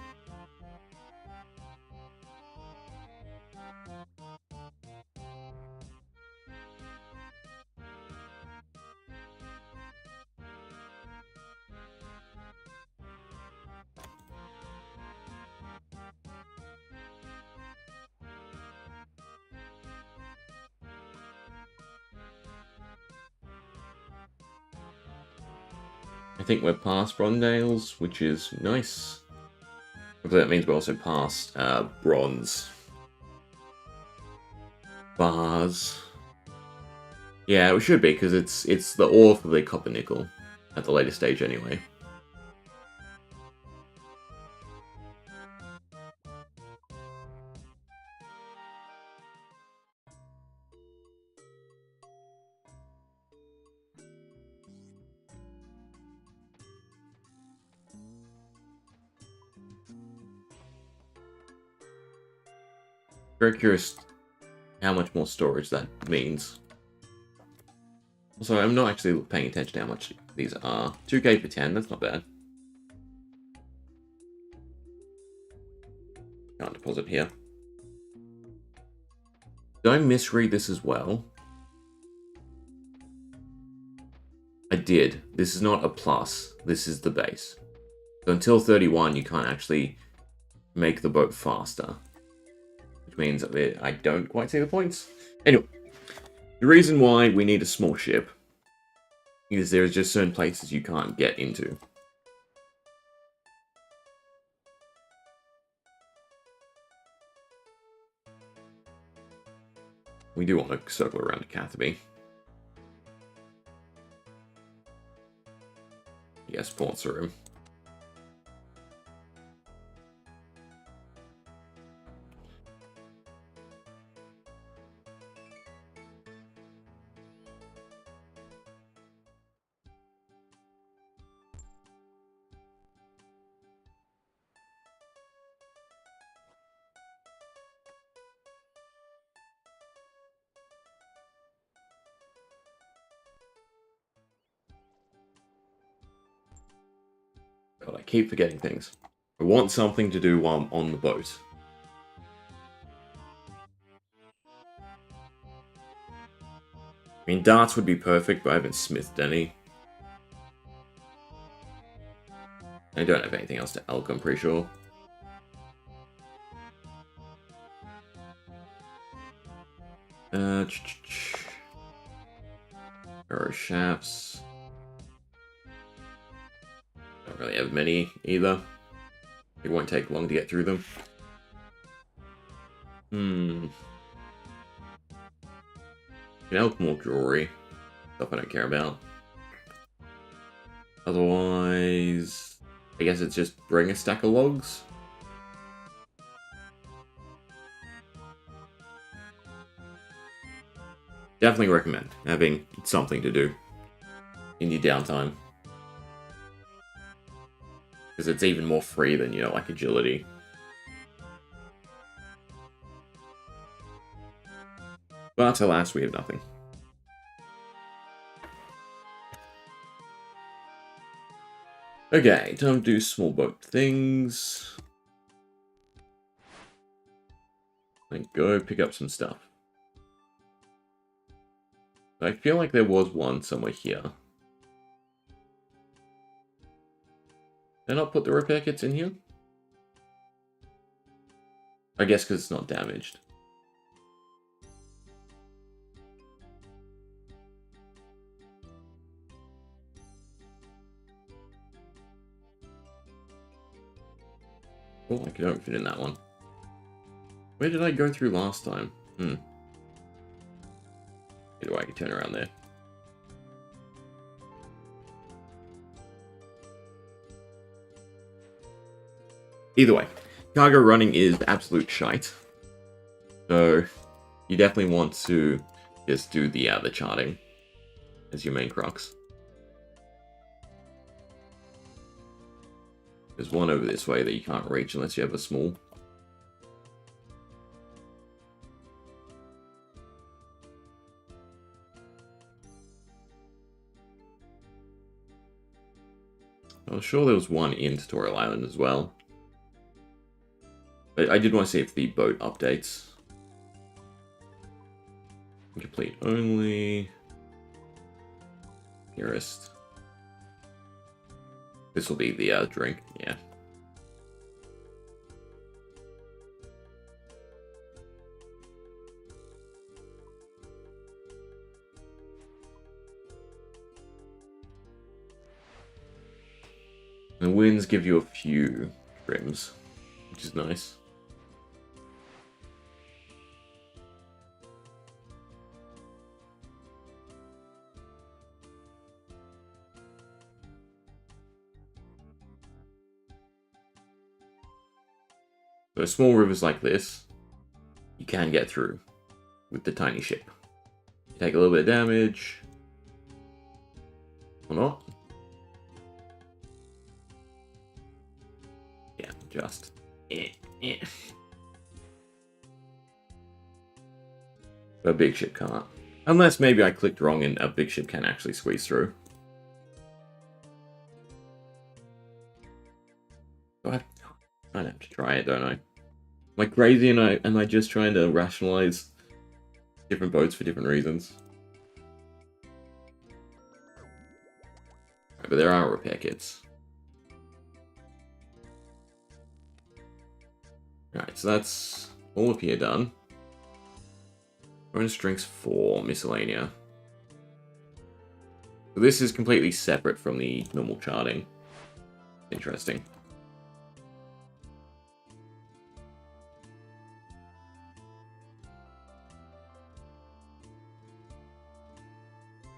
I think we're past Brondales, which is nice. Hopefully that means we're also past Bronze Bars. Yeah, we should be, because it's the ore for the copper nickel at the later stage anyway. Very curious how much more storage that means. Also, I'm not actually paying attention to how much these are. 2k for 10, that's not bad. Can't deposit here. Did I misread this as well? I did. This is not a plus. This is the base. So until 31, you can't actually make the boat faster. Which means that I don't quite see the points. Anyway, the reason why we need a small ship is there's just certain places you can't get into. We do want to circle around to Catherby. Yes, ports room. God, I keep forgetting things. I want something to do while I'm on the boat. I mean, darts would be perfect, but I haven't smithed any. I don't have anything else to elk, I'm pretty sure. Arrow shafts. Don't really have many either. It won't take long to get through them. Can elk more jewelry. Stuff I don't care about. Otherwise, I guess it's just bring a stack of logs. Definitely recommend having something to do in your downtime. Because it's even more free than, like agility. But alas, we have nothing. Okay, time to do small boat things. And go pick up some stuff. I feel like there was one somewhere here. Did I not put the repair kits in here? I guess because it's not damaged. Oh, I don't fit in that one. Where did I go through last time? Either way, I can turn around there. Either way, cargo running is absolute shite. So, you definitely want to just do the charting as your main crux. There's one over this way that you can't reach unless you have a small. I was sure there was one in Tutorial Island as well. But I did want to see if the boat updates. Complete only. Nearest. This will be the drink, yeah. The winds give you a few trims, which is nice. So small rivers like this, you can get through with the tiny ship. You take a little bit of damage, or not. Yeah, just. But a big ship can't. Unless maybe I clicked wrong and a big ship can actually squeeze through. I'd have to try it, don't I? Am I crazy and am I just trying to rationalize different boats for different reasons? Right, but there are repair kits. Alright, so that's all of here done. Bonus drinks for miscellanea. So this is completely separate from the normal charting. Interesting.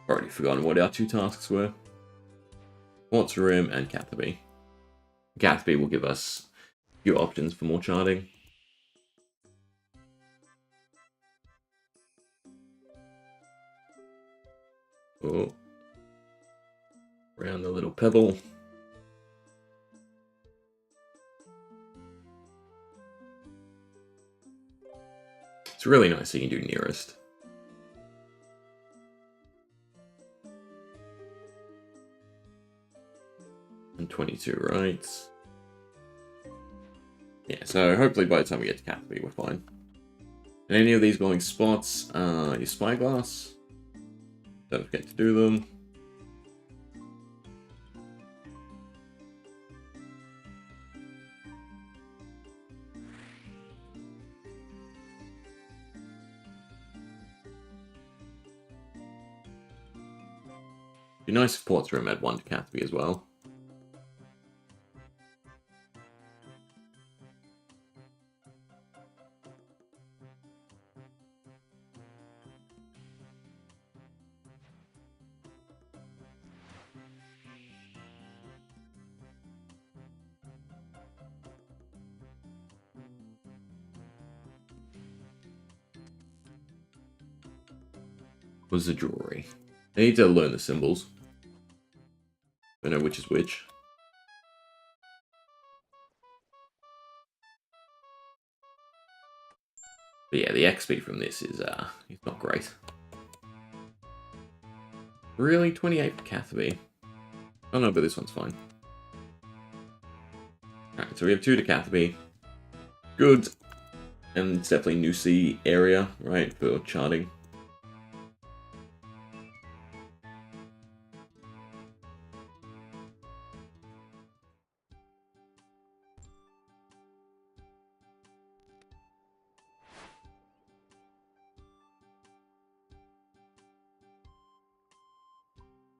Already forgotten what our two tasks were. Quartz Rim and Catherby. Catherby will give us a few options for more charting. Oh. Around the little pebble. It's really nice that you can do nearest. And 22, right? Yeah, so hopefully by the time we get to Catherby, we're fine. And any of these glowing spots, your spyglass. Don't forget to do them. Be nice if Port's Room had one to Catherby as well. Was the jewelry. I need to learn the symbols. I know which is which. But yeah, the XP from this is it's not great. Really? 28 for Catherby? Oh no, but this one's fine. Alright, so we have 2 to Catherby. Good. And it's definitely New Sea area, right, for charting.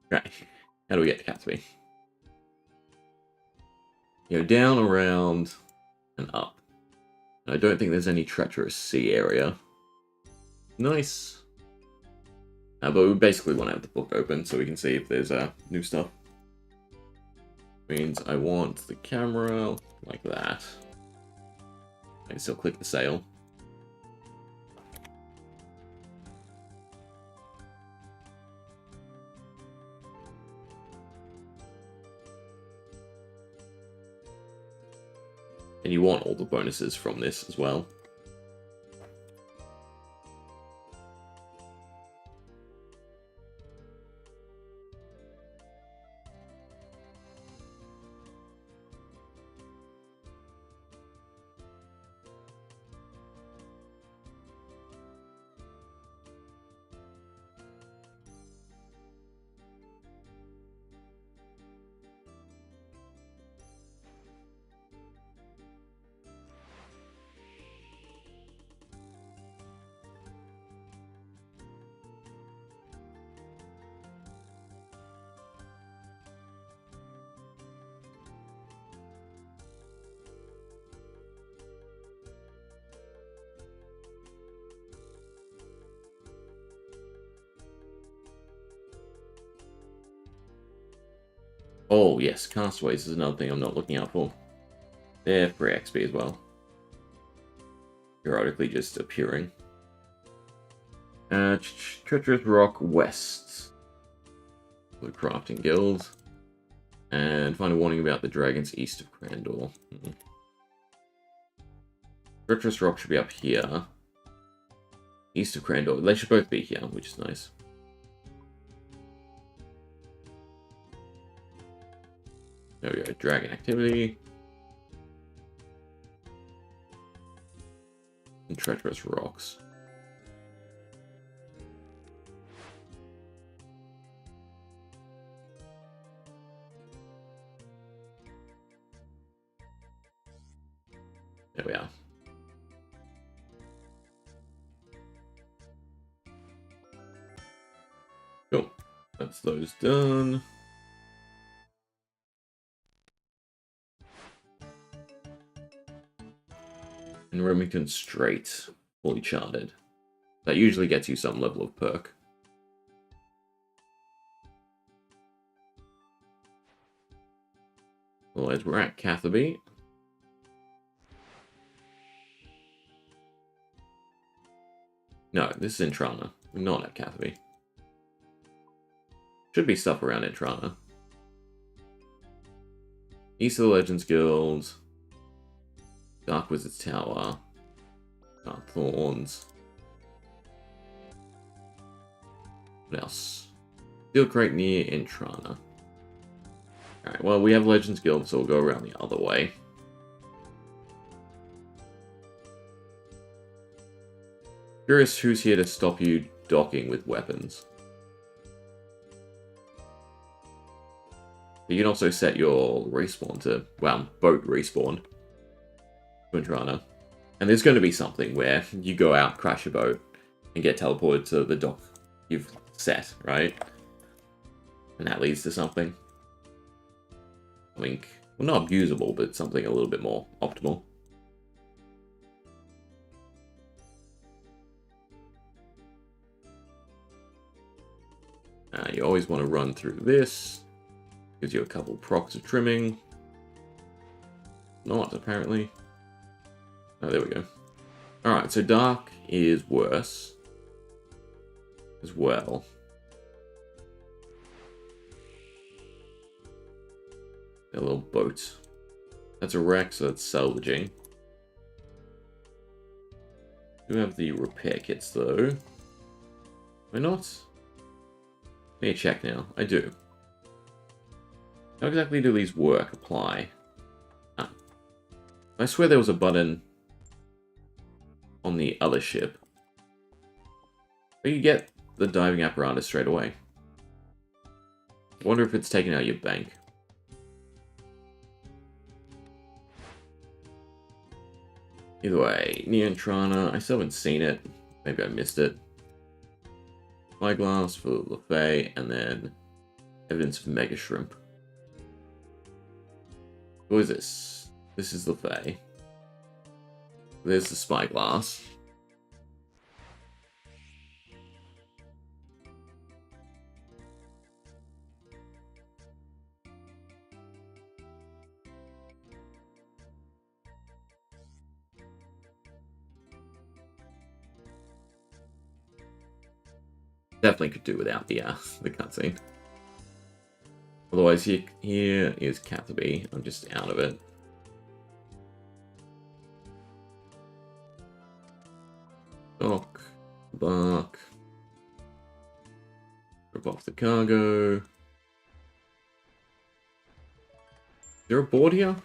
Okay, how do we get to Catherby? You know, down, around, and up. I don't think there's any treacherous sea area. Nice. But we basically want to have the book open so we can see if there's new stuff. Means I want the camera like that. I can still click the sail. And you want all the bonuses from this as well. Oh, yes, Castaways is another thing I'm not looking out for. They're free XP as well. Periodically just appearing. Treacherous Rock West. The Crafting Guild. And find a warning about the dragons east of Crandor. Treacherous Rock should be up here. East of Crandor. They should both be here, which is nice. There we go, dragon activity. And treacherous rocks. There we are. Cool. That's those done. And Remington Strait, fully charted. That usually gets you some level of perk. Well, as we're at Catherby. No, this is Intrana. We're not at Catherby. Should be stuff around Intrana. East of the Legends Guild. Dark Wizard's Tower. Dark Thorns. What else? Steel Crate near Intrana. Alright, well, we have Legends Guild, so we'll go around the other way. Curious who's here to stop you docking with weapons. You can also set your respawn to, well, boat respawn. Quintrana. And there's going to be something where you go out, crash your boat, and get teleported to the dock you've set, right? And that leads to something. I mean, well, not abusable, but something a little bit more optimal. You always want to run through this. Gives you a couple procs of trimming. Not, apparently. Oh, there we go. Alright, so dark is worse. As well. A little boat. That's a wreck, so that's salvaging. Do have the repair kits, though. Why not? Let me check now. I do. How exactly do these work? Apply. Ah. I swear there was a button on the other ship. But you get the diving apparatus straight away. I wonder if it's taken out your bank. Either way, Neontrana, I still haven't seen it. Maybe I missed it. Spyglass for Lefay, and then evidence of Mega Shrimp. What is this? This is Lefay. There's the Spyglass. Definitely could do without the cutscene. Otherwise, here is Catherby. I'm just out of it. Dock, bark. Rip off the cargo. Is there a board here?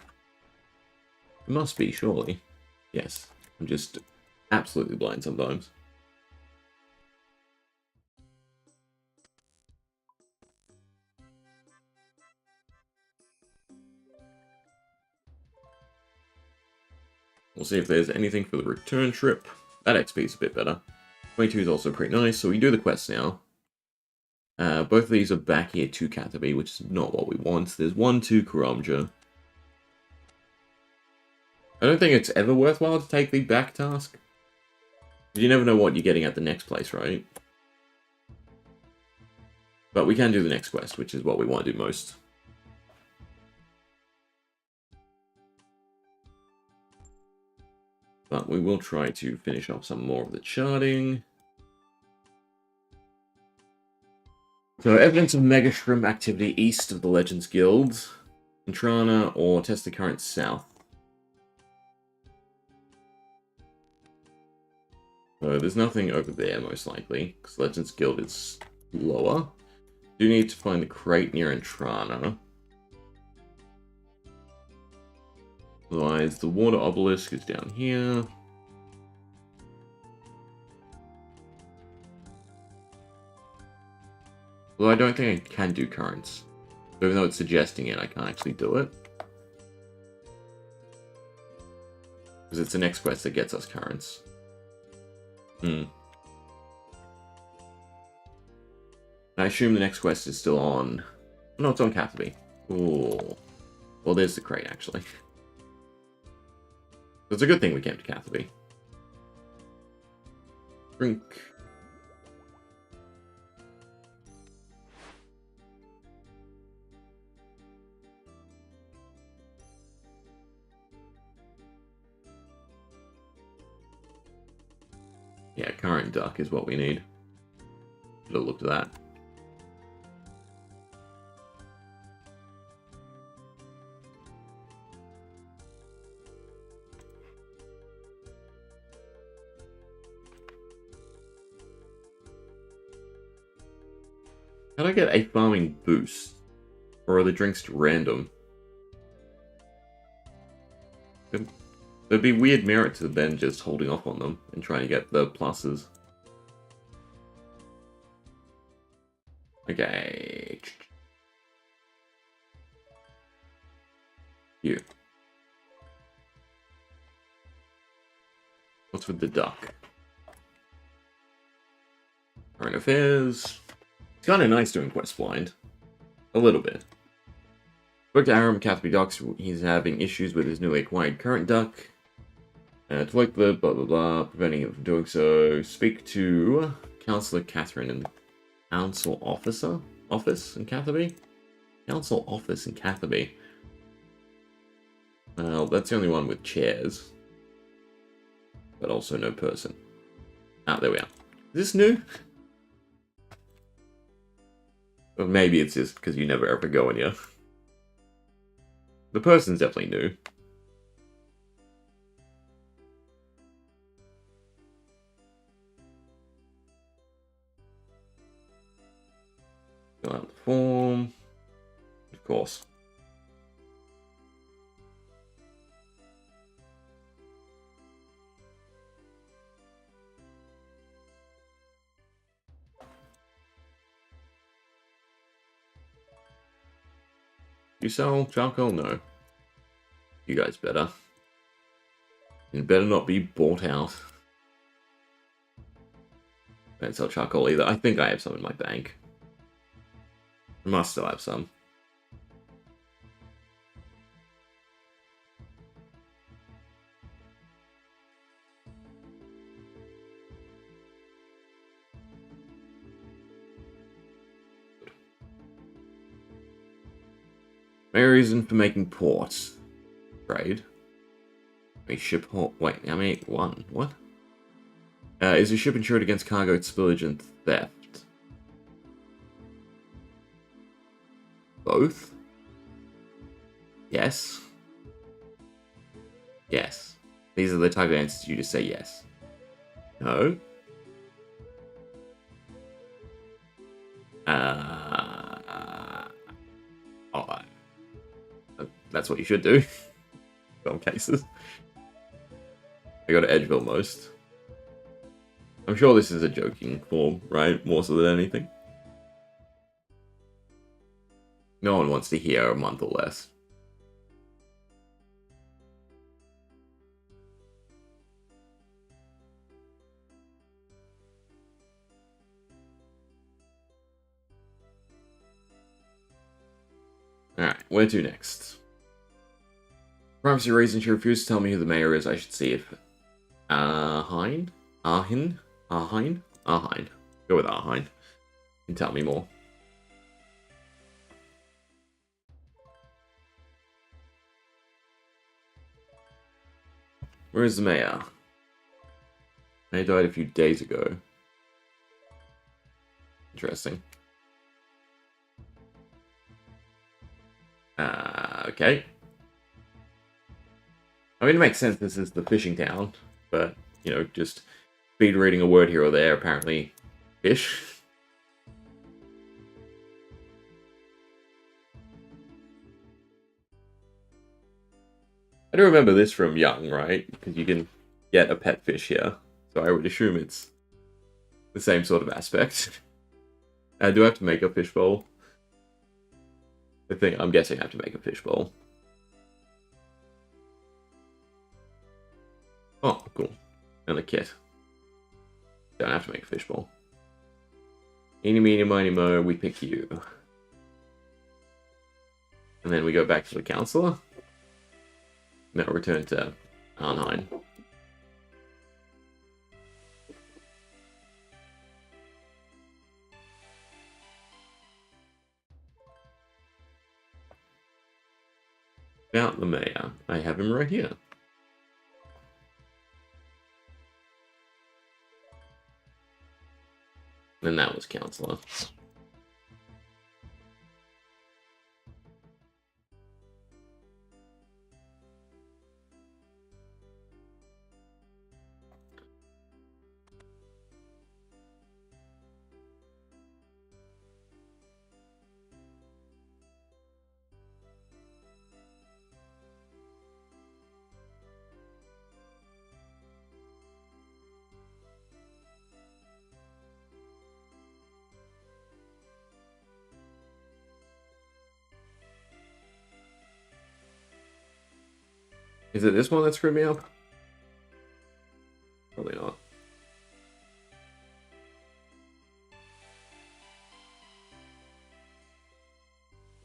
It must be, surely. Yes. I'm just absolutely blind sometimes. We'll see if there's anything for the return trip. That XP is a bit better. 22 is also pretty nice, so we do the quests now. Both of these are back here to Catherby, which is not what we want. There's one to Karamja. I don't think it's ever worthwhile to take the back task. You never know what you're getting at the next place, right? But we can do the next quest, which is what we want to do most. But we will try to finish off some more of the charting. So, evidence of Mega Shrimp activity east of the Legends Guild. Intrana or test the current south. So, there's nothing over there, most likely, because Legends Guild is lower. Do need to find the crate near Intrana. Otherwise, the water obelisk is down here. Well, I don't think I can do currents. Even though it's suggesting it, I can't actually do it. Because it's the next quest that gets us currents. I assume the next quest is still on... No, it's on Catherby. Ooh. Well, there's the crate, actually. It's a good thing we came to Catherby. Drink. Yeah, current duck is what we need. Should have looked at that. How do I get a farming boost? Or are the drinks random? There'd be weird merit to Ben just holding off on them and trying to get the pluses. Okay. You. What's with the duck? Current affairs. It's kind of nice doing Quest Blind. A little bit. Spoke to Aram Cathby Ducks. He's having issues with his newly acquired current duck. To like the blah blah blah, preventing him from doing so. Speak to Councillor Catherine in the Council Office in Catherby? Council Office in Catherby. Well, that's the only one with chairs. But also no person. Ah, there we are. Is this new? Or maybe it's just because you never ever go in here. The person's definitely new. Fill out the form. Of course. You sell charcoal? No. You guys better. You better not be bought out. I don't sell charcoal either. I think I have some in my bank. I must still have some. Main reason for making ports. Trade. A ship port. Wait, how many? One. What? Is a ship insured against cargo spillage and theft? Both? Yes. Yes. These are the type of answers you just say yes. No. Oh, that's what you should do. In some cases. I go to Edgeville most. I'm sure this is a joking form, right? More so than anything. No one wants to hear a month or less. Alright, where to next? Privacy reasons, she refused to tell me who the mayor is. I should see if... Arhine? Arhine? Arhine? Arhine. Go with Arhine. You can tell me more. Where is the mayor? Mayor died a few days ago. Interesting. Okay. I mean, it makes sense this is the fishing town, but, you know, just speed reading a word here or there, apparently fish. I do remember this from young, right? Because you can get a pet fish here, so I would assume it's the same sort of aspect. Do I have to make a fishbowl? I'm guessing I have to make a fishbowl. Oh, cool. And a kit. Don't have to make a fishbowl. Eeny, meeny, miny, mo, we pick you. And then we go back to the counselor. Now return to Arnheim. About the mayor. I have him right here. And that was counselor. Is it this one that screwed me up? Probably not.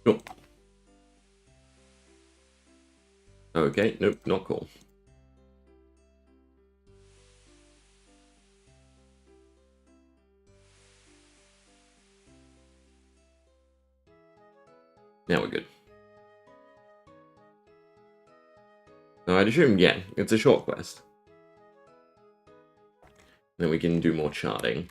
Cool. Okay, nope, not cool. Now we're good. So I'd assume, yeah, it's a short quest. Then we can do more charting.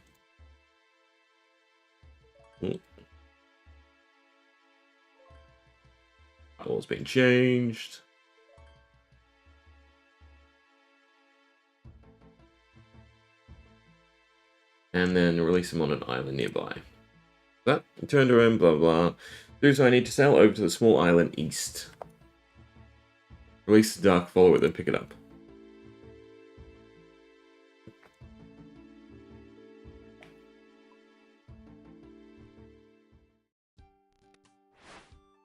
All's been changed. And then release him on an island nearby. That turned around, blah blah. Do so I need to sail over to the small island east. Release the duck, follow it, then pick it up.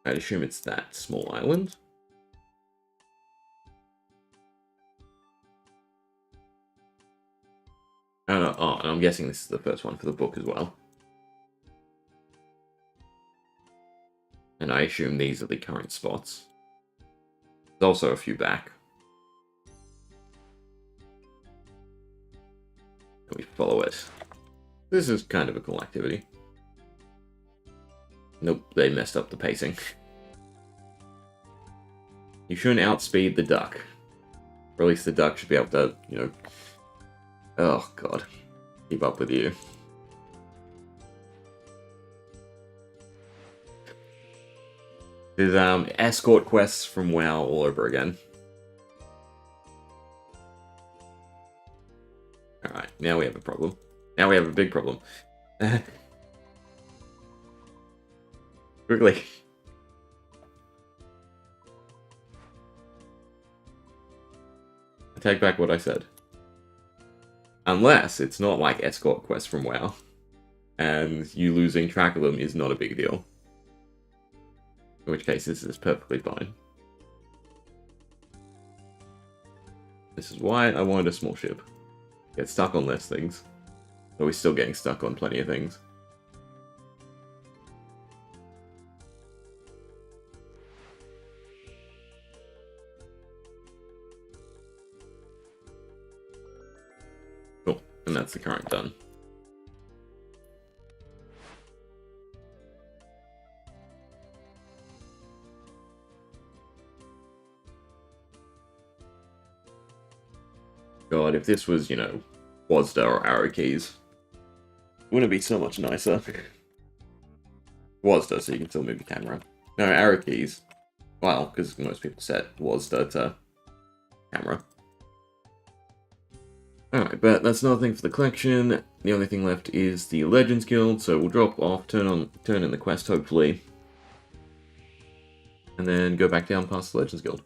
I'd assume it's that small island. Oh, and I'm guessing this is the first one for the book as well. And I assume these are the current spots. There's also a few back. And we follow it. This is kind of a cool activity. Nope, they messed up the pacing. You shouldn't outspeed the duck. Or at least the duck should be able to, you know... Oh, God. Keep up with you. There's escort quests from WoW all over again. Alright, now we have a problem. Now we have a big problem. Quickly. I take back what I said. Unless it's not like escort quests from WoW. And you losing track of them is not a big deal. In which case, this is perfectly fine. This is why I wanted a small ship. Get stuck on less things. But we're still getting stuck on plenty of things. Cool. And that's the current done. God, if this was, you know, WASDA or arrow keys, wouldn't it be so much nicer? WASDA, so you can still move the camera. No, arrow keys. Well, because most people set WASDA to camera. Alright, but that's another thing for the collection. The only thing left is the Legends Guild, so we'll drop off, turn in the quest, hopefully. And then go back down past the Legends Guild.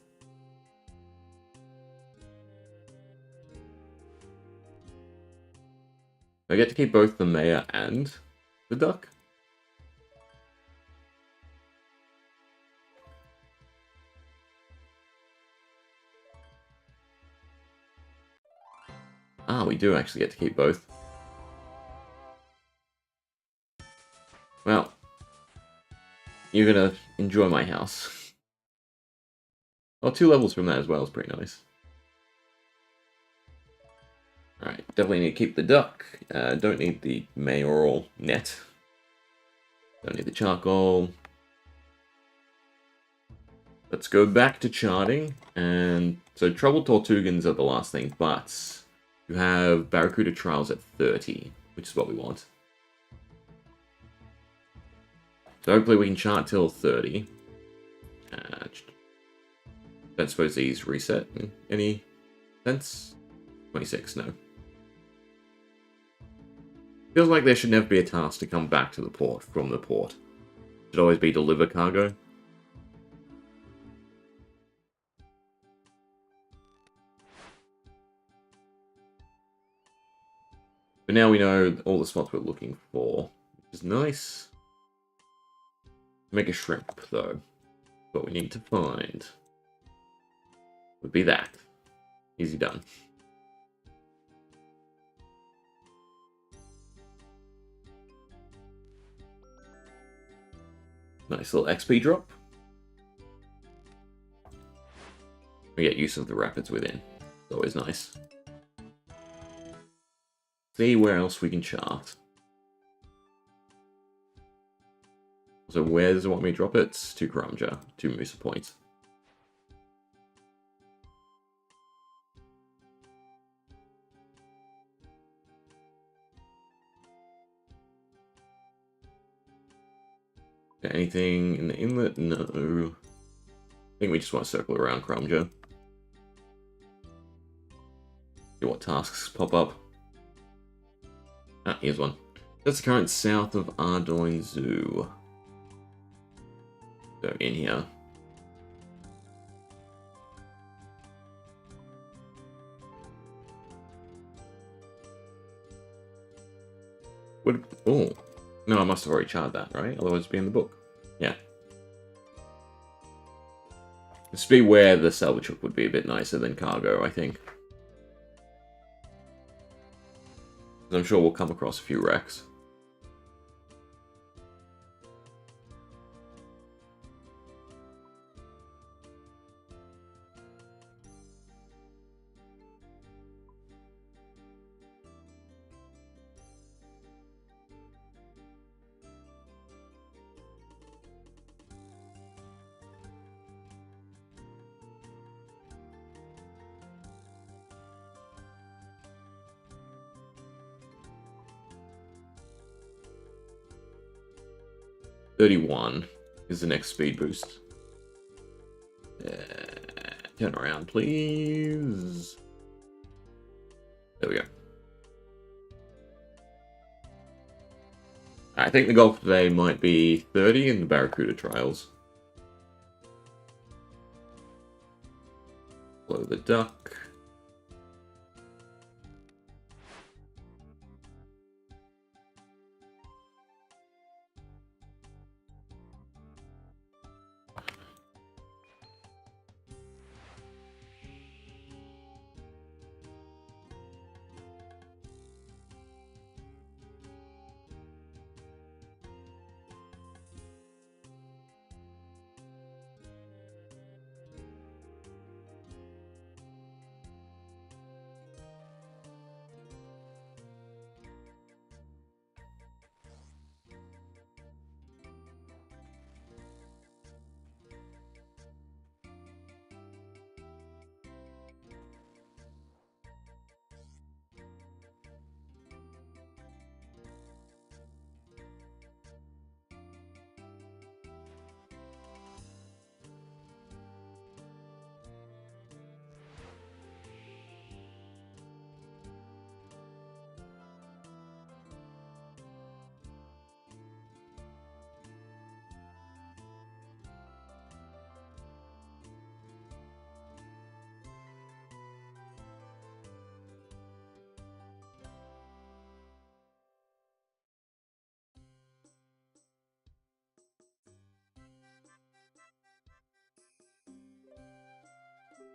I get to keep both the mayor and the duck. Ah, we do actually get to keep both. Well, you're gonna enjoy my house. Oh, 2 levels from that as well is pretty nice. Alright, definitely need to keep the duck. Don't need the mayoral net. Don't need the charcoal. Let's go back to charting. And so Troubled Tortugans are the last thing, but you have Barracuda Trials at 30, which is what we want. So hopefully we can chart till 30. Don't suppose these reset in any sense? 26, no. Feels like there should never be a task to come back to the port from the port. It should always be deliver cargo. But now we know all the spots we're looking for, which is nice. Make a shrimp, though. What we need to find. would be that. Easy done. Nice little XP drop. We get use of the rapids within. It's always nice. See where else we can chart. So where does it want me to drop it? To Karamja, to Musa Point. Anything in the inlet? No. I think we just want to circle around Karamja. See what tasks pop up. Ah, here's one. That's the current south of Ardoin Zoo. So in here. Would oh no, I must have already charted that, right? Otherwise it'd be in the book. Yeah. Just be where the salvage hook would be a bit nicer than cargo, I think. I'm sure we'll come across a few wrecks. $31 is the next speed boost. Turn around, please. There we go. I think the goal for today might be 30 in the Barracuda trials. Blow the duck.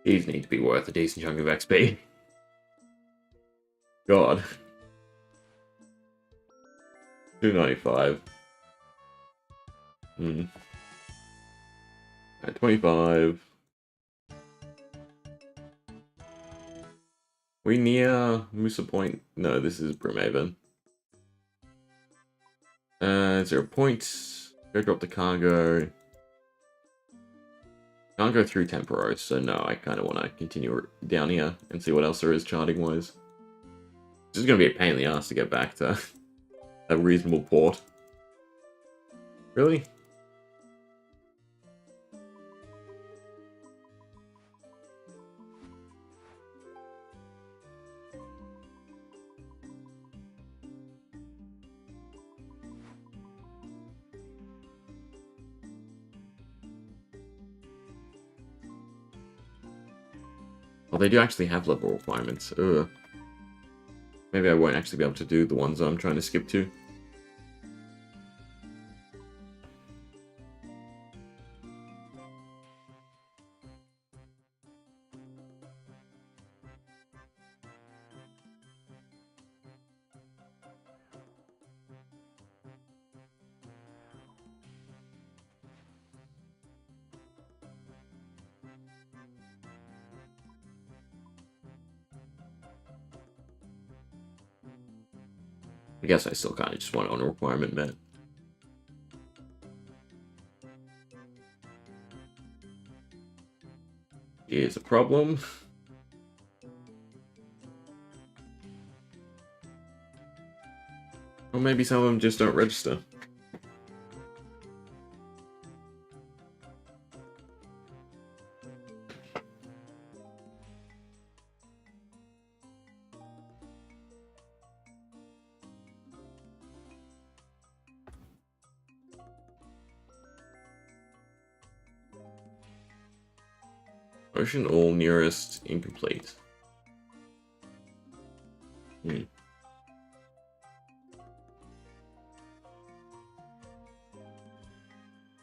These need to be worth a decent chunk of XP. God. 295. At 25. We near Musa Point? No, this is Brimhaven. Is there a point? Go drop the cargo. Can't go through Temporo, so no, I kind of want to continue down here and see what else there is charting-wise. This is going to be a pain in the ass to get back to a reasonable port. Really? Well, they do actually have level requirements. Ugh. Maybe I won't actually be able to do the ones I'm trying to skip to. I guess I still kind of just want it on a requirement met. Here's a problem. Or maybe some of them just don't register. Ocean all nearest incomplete. A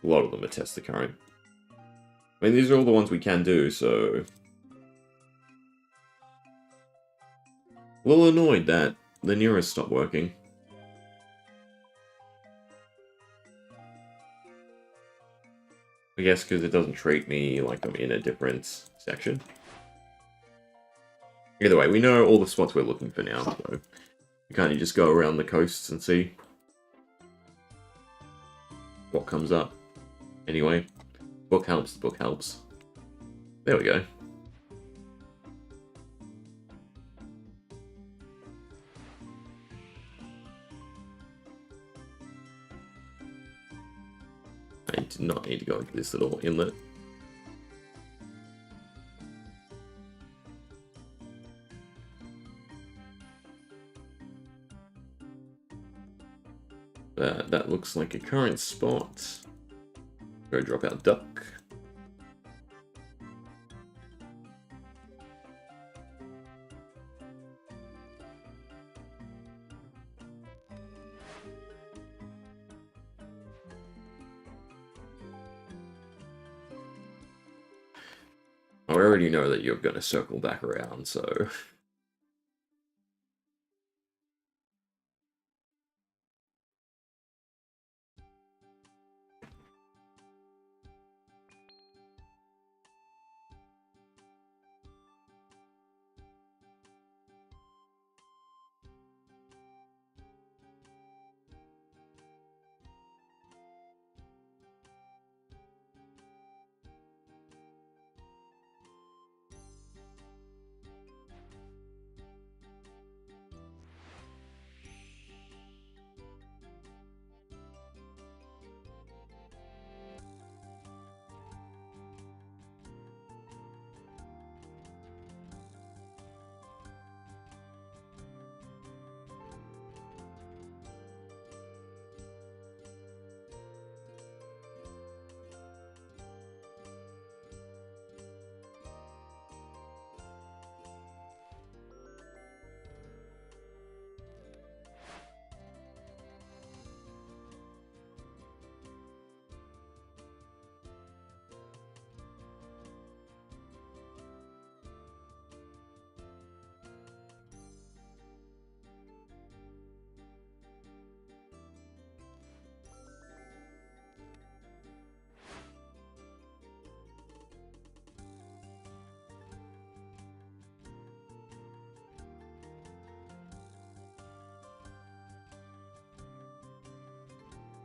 lot of them are test the current. I mean, these are all the ones we can do, so... A little annoyed that the nearest stopped working. I guess because it doesn't treat me like I'm in a different section. Either way, we know all the spots we're looking for now, so we kind of just go around the coasts and see what comes up. Anyway, book helps, the book helps. There we go. I did not need to go into this little inlet. That looks like a current spot. Go drop our duck. I already know that you're going to circle back around, so...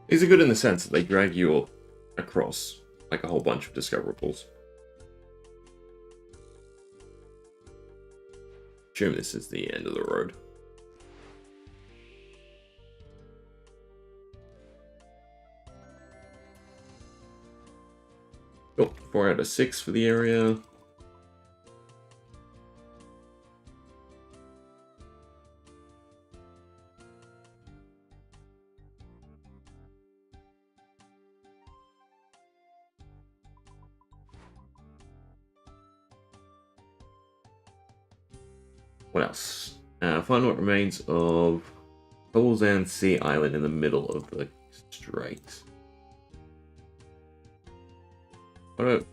These are good in the sense that they drag you across, like a whole bunch of discoverables. Assume this is the end of the road. Cool. 4 out of 6 for the area. What else? Find what remains of Polzan Sea Island in the middle of the strait.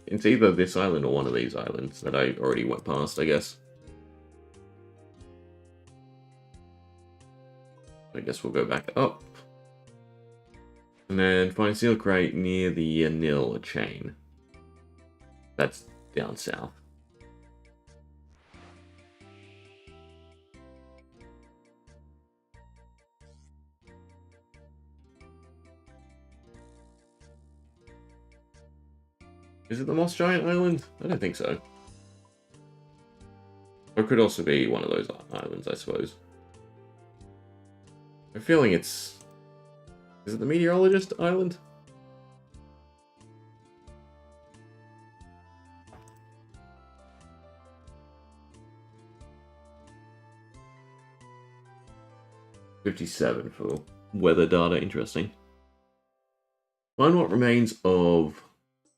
It's either this island or one of these islands that I already went past, I guess. I guess we'll go back up. And then find Seal Crate near the Nil chain. That's down south. Is it the Moss Giant Island? I don't think so. Or it could also be one of those islands, I suppose. I'm feeling it's... Is it the Meteorologist Island? $57 for weather data, interesting. Find what remains of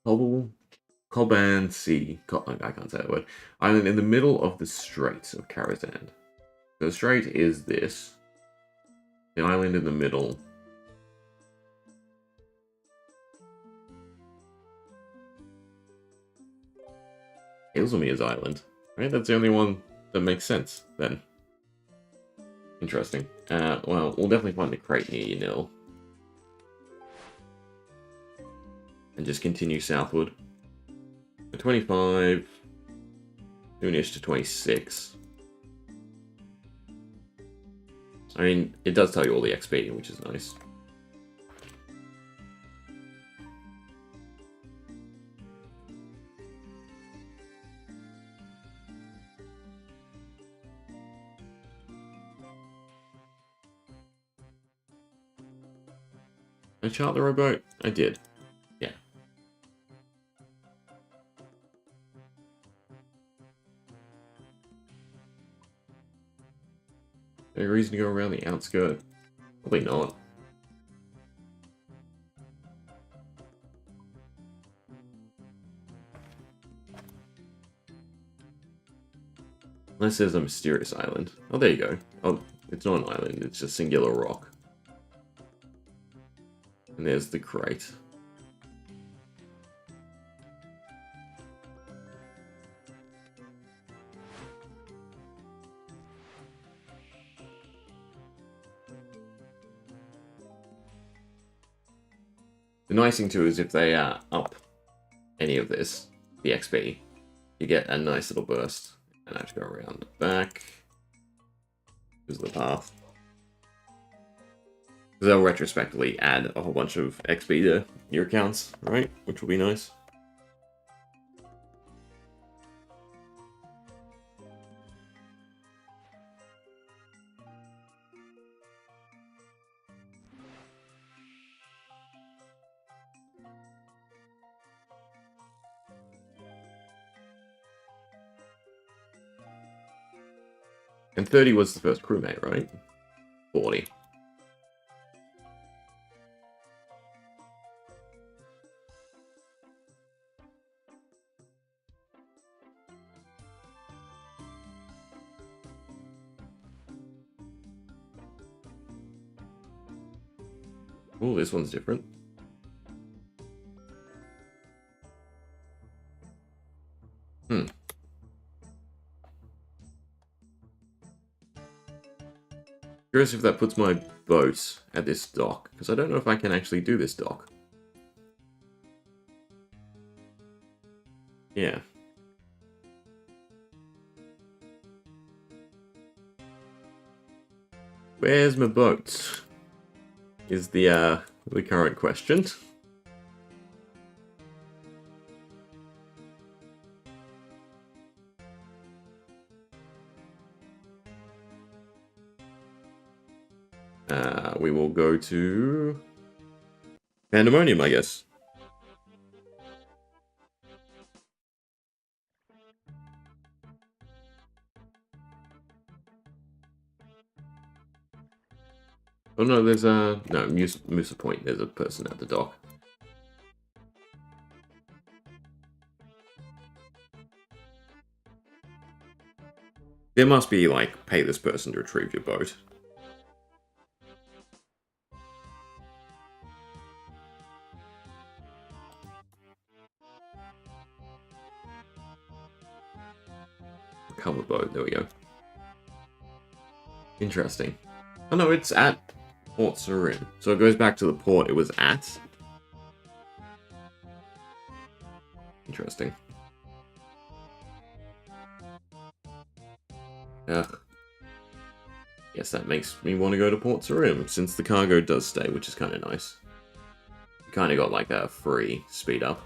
Coban Sea, I can't say that word, island in the middle of the Strait of Karazhan. The strait is this. The island in the middle. Hazelmere's Island. Right? That's the only one that makes sense, then. Interesting. Well, we'll definitely find the crate near you, Nil. And just continue southward. 25. Soonish to 26. I mean, it does tell you all the XP, which is nice. Did I chart the rowboat? I did. Yeah. Any reason to go around the outskirt? Probably not. Unless there's a mysterious island. Oh, there you go. Oh, it's not an island, it's just singular rock. And there's the crate. The nice thing too is if they up any of this, the XP, you get a nice little burst. And I have to go around the back. Here's the path. They'll retrospectively add a whole bunch of XP to your accounts, right? Which will be nice. And 30 was the first crewmate, right? 40. Oh, this one's different. Curious if that puts my boat at this dock, because I don't know if I can actually do this dock. Yeah. Where's my boat? Is the current question. We will go to Pandemonium, I guess. Oh no, there's a... No, Musa Point, there's a person at the dock. There must be, like, pay this person to retrieve your boat. Cover boat, there we go. Interesting. Oh no, it's at Port Sarim. So it goes back to the port it was at. Interesting. Ugh. Guess that makes me want to go to Port Sarim, since the cargo does stay, which is kind of nice. You kind of got like a free speed up.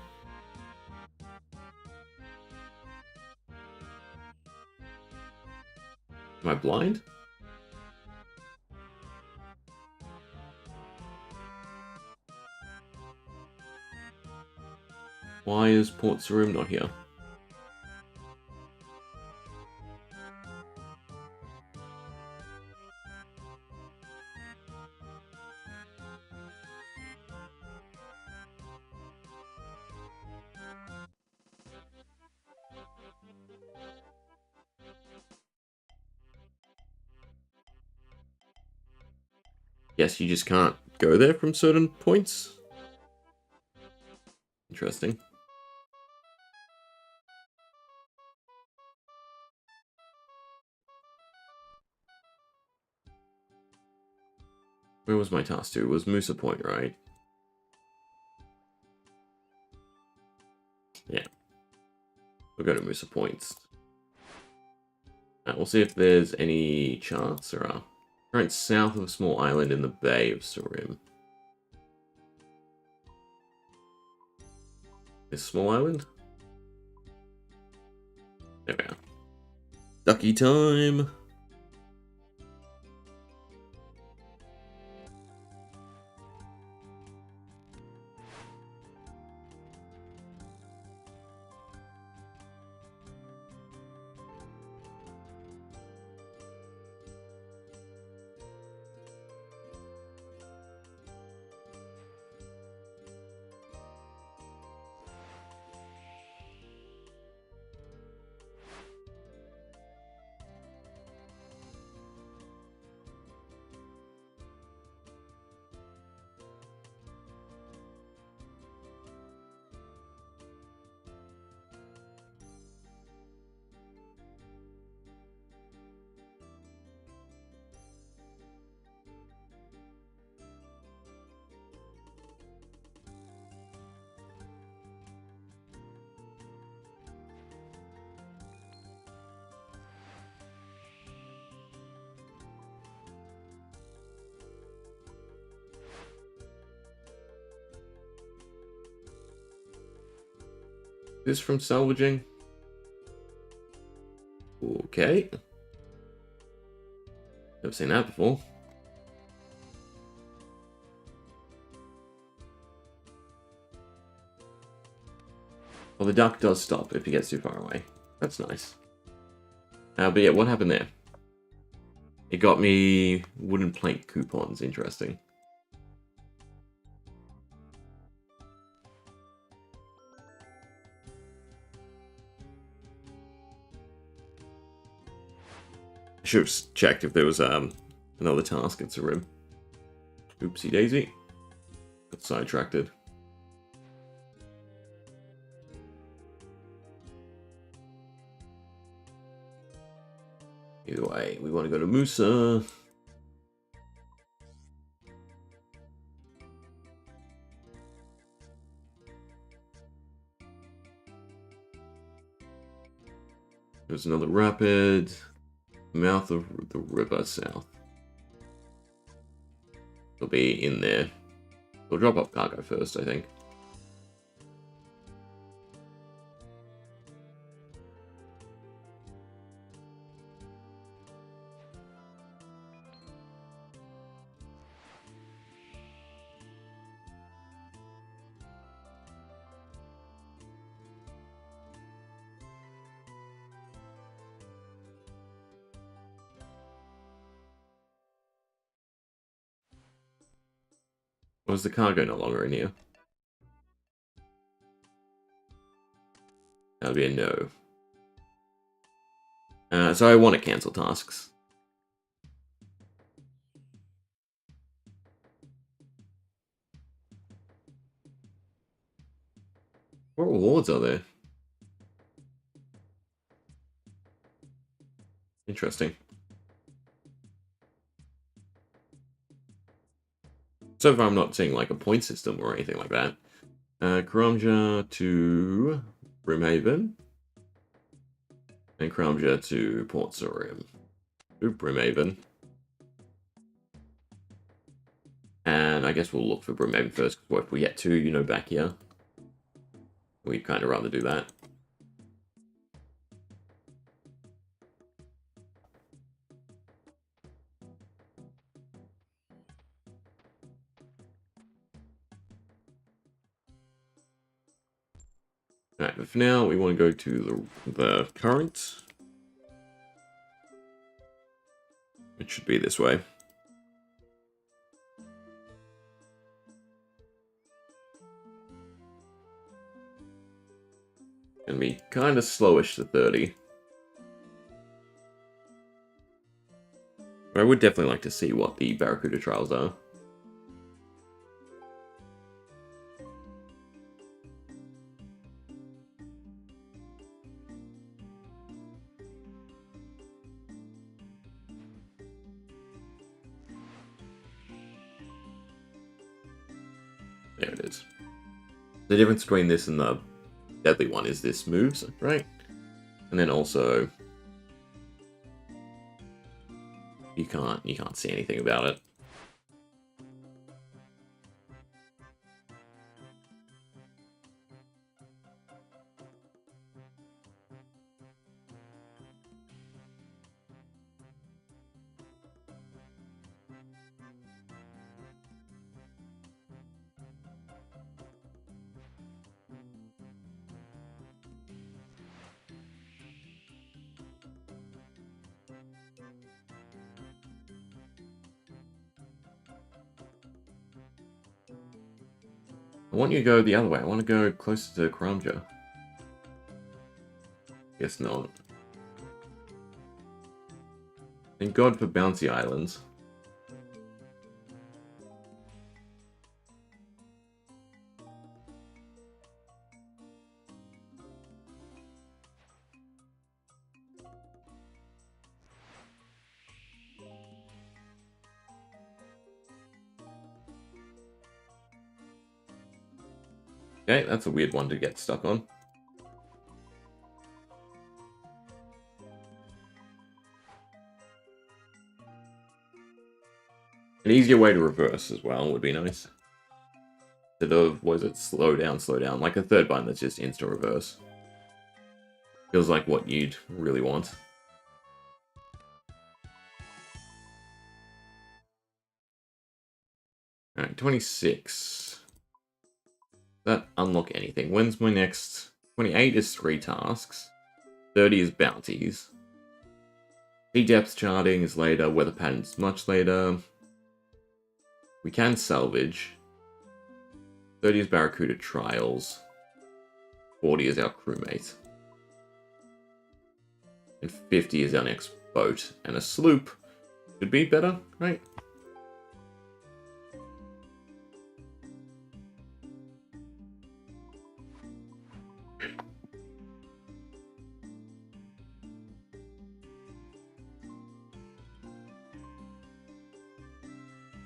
Am I blind? Why is Port Sarim not here? Yes, you just can't go there from certain points. Interesting. Where was my task to? It was Musa Point, right? Yeah. We'll go to Musa Points. We'll see if there's any charts or current south of a small island in the Bay of Sarim. This small island? There we are. Ducky time! This from salvaging? Okay. Never seen that before. Well, the duck does stop if he gets too far away. That's nice. But yeah, what happened there? It got me wooden plank coupons. Interesting. I should have checked if there was another task in Sarim. Oopsie daisy. Got sidetracked. Either way, we want to go to Musa. There's another rapid. Mouth of the river south. It'll be in there. We'll drop off cargo first, I think. Was the cargo no longer in here? That'll be a no. So I want to cancel tasks. What rewards are there? Interesting. So far I'm not seeing like a point system or anything like that. Karamja to Brimhaven. And Karamja to Port Sarim. To Brimhaven. And I guess we'll look for Brimhaven first, because what if we get two, you know, back here? We'd kind of rather do that. Alright, but for now, we want to go to the current. It should be this way. Gonna be kind of slowish to 30. But I would definitely like to see what the Barracuda trials are. There it is. The difference between this and the deadly one is this moves, right? And then also you can't see anything about it. I want you to go the other way. I want to go closer to Karamja. Guess not. Thank God for bouncy islands. Okay, that's a weird one to get stuck on. An easier way to reverse as well would be nice. Instead of, was it slow down, like a third button that's just instant reverse. Feels like what you'd really want. Alright, 26. That unlock anything. When's my next? 28 is 3 tasks. 30 is bounties. Sea depth charting is later. Weather patterns much later. We can salvage. 30 is Barracuda trials. 40 is our crewmate. And 50 is our next boat. And a sloop should be better, right?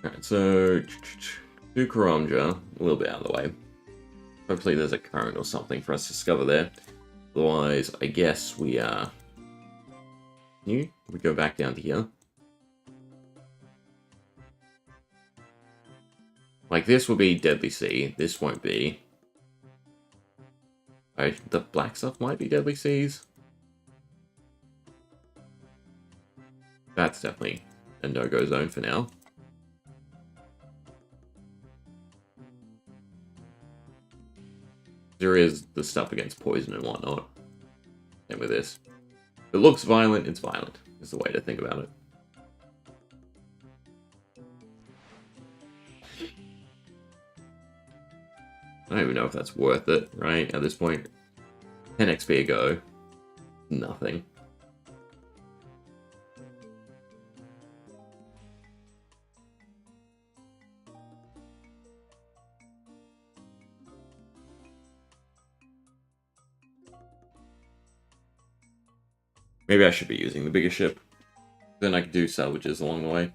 Alright, so do Karamja, a little bit out of the way. Hopefully there's a current or something for us to discover there. Otherwise, I guess we go back down to here. Like this will be Deadly Sea, this won't be. The black stuff might be Deadly Seas. That's definitely a no-go zone for now. There is the stuff against poison and whatnot. Same with this. If it looks violent, it's violent, is the way to think about it. I don't even know if that's worth it, right? At this point, 10 XP a go. Nothing. Maybe I should be using the bigger ship. Then I could do salvages along the way.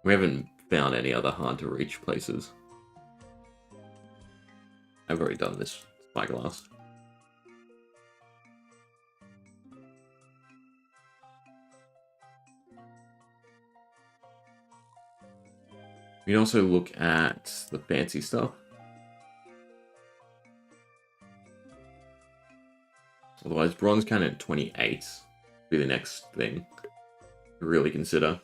We haven't found any other hard-to-reach places. I've already done this spyglass. We can also look at the fancy stuff. Otherwise, bronze cannon at 28 would be the next thing to really consider.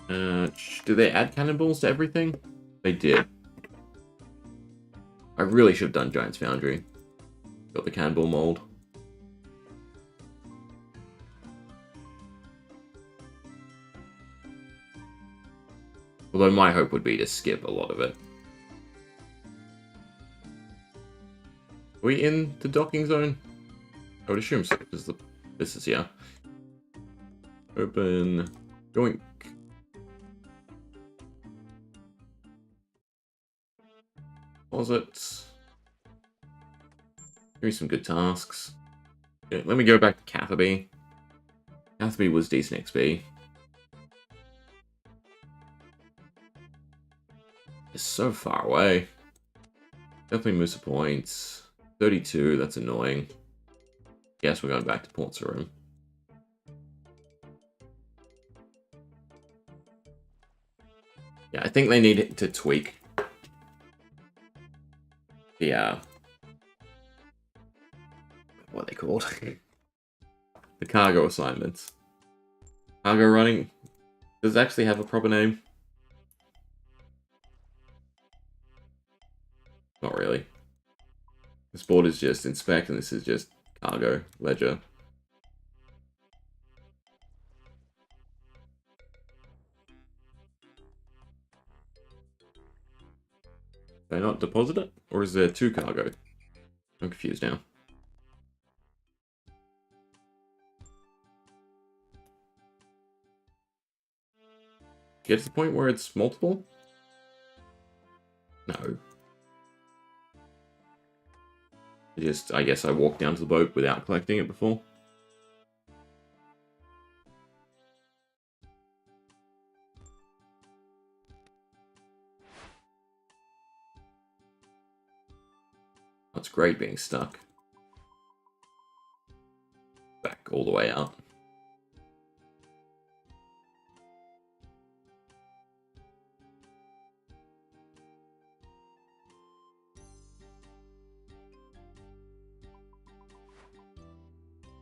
Do they add cannonballs to everything? They did. I really should have done Giant's Foundry. Got the cannonball mold. Although my hope would be to skip a lot of it. Are we in the docking zone? I would assume so, because this is here. Open. Yoink. Deposits. Give me some good tasks. Okay, let me go back to Catherby. Catherby was decent XP. It's so far away. Definitely Musa points. 32, that's annoying. Guess we're going back to Port Sarim. Yeah, I think they need to tweak the, what are they called? The cargo assignments. Cargo running, does it actually have a proper name? Not really. This board is just inspect, and this is just cargo ledger. Did I not deposit it? Or is there two cargo? I'm confused now. Get to the point where it's multiple? No. I guess I walked down to the boat without collecting it before. That's great being stuck. Back all the way out.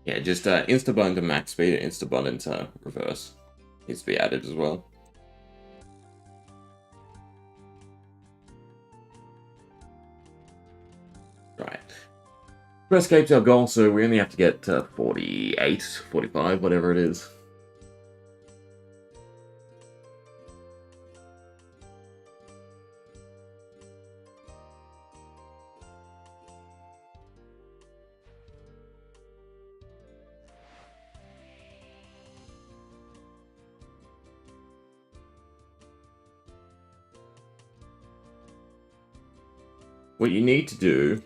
Yeah, just insta-button to max speed and insta-button to reverse. Needs to be added as well. Right. Runescape's our goal, so we only have to get 48, 45, whatever it is. What you need to do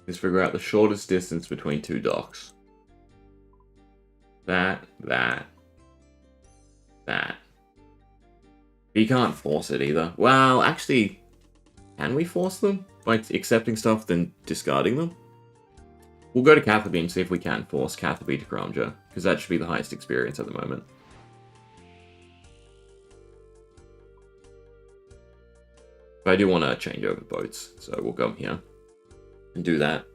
is figure out the shortest distance between two docks. That. You can't force it either. Well, actually, can we force them? By accepting stuff, then discarding them? We'll go to Catherby and see if we can force Catherby to Kramja, because that should be the highest experience at the moment. But I do want to change over boats, so we'll go here and do that.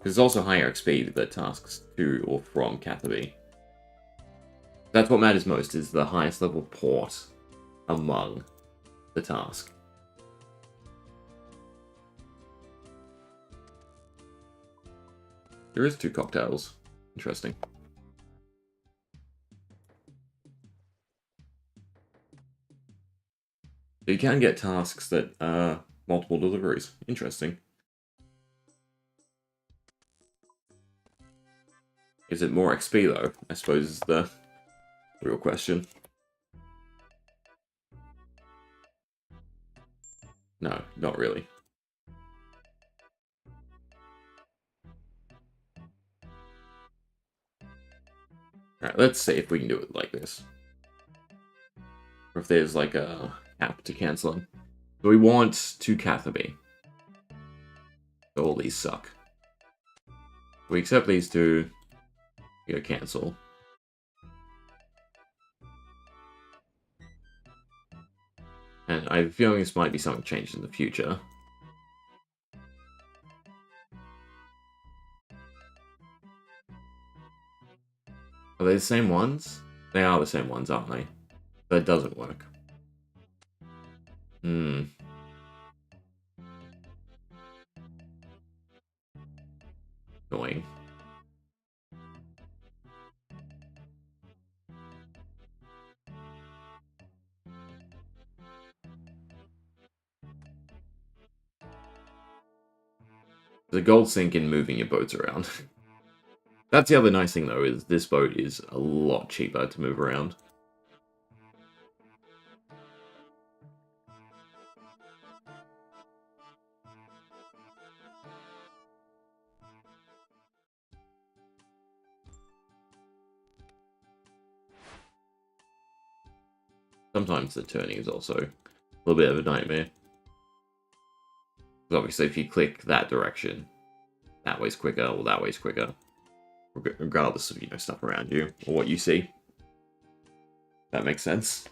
There's also higher XP that tasks to or from Catherby. That's what matters most, is the highest level port among the task. There is 2 cocktails. Interesting. You can get tasks that are multiple deliveries. Interesting. Is it more XP though? I suppose is the real question. No, not really. Alright, let's see if we can do it like this. Or if there's like a cap to cancel them. So we want 2 Catherby. So all these suck. We accept these 2. We go cancel. And I have a feeling this might be something changed in the future. Are they the same ones? They are the same ones, aren't they? That doesn't work. Hmm. Annoying. The gold sink in moving your boats around. That's the other nice thing, though, is this boat is a lot cheaper to move around. Sometimes the turning is also a little bit of a nightmare. Obviously, if you click that direction, that way's quicker, or that way's quicker. Regardless of, stuff around you, or what you see. That makes sense.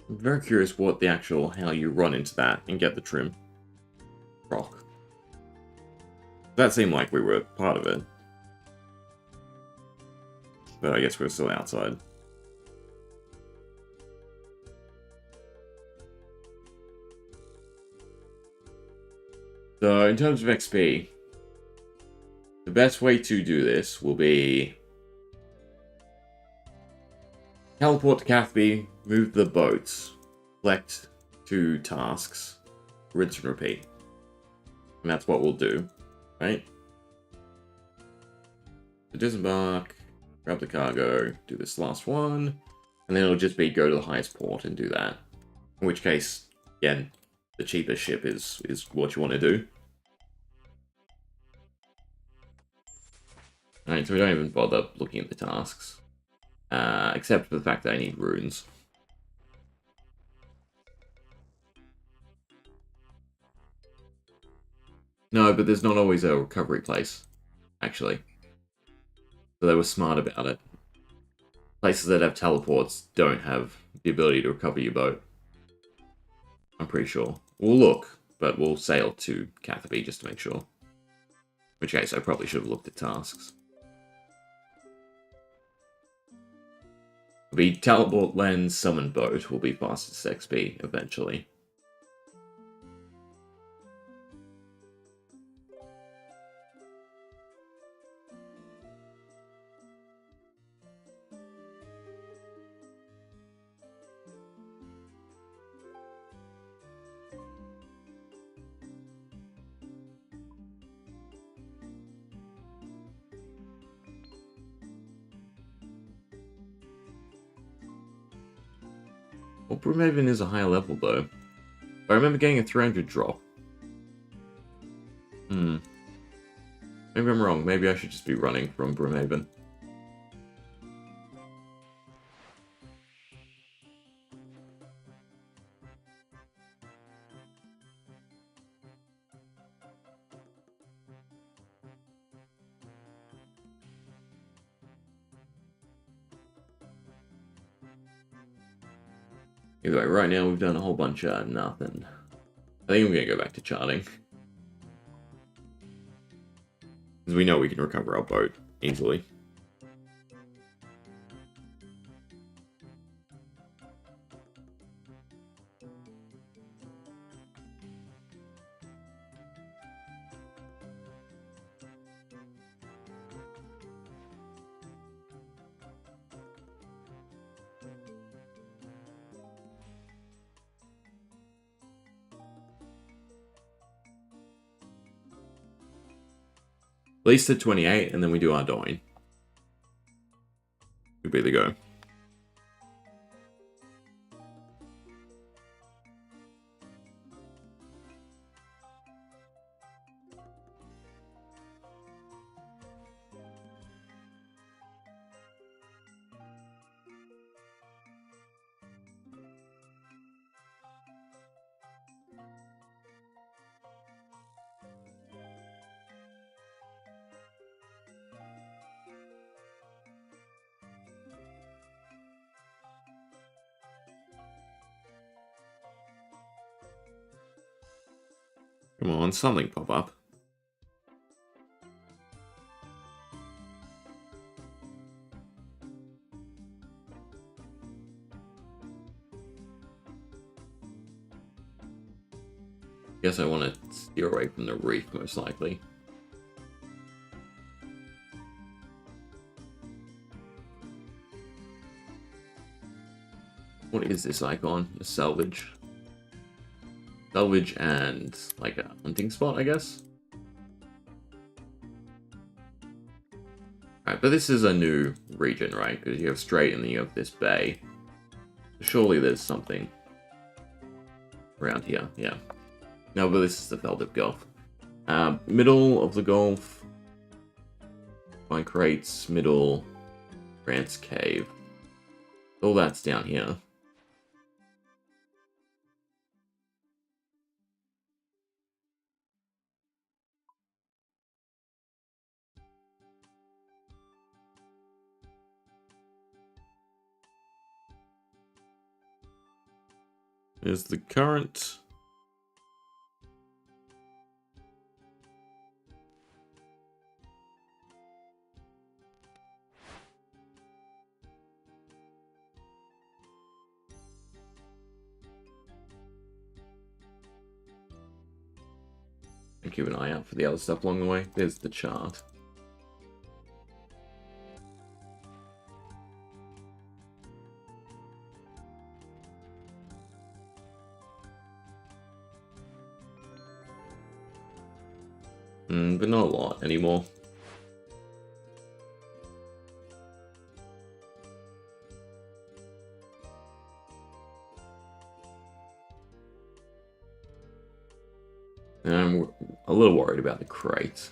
I'm very curious what the actual, how you run into that and get the trim rock. That seemed like we were part of it. But I guess we're still outside. So, in terms of XP, the best way to do this will be teleport to Cathby, move the boats, select 2 tasks, rinse and repeat. And that's what we'll do, right? So disembark, grab the cargo, do this last one, and then it'll just be go to the highest port and do that. In which case, again, the cheapest ship is what you want to do. Alright, so we don't even bother looking at the tasks. Except for the fact that I need runes. No, but there's not always a recovery place, actually. So they were smart about it. Places that have teleports don't have the ability to recover your boat. I'm pretty sure. We'll look, but we'll sail to Catherby just to make sure. In which case, I probably should have looked at tasks. The teleport lens summon boat will be fastest XP eventually. Well, Broomhaven is a higher level, though. I remember getting a 300 drop. Maybe I'm wrong. Maybe I should just be running from Broomhaven. Anyway, right now we've done a whole bunch of nothing. I think I'm going to go back to charting. Because we know we can recover our boat easily. least to 28, and then we do our doing. Could be the go. Come on, something pop up. Guess I want to steer away from the reef, most likely. What is this icon? A salvage. Salvage and, like, a hunting spot, I guess? Alright, but this is a new region, right? Because you have strait and then you have this bay. Surely there's something around here, yeah. No, but this is the Feldip Gulf. Middle of the Gulf. Find crates, middle, Grant's Cave. All that's down here. There's the current. And keep an eye out for the other stuff along the way. There's the chart. But not a lot anymore. And I'm a little worried about the crate.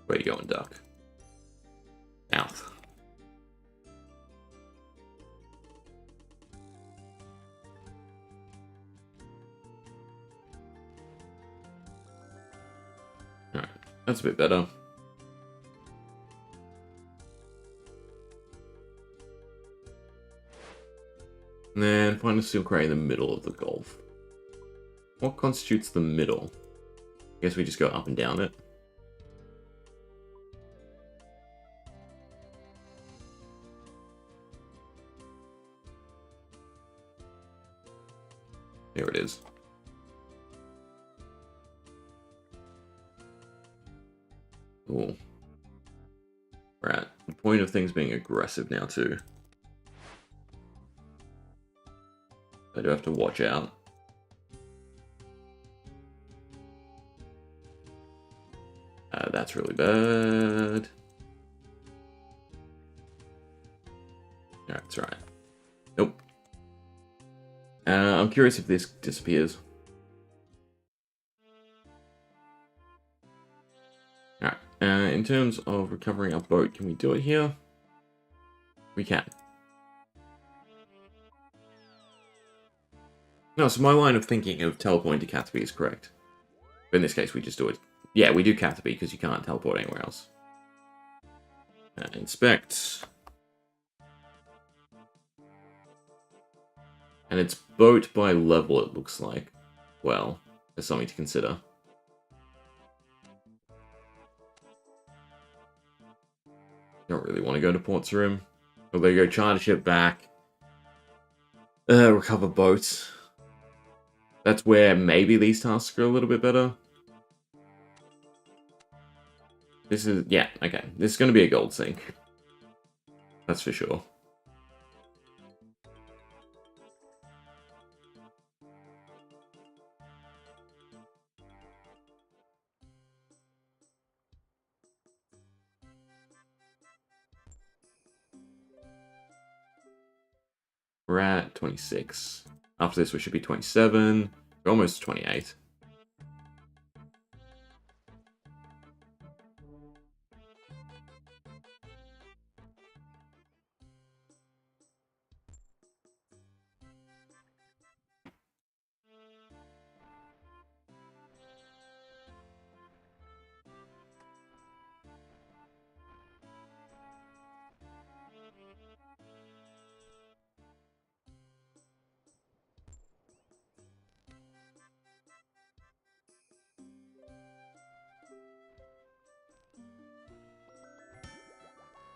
Where you going, duck? South. Alright, that's a bit better. And then find a steel crate in the middle of the Gulf. What constitutes the middle? I guess we just go up and down it. There it is. Cool. We're at the point of things being aggressive now too. I do have to watch out. That's really bad. That's right. Nope. I'm curious if this disappears. Alright, in terms of recovering our boat, can we do it here? We can. No, so my line of thinking of teleporting to Cathay is correct. But in this case, we just do it. Yeah, we do Cathay because you can't teleport anywhere else. Inspect. And it's boat by level, it looks like. Well, there's something to consider. Don't really want to go to Port's Room. Although you go charter ship back. Recover boats. That's where maybe these tasks are a little bit better. This is, yeah, okay. This is going to be a gold sink. That's for sure. We're at 26. After this, we should be 27. We're almost 28.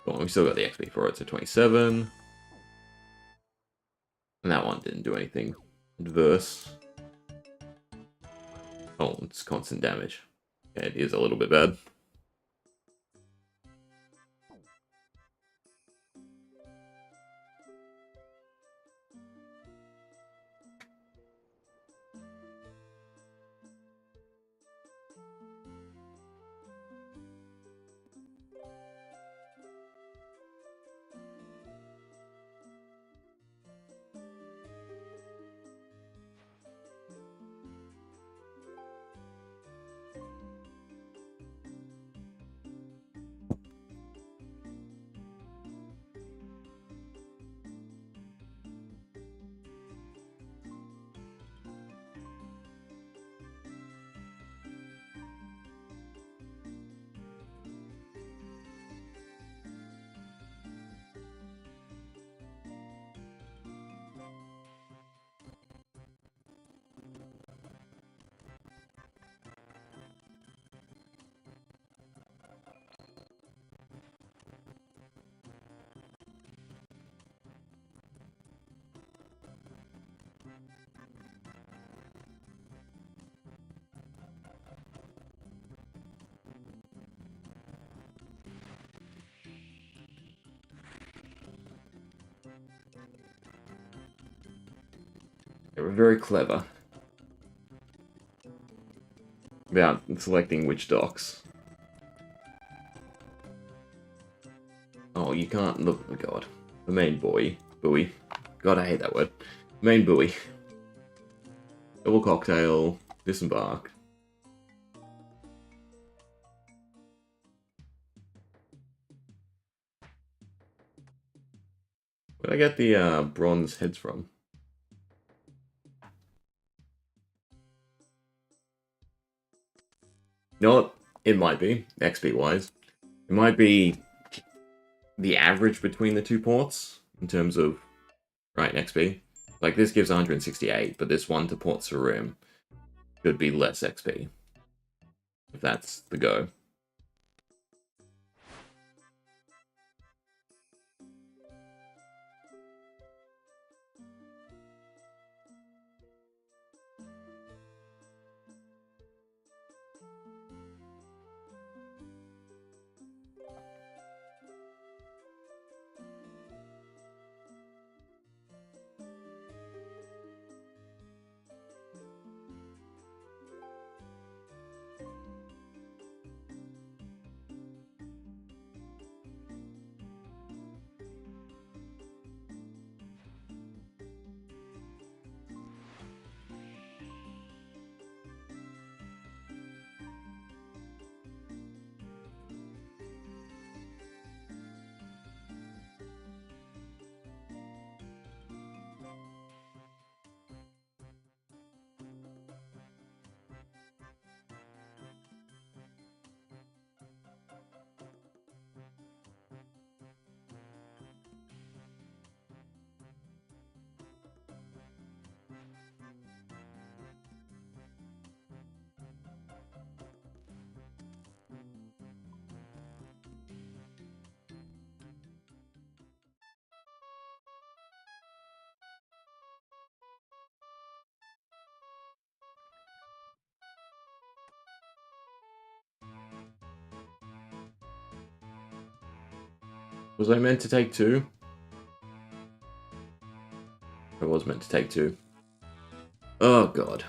Well, we still got the XP for it, so 27. And that one didn't do anything adverse. Oh, it's constant damage. Yeah, it is a little bit bad. They were very clever about selecting which docks. Oh, you can't look. Oh god, the main buoy. God, I hate that word. Main buoy. Double cocktail. Disembark. Where'd I get the bronze heads from? You know what? It might be, XP wise. It might be the average between the two ports in terms of, right, XP. Like, this gives 168, but this one to Port Sarim should be less XP. If that's the go. Was I meant to take 2? I was meant to take 2. Oh god.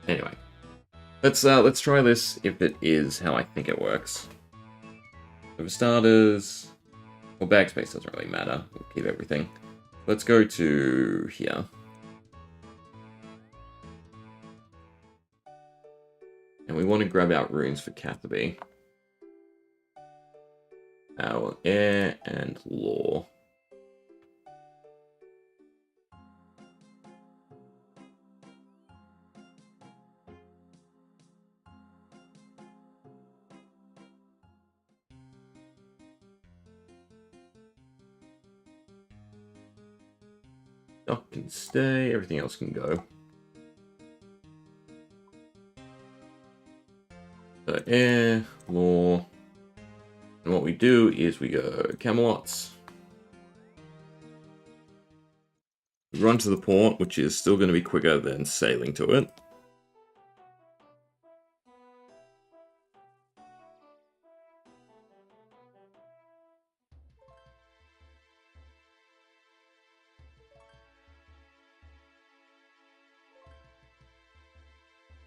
Anyway. Let's try this if it is how I think it works. So for starters, well, bag space doesn't really matter. We'll keep everything. Let's go to here. And we want to grab out runes for Catherby. Our air and law. Dock can stay, everything else can go. So air, law. And what we do is we go Camelots. We run to the port, which is still going to be quicker than sailing to it.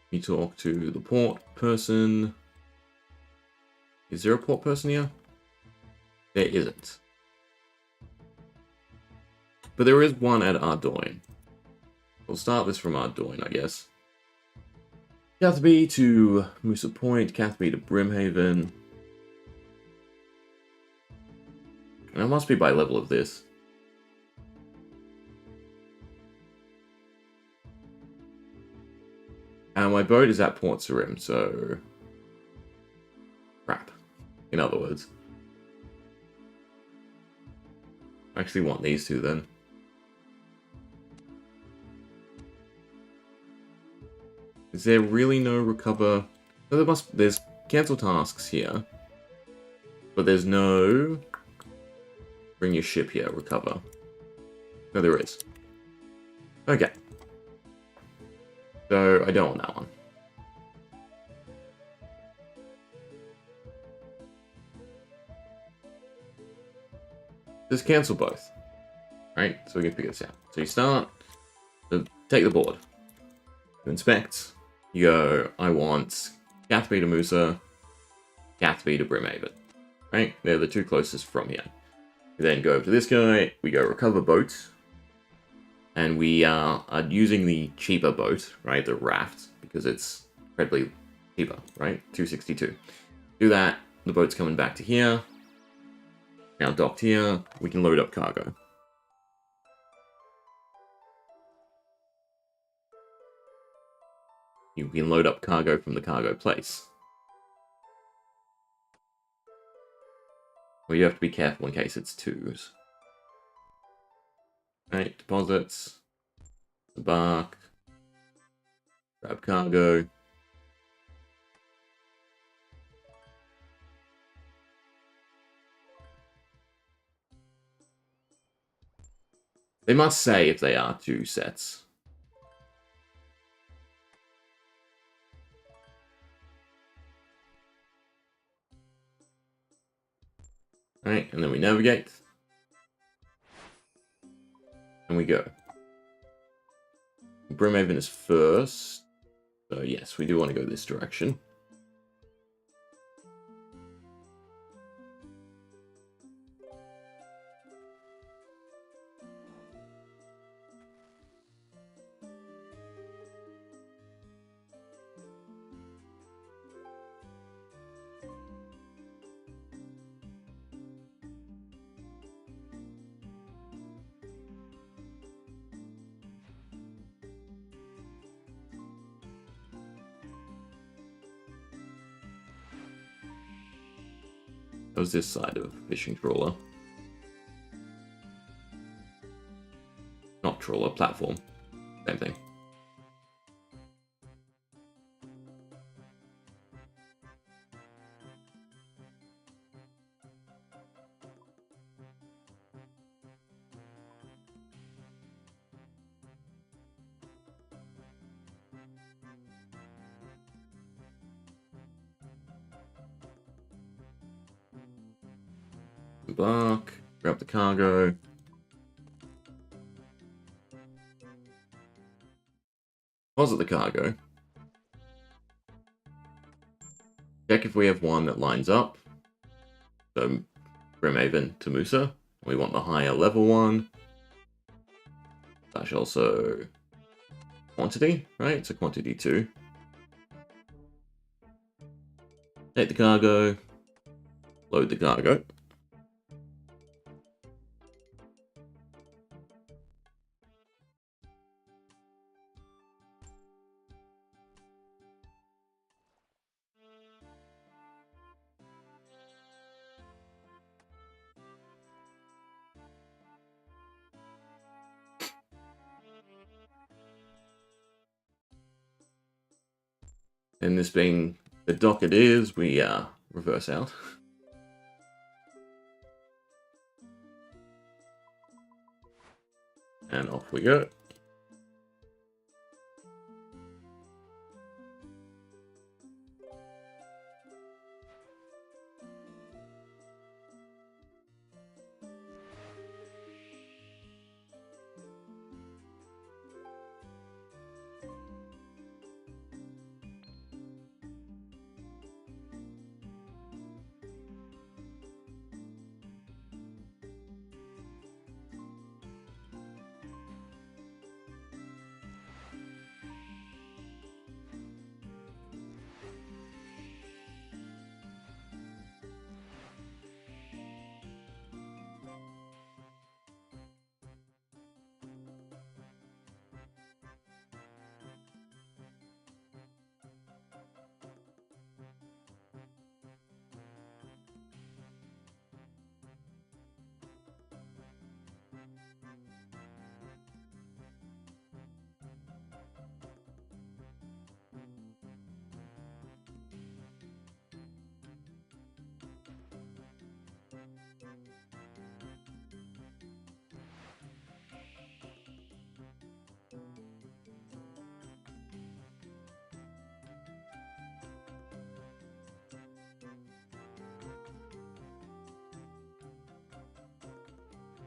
You talk to the port person. Is there a port person here? There isn't. But there is one at Ardoyne. We'll start this from Ardoyne, I guess. Catherby to Moosa Point, Catherby to Brimhaven. And it must be by level of this. And my boat is at Port Sarim, so... crap. In other words. I actually want these two then. Is there really no recover? No, there's cancel tasks here. But there's no... bring your ship here, recover. No, there is. Okay. So, I don't want that one. Just cancel both. Right? So we can figure this out. So you start, so take the board. You inspect. You go, I want Catherby to Moosa, Catherby to Brimhaven. Right? They're the two closest from here. We then go over to this guy, we go recover boat. And we are using the cheaper boat, right? The raft, because it's incredibly cheaper, right? 262. Do that, the boat's coming back to here. Now docked here, we can load up cargo. You can load up cargo from the cargo place. Well, you have to be careful in case it's 2s. Right, deposits. Embark. Grab cargo. They must say if they are 2 sets. Right, and then we navigate. And we go. Brimhaven is first. So yes, we do want to go this direction. That was this side of fishing trawler. Not trawler, platform. Same thing. Embark. Grab the cargo. Deposit the cargo. Check if we have one that lines up. So, Brimhaven to Musa. We want the higher level one. Slash also quantity, right? It's a quantity 2. Take the cargo. Load the cargo. And this being the dock it is, we reverse out. And off we go.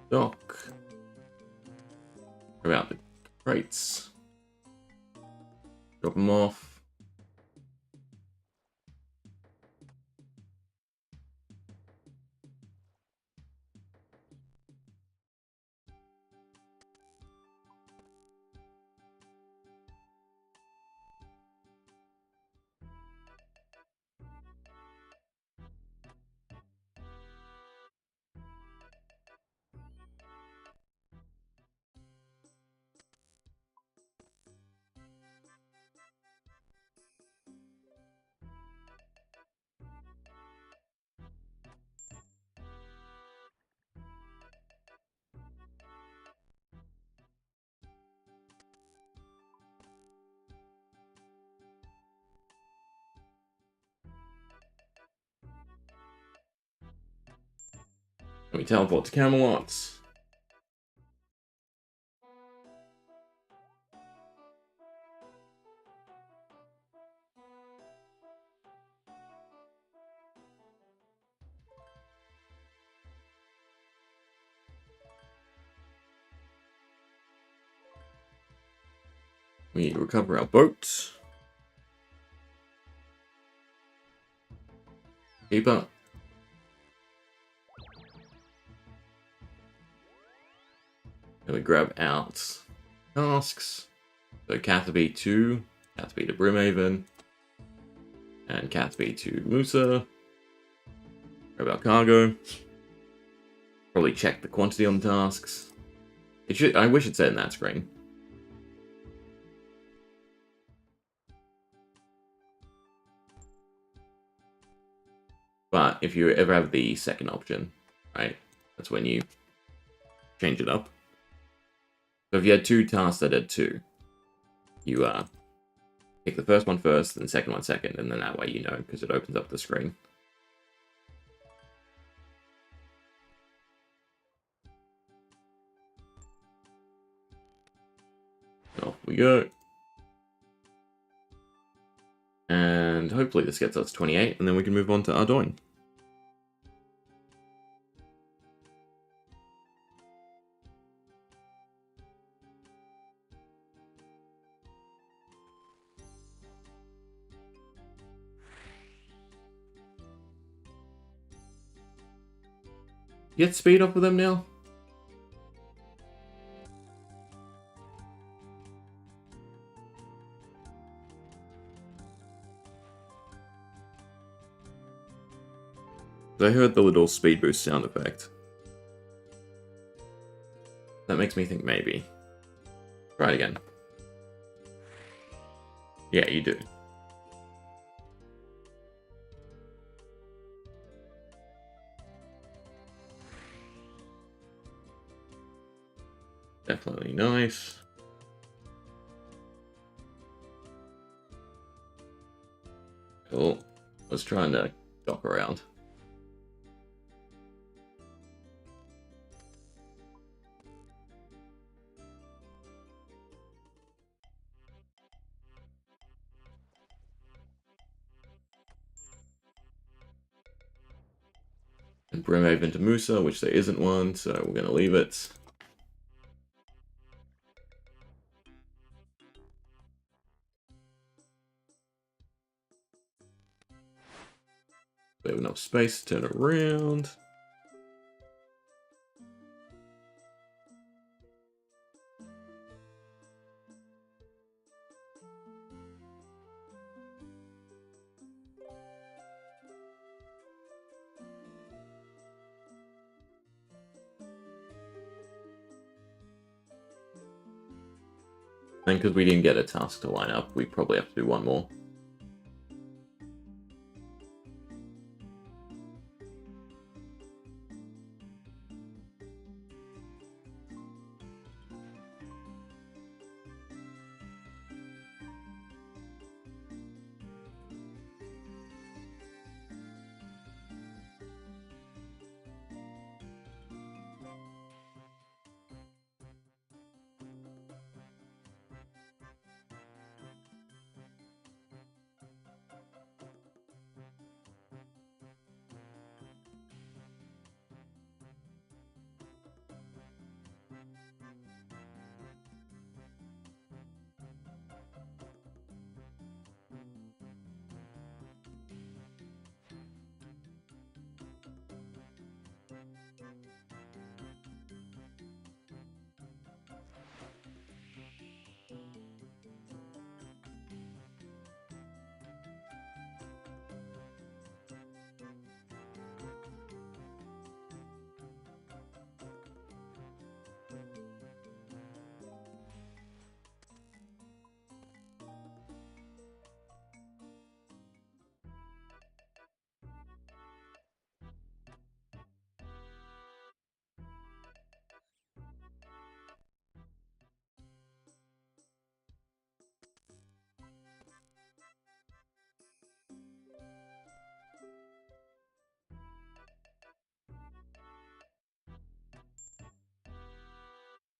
Dock. Grab out the crates. Drop them off. And we teleport to Camelot. We need to recover our boat. Keeper. And we grab out tasks. So Catherby to Brimhaven. And Catherby to Musa. Grab our cargo. Probably check the quantity on tasks. It should. I wish it said in that screen. But if you ever have the second option, right, that's when you change it up. So if you had 2 tasks that had 2, you pick the first one first, and the second one second, and then that way you know, because it opens up the screen. Off we go. And hopefully this gets us 28, and then we can move on to Ardoin. You get speed up with them now? I heard the little speed boost sound effect. That makes me think maybe. Try it again. Yeah, you do. Definitely nice. Cool. I was trying to dock around. And Brimhaven to Musa, which there isn't one, so we're going to leave it. We have enough space to turn around. And because we didn't get a task to line up, we probably have to do one more.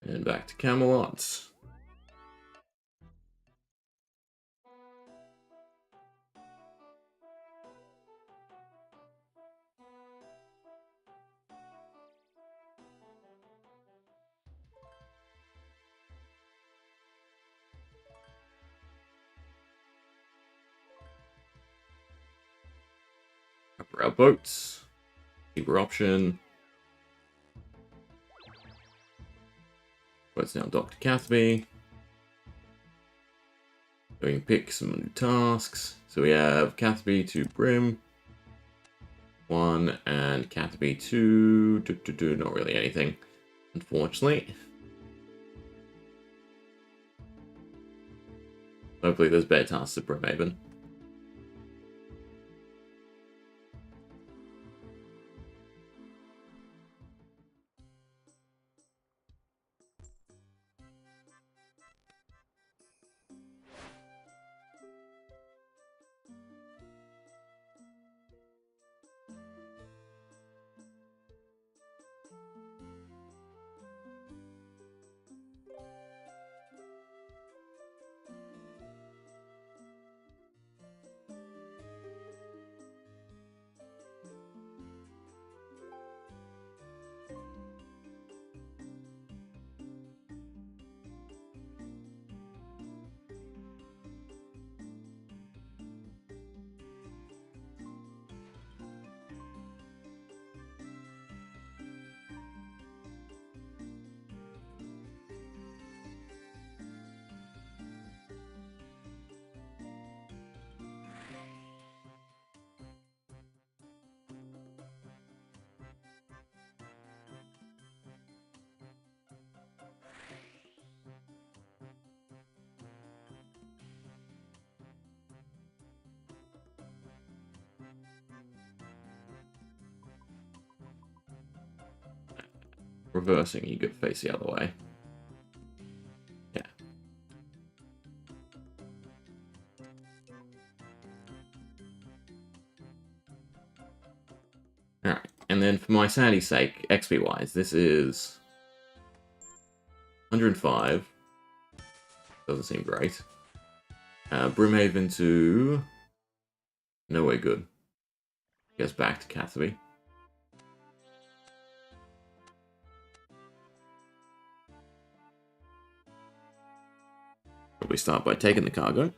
And back to Camelot. Upper our boats. Keeper option. Boats now docked to Cathby. So we can pick some new tasks. So we have Cathby to Brim. 1 and Cathby 2. Not really anything, unfortunately. Hopefully there's better tasks at Brimhaven. reversing, you could face the other way. Yeah. Alright, and then for my sanity's sake, XP-wise, this is 105. Doesn't seem great. Brimhaven to... No way good. Guess back to Catherby. Probably start by taking the cargo.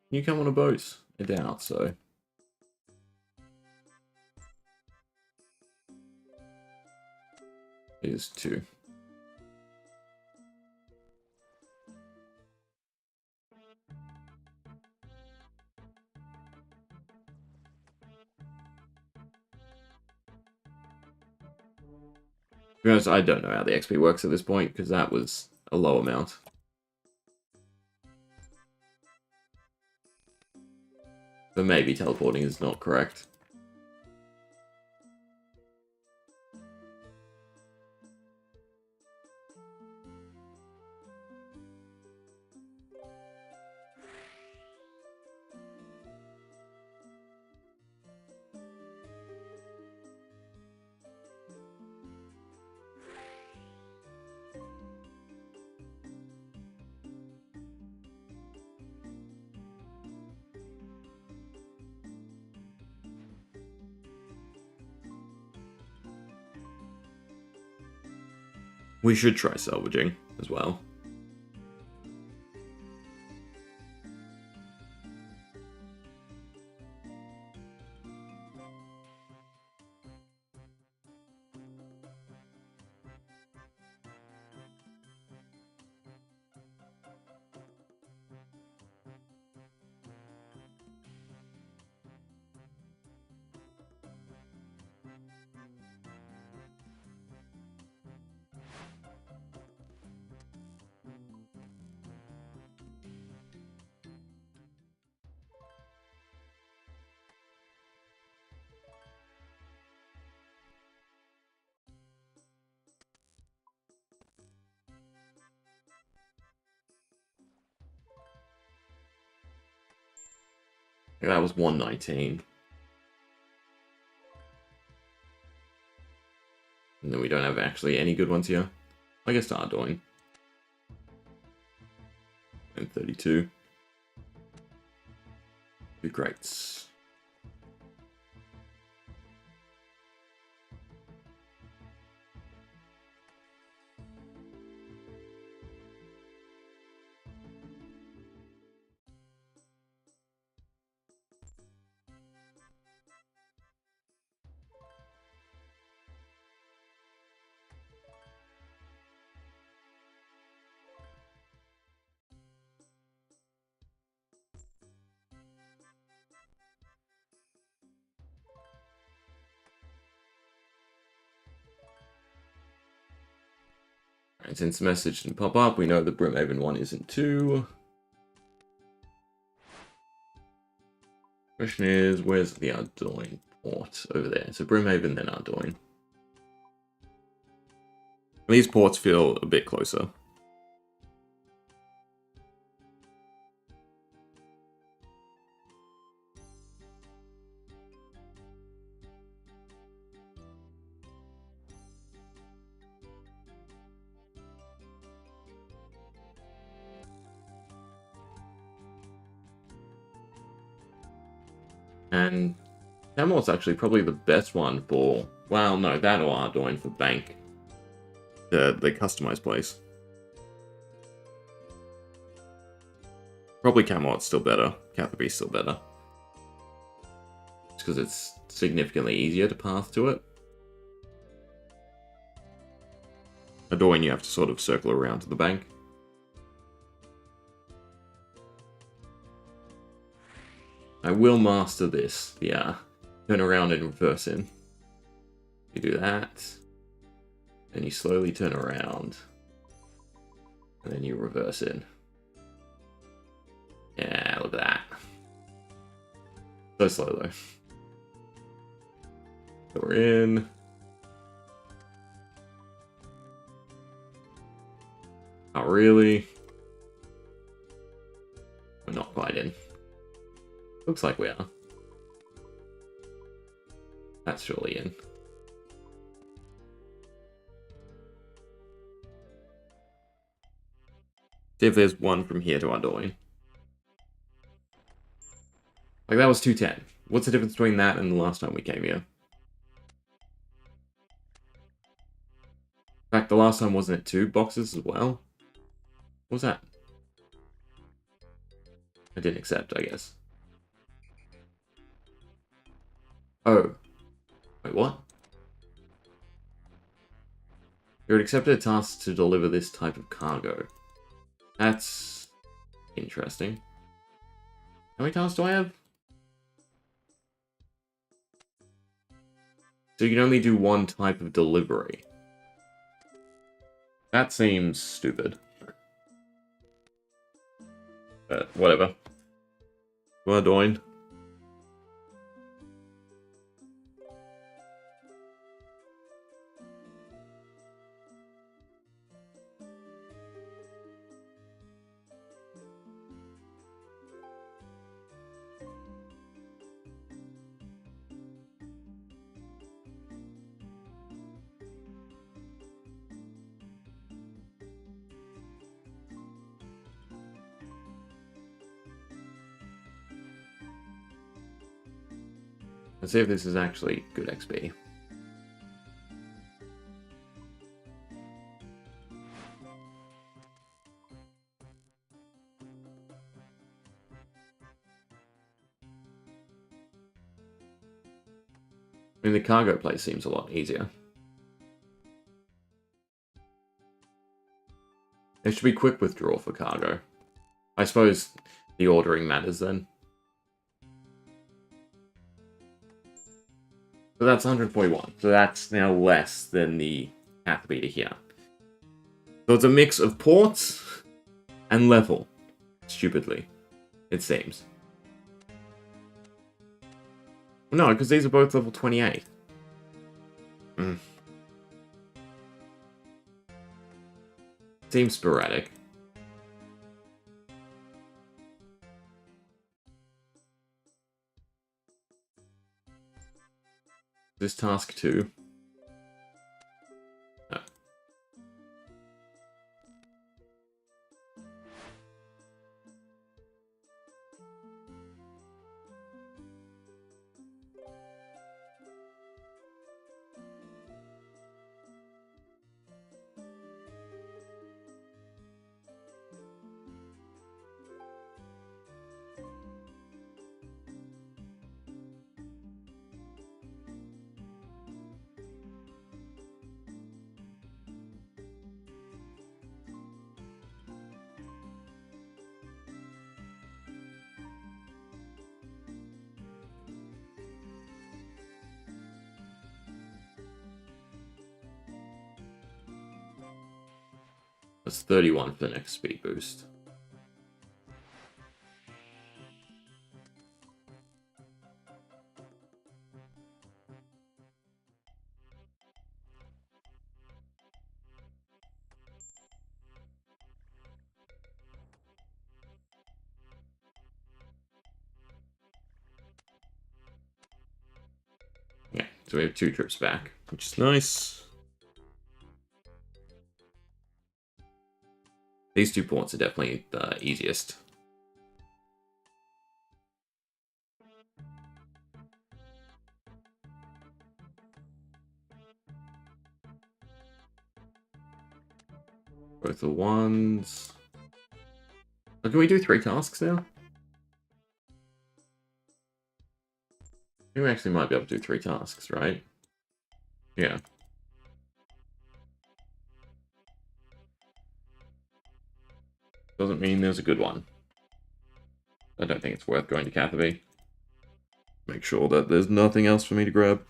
You come on a boat. I doubt so. Is 2. To be honest, I don't know how the XP works at this point, because that was a low amount. So maybe teleporting is not correct. We should try salvaging as well. That was 119. And then we don't have actually any good ones here. I guess Ardoin. And 32. 2 crates. And since the message didn't pop up, we know the Brimhaven one isn't 2. Question is, where's the Ardoin port? Over there. So Brimhaven, then Ardoin. These ports feel a bit closer. And Camelot's actually probably the best one for... Well, no, that or Ardoin for bank. The customized place. Probably Camelot's still better. Catherby's still better. Just because it's significantly easier to path to it. Ardoin, you have to sort of circle around to the bank. I will master this. Yeah. Turn around and reverse in. You do that. Then you slowly turn around. And then you reverse in. of that. So slow though. So we're in. Not really. We're not quite in. Looks like we are. That's surely in. See if there's one from here to Andoin. Like, that was 210. What's the difference between that and the last time we came here? In fact, the last time wasn't it 2 boxes as well? What was that? I didn't accept, I guess. Oh. Wait, what? You had accepted a task to deliver this type of cargo. That's interesting. How many tasks do I have? So you can only do one type of delivery. That seems stupid. But whatever. We're doing. Let's see if this is actually good XP. I mean, the cargo place seems a lot easier. It should be quick withdrawal for cargo. I suppose the ordering matters then. So that's 141. So that's now less than the cath meter here. So it's a mix of ports and level. Stupidly, it seems. No, because these are both level 28. Seems sporadic. This task 2. No. That's 31 for the next speed boost. Yeah, so we have 2 trips back, which is nice. These 2 ports are definitely the easiest. Both the ones. Oh, can we do 3 tasks now? I think we actually might be able to do 3 tasks, right? Yeah. Doesn't mean there's a good one. I don't think it's worth going to Catherby. Make sure that there's nothing else for me to grab.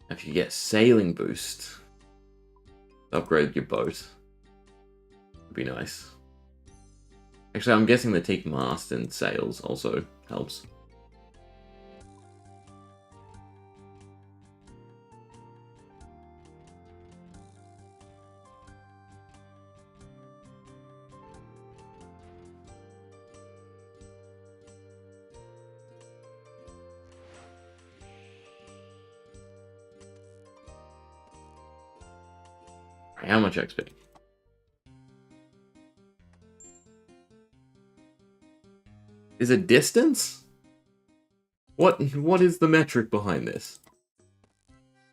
If you get sailing boost, upgrade your boat. Would be nice. Actually, I'm guessing the teak mast and sails also helps. How much XP? Is it distance? What is the metric behind this?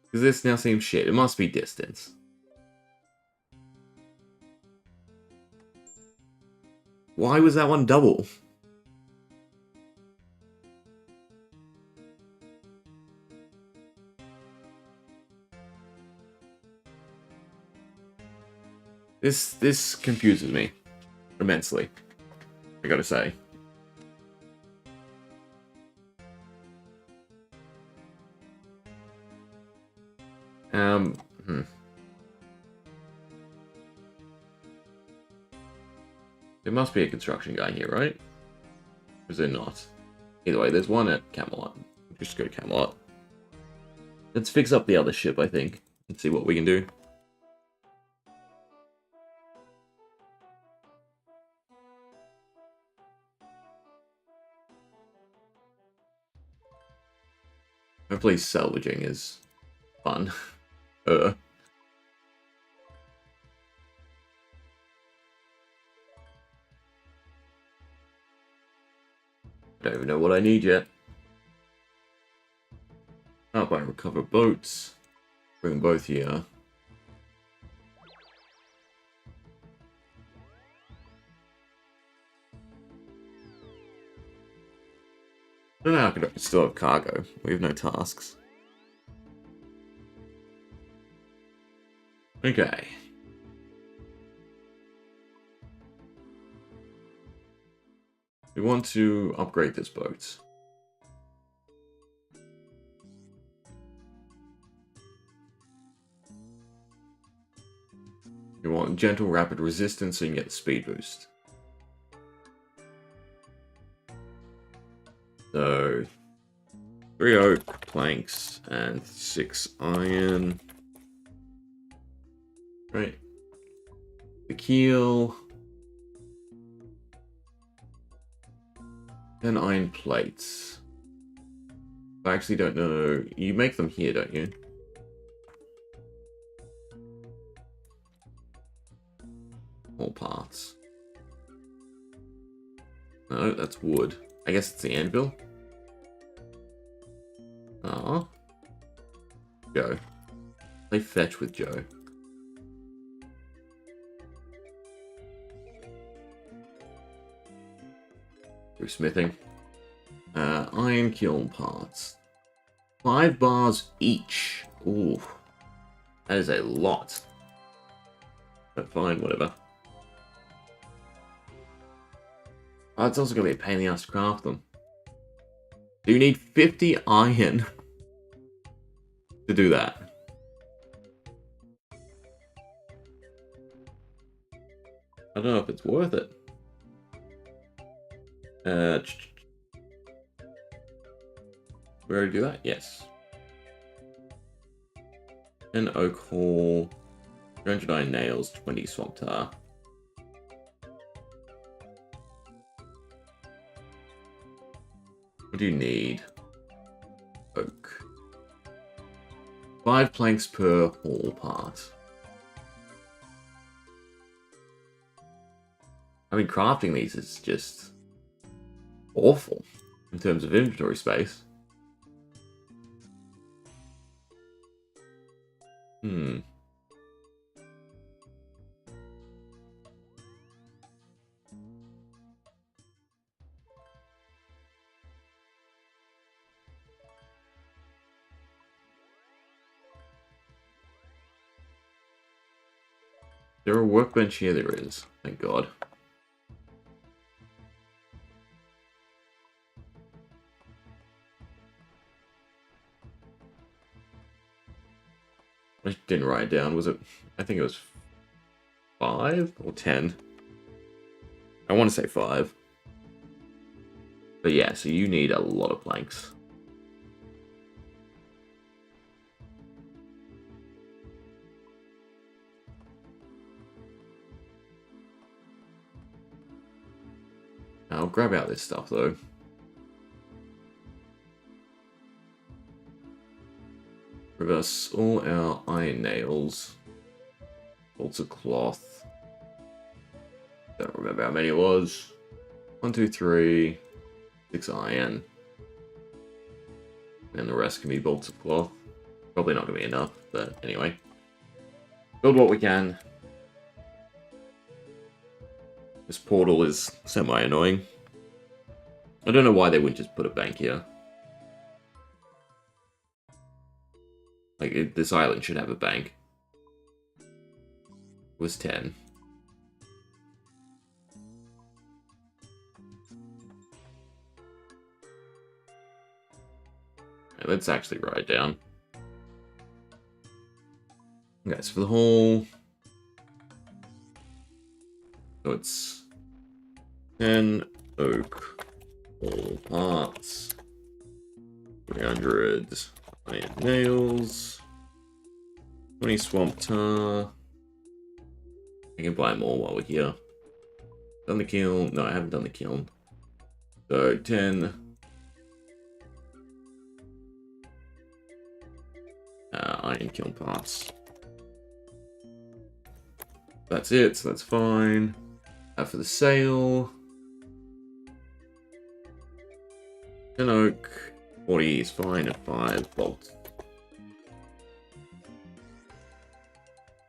Because this now seems shit. It must be distance. Why was that one double? This confuses me immensely, I gotta say. There must be a construction guy here, right? Or is there not? Either way, there's one at Camelot. Just go to Camelot. Let's fix up the other ship, I think, and see what we can do. Hopefully salvaging is fun. Don't even know what I need yet. How about I recover boats? Bring them both here. I don't know how I could still have cargo. We have no tasks. Okay. We want to upgrade this boat. You want gentle rapid resistance so you can get the speed boost. So 3 oak planks and 6 iron. Right. The keel. 10 iron plates. I actually don't know. You make them here, don't you? All parts. No, that's wood. I guess it's the anvil. Ah. Joe. Play fetch with Joe. Through smithing. Iron kiln parts. 5 bars each. Ooh. That is a lot. But fine, whatever. Oh, it's also going to be a pain in the ass to craft them. Do you need 50 iron to do that? I don't know if it's worth it. We already do that? Yes. And oak haul. 309 nails, 20 swamp tar. What do you need? Oak. 5 planks per haul part. I mean, crafting these is just awful in terms of inventory space. There a workbench here? There is. Thank God. I didn't write it down. Was it? I think it was 5 or 10. I want to say 5. But yeah, so you need a lot of planks. I'll grab out this stuff though. Reverse all our iron nails. Bolts of cloth. Don't remember how many it was. 1, 2, 3. 6 iron. And the rest can be bolts of cloth. Probably not going to be enough, but anyway. Build what we can. This portal is semi-annoying. I don't know why they wouldn't just put a bank here. Like, this island should have a bank. It was 10. Okay, let's actually write it down. Okay, so for the whole... So it's 10 oak, all parts, 300 iron nails, 20 swamp tar. I can buy more while we're here. Done the kiln? No, I haven't done the kiln. So 10 iron kiln parts. That's it, so that's fine. For the sail, 10 oak, 40 is fine, and 5 bolts.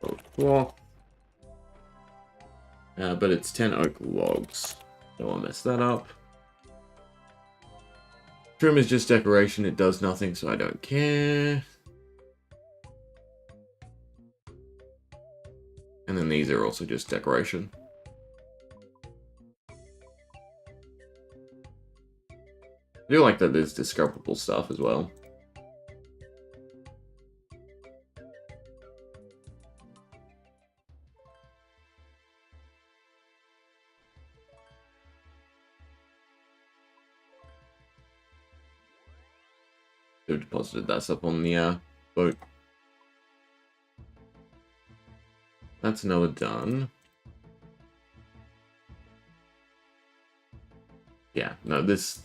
Bolt cloth. But it's 10 oak logs. Don't want to mess that up. Trim is just decoration, it does nothing, so I don't care. And then these are also just decoration. I do like that there's discoverable stuff as well. They've deposited that stuff on the boat. That's another done. Yeah, no, this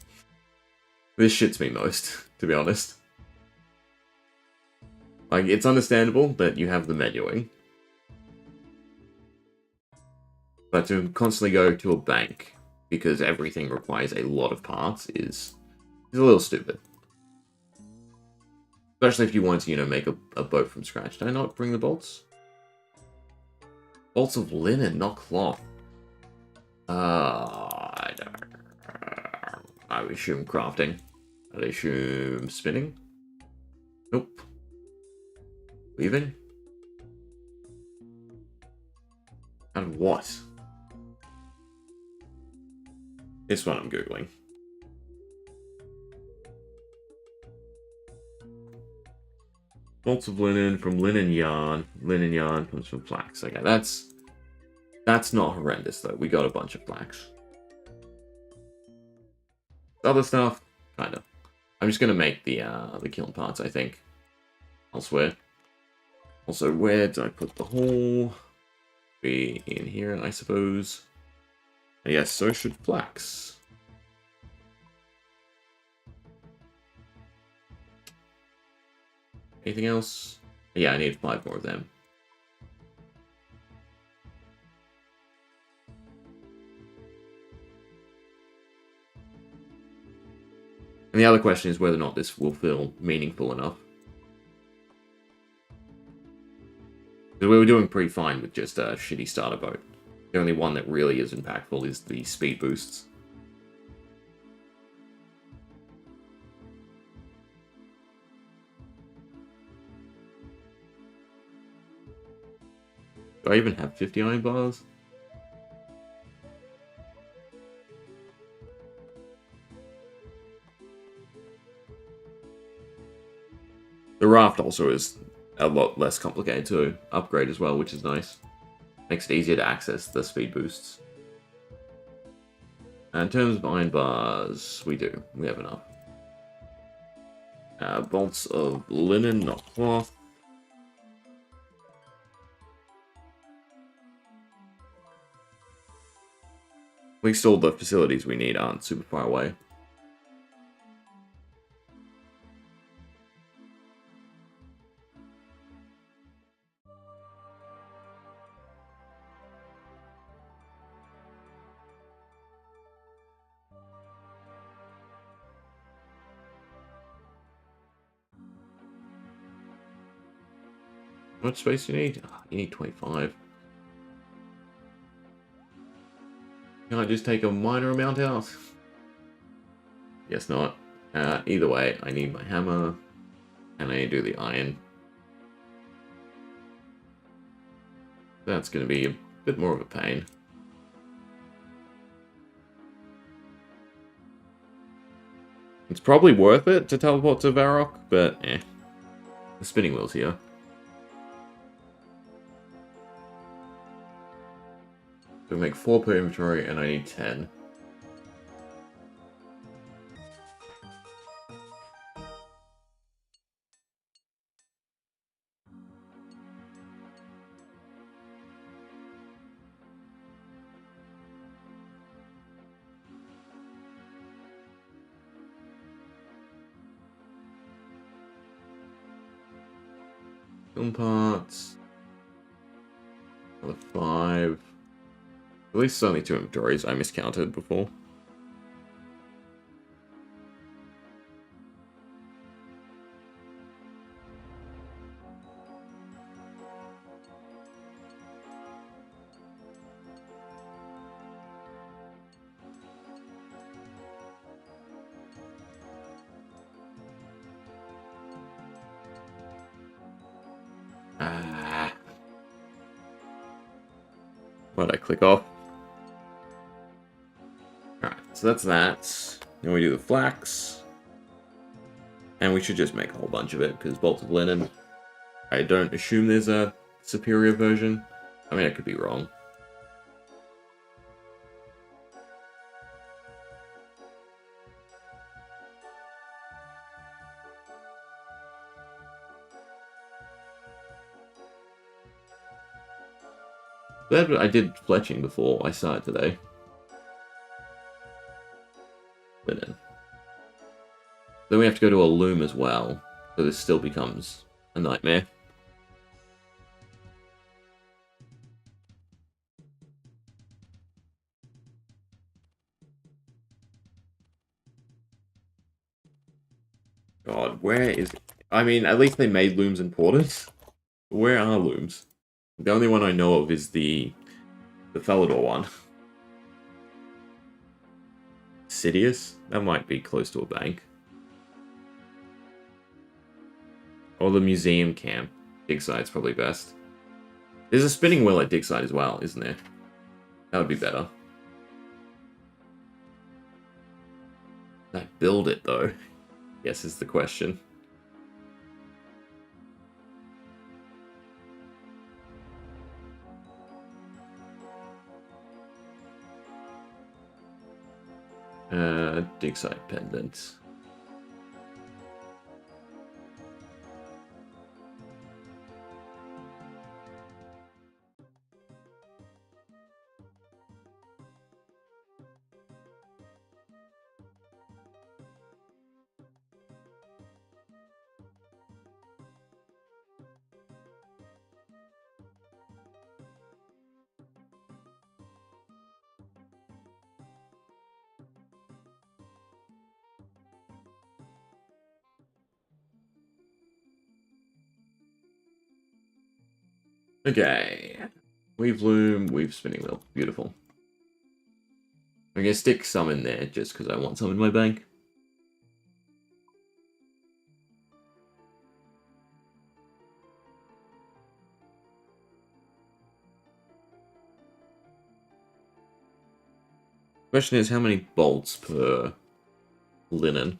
shits me most, to be honest. Like, it's understandable that you have the menuing. But to constantly go to a bank because everything requires a lot of parts is a little stupid. Especially if you want to, you know, make a boat from scratch. Did I not bring the bolts? Bolts of linen, not cloth. I assume crafting. I assume spinning. Nope. Weaving? Out of what? This one I'm Googling. Bolts of linen from linen yarn. Linen yarn comes from flax. Okay, that's not horrendous though. We got a bunch of flax. Other stuff, kind of. I'm just gonna make the kiln parts, I think. Elsewhere. Also, where did I put the hole? Be in here, I suppose. Yes, so should flax. Anything else? Yeah, I need 5 more of them. And the other question is whether or not this will feel meaningful enough. Because we were doing pretty fine with just a shitty starter boat. The only one that really is impactful is the speed boosts. Do I even have 50 iron bars? The raft also is a lot less complicated to upgrade as well, which is nice. Makes it easier to access the speed boosts. In terms of iron bars, we do. We have enough. Bolts of linen, not cloth. At least all the facilities we need aren't super far away. How much space do you need? Oh, you need 25. Can I just take a minor amount out? Guess not. Either way, I need my hammer, and I need to do the iron. That's going to be a bit more of a pain. It's probably worth it to teleport to Varrock, but eh. The spinning wheel's here. So we make 4 per inventory, and I need 10. Film parts. Another 5. At least it's only 2 inventories. I miscounted before. Why'd I click off? Alright, so that's that. Then we do the flax. And we should just make a whole bunch of it, because bolts of linen. I don't assume there's a superior version. I mean, I could be wrong. I did fletching before I started today. Linen. Then we have to go to a loom as well, so this still becomes a nightmare. God, where is... I mean, at least they made looms important. Where are looms? The only one I know of is the Felidor one. Sidious? That might be close to a bank. Or the museum camp. Digsite's probably best. There's a spinning wheel at Digsite as well, isn't there? That would be better. Can I build it, though? Yes, is the question. Digsite pendant. Okay. Weave loom, weave spinning wheel. Beautiful. I'm gonna stick some in there just because I want some in my bank. Question is, how many bolts per linen?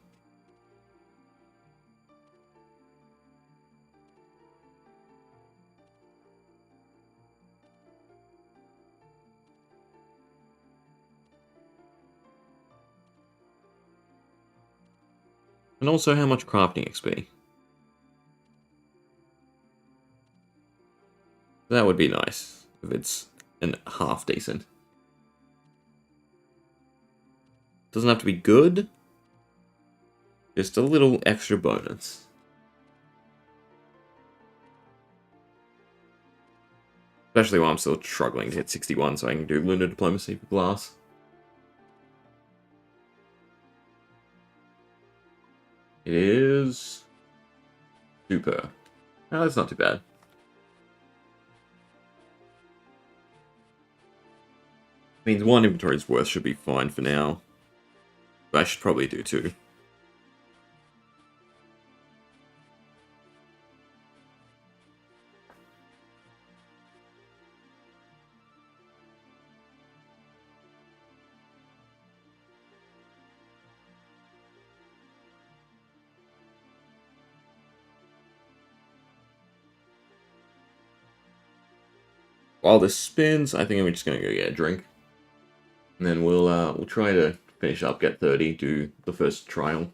And also how much crafting XP. That would be nice if it's an half decent. Doesn't have to be good. Just a little extra bonus. Especially while I'm still struggling to hit 61 so I can do Lunar Diplomacy for glass. It is super. Oh, that's not too bad. Means one inventory's worth should be fine for now. But I should probably do two. While this spins, I think I'm just gonna go get a drink. And then we'll try to finish up, get 30, do the first trial.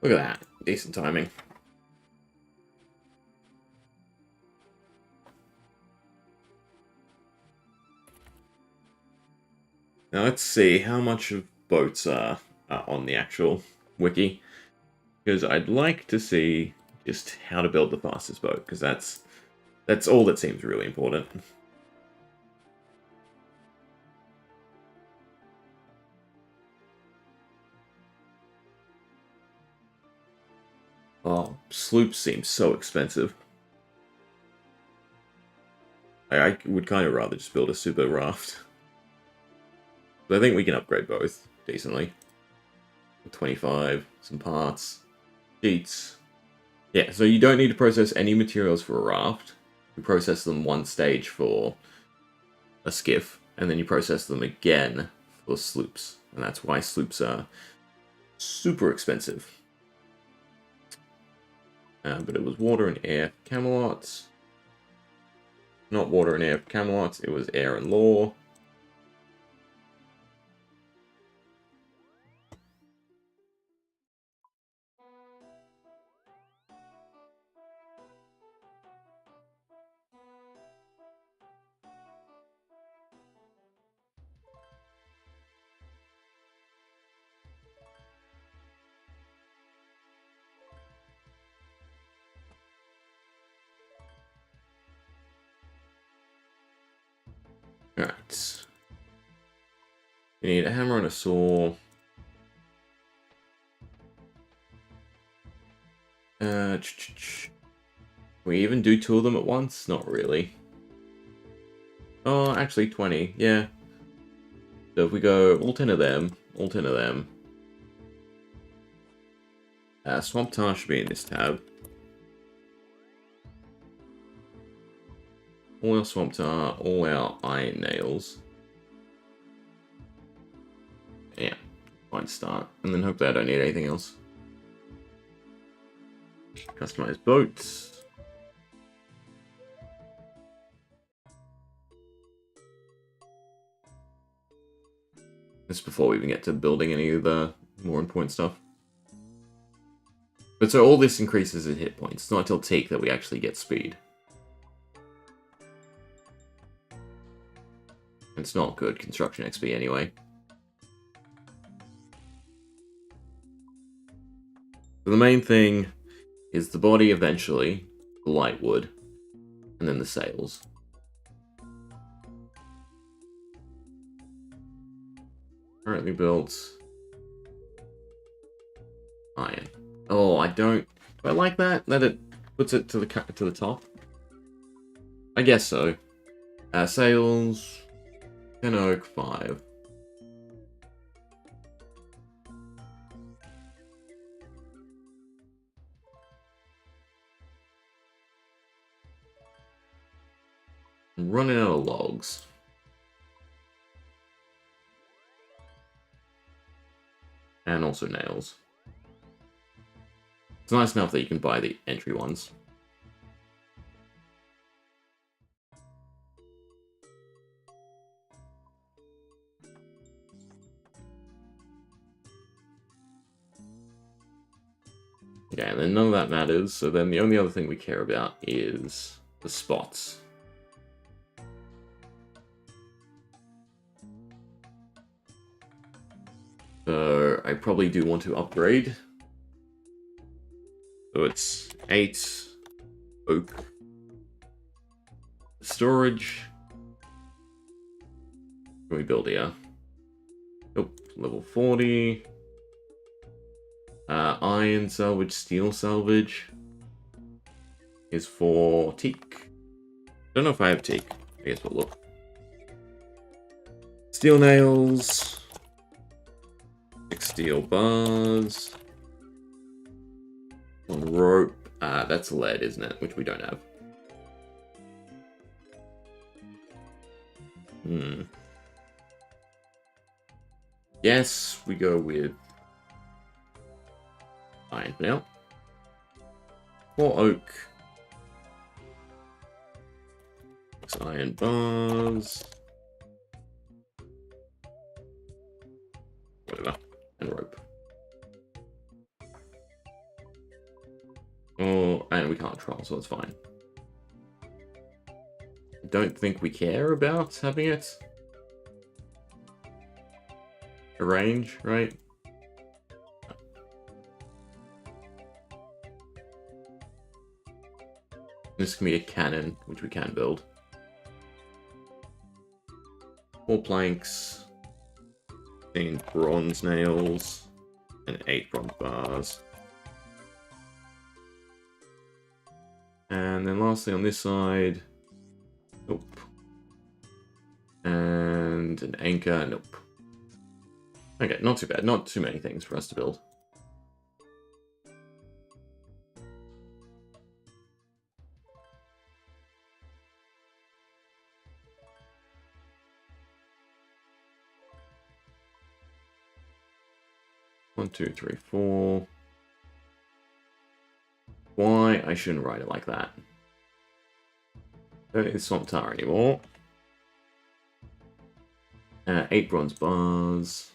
Look at that. Decent timing. Now let's see how much of boats are on the actual wiki. Because I'd like to see just how to build the fastest boat, because that's all that seems really important. Oh, sloops seem so expensive. I would kind of rather just build a super raft. But I think we can upgrade both decently. 25, some parts, sheets. Yeah, so you don't need to process any materials for a raft. You process them one stage for a skiff, and then you process them again for sloops. And that's why sloops are super expensive. But it was water and air for Camelot. Not water and air for Camelot, it was air and law. Alright. You need a hammer and a saw. We even do two of them at once? Not really. Oh, actually 20, yeah. So if we go all 10 of them, all 10 of them. Swamp Tar should be in this tab. All our Swamp Tar, all our Iron Nails. Yeah, fine start. And then hopefully I don't need anything else. Customize boats. This is before we even get to building any of the more important stuff. But so all this increases in hit points. It's not until Teak that we actually get speed. It's not good construction XP anyway. So the main thing is the body eventually, the light wood, and then the sails. Currently built iron. Oh, I don't. Do I like that? That it puts it to the top. I guess so. Sails. 10 oak 5. I'm running out of logs. And also nails. It's nice enough that you can buy the entry ones. Okay, and then none of that matters, so then the only other thing we care about is the spots. So I probably do want to upgrade. So it's 8 oak storage. What can we build here? Oh, level 40. Iron salvage, steel salvage is for teak. Don't know if I have teak. I guess we'll look. Steel nails. 6 steel bars. 1 rope. That's lead, isn't it? Which we don't have. Yes, we go with iron for now. 4 oak. 6 iron bars. Whatever. And rope. Oh, and we can't troll, so it's fine. Don't think we care about having it. Arrange, right? This can be a cannon, which we can build. 4 planks. 15 bronze nails. And 8 bronze bars. And then lastly on this side... Nope. And an anchor, nope. Okay, not too bad. Not too many things for us to build. One, two, three, 4. Why? I shouldn't write it like that. Don't need Swamp Tar anymore. 8 bronze bars.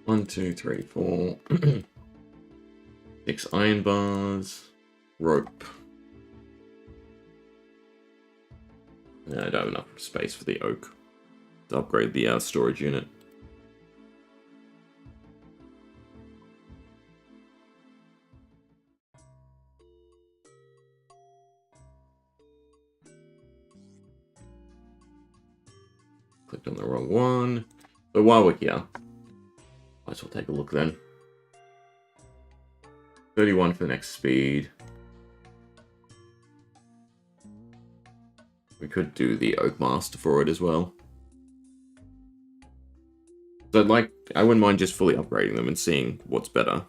One, two, three, 4. 6 iron bars. Rope. No, I don't have enough space for the oak to upgrade the storage unit. Clicked on the wrong one. So while we're here, might as well take a look then. 31 for the next speed. We could do the Oak Master for it as well. So I wouldn't mind just fully upgrading them and seeing what's better.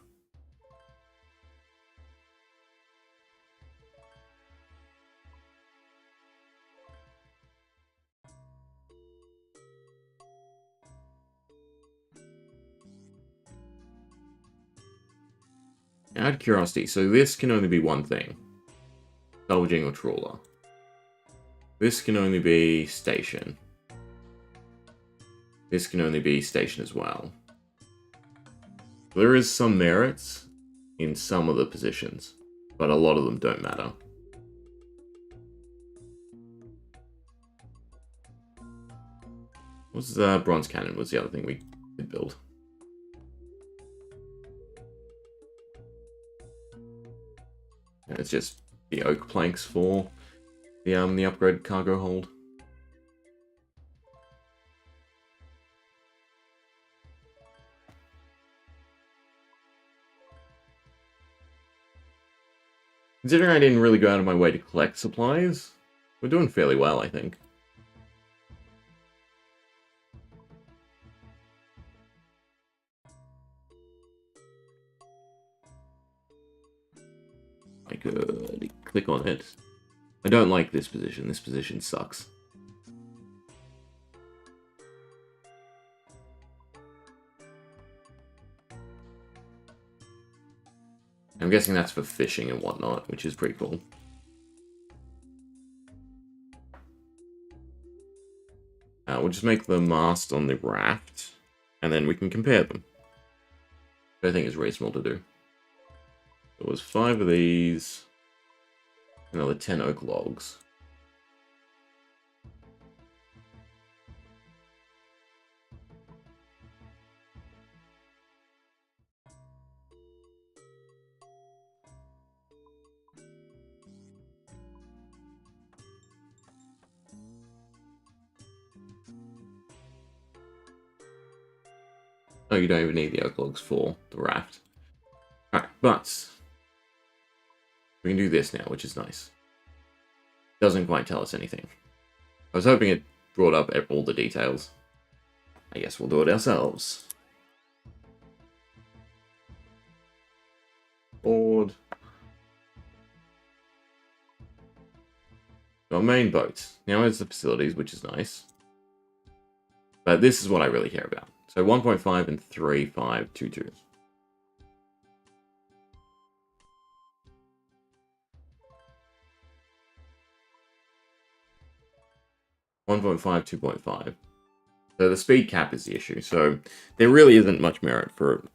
Out of curiosity, so this can only be one thing. Salvaging or trawler. This can only be station. This can only be station as well. There is some merits in some of the positions, but a lot of them don't matter. What's the bronze cannon was the other thing we could build. And it's just the oak planks for the upgraded cargo hold. Considering I didn't really go out of my way to collect supplies, we're doing fairly well, I think. I could click on it. I don't like this position. This position sucks. I'm guessing that's for fishing and whatnot, which is pretty cool. We'll just make the mast on the raft, and then we can compare them. I think is reasonable to do. There was 5 of these, another 10 oak logs. Oh, you don't even need the oak logs for the raft. Alright, but we can do this now, which is nice. Doesn't quite tell us anything. I was hoping it brought up all the details. I guess we'll do it ourselves. Board. Our main boat. Now it's the facilities, which is nice. But this is what I really care about. So 1.5 and 3.522. .5, 2.5. So the speed cap is the issue. So there really isn't much merit for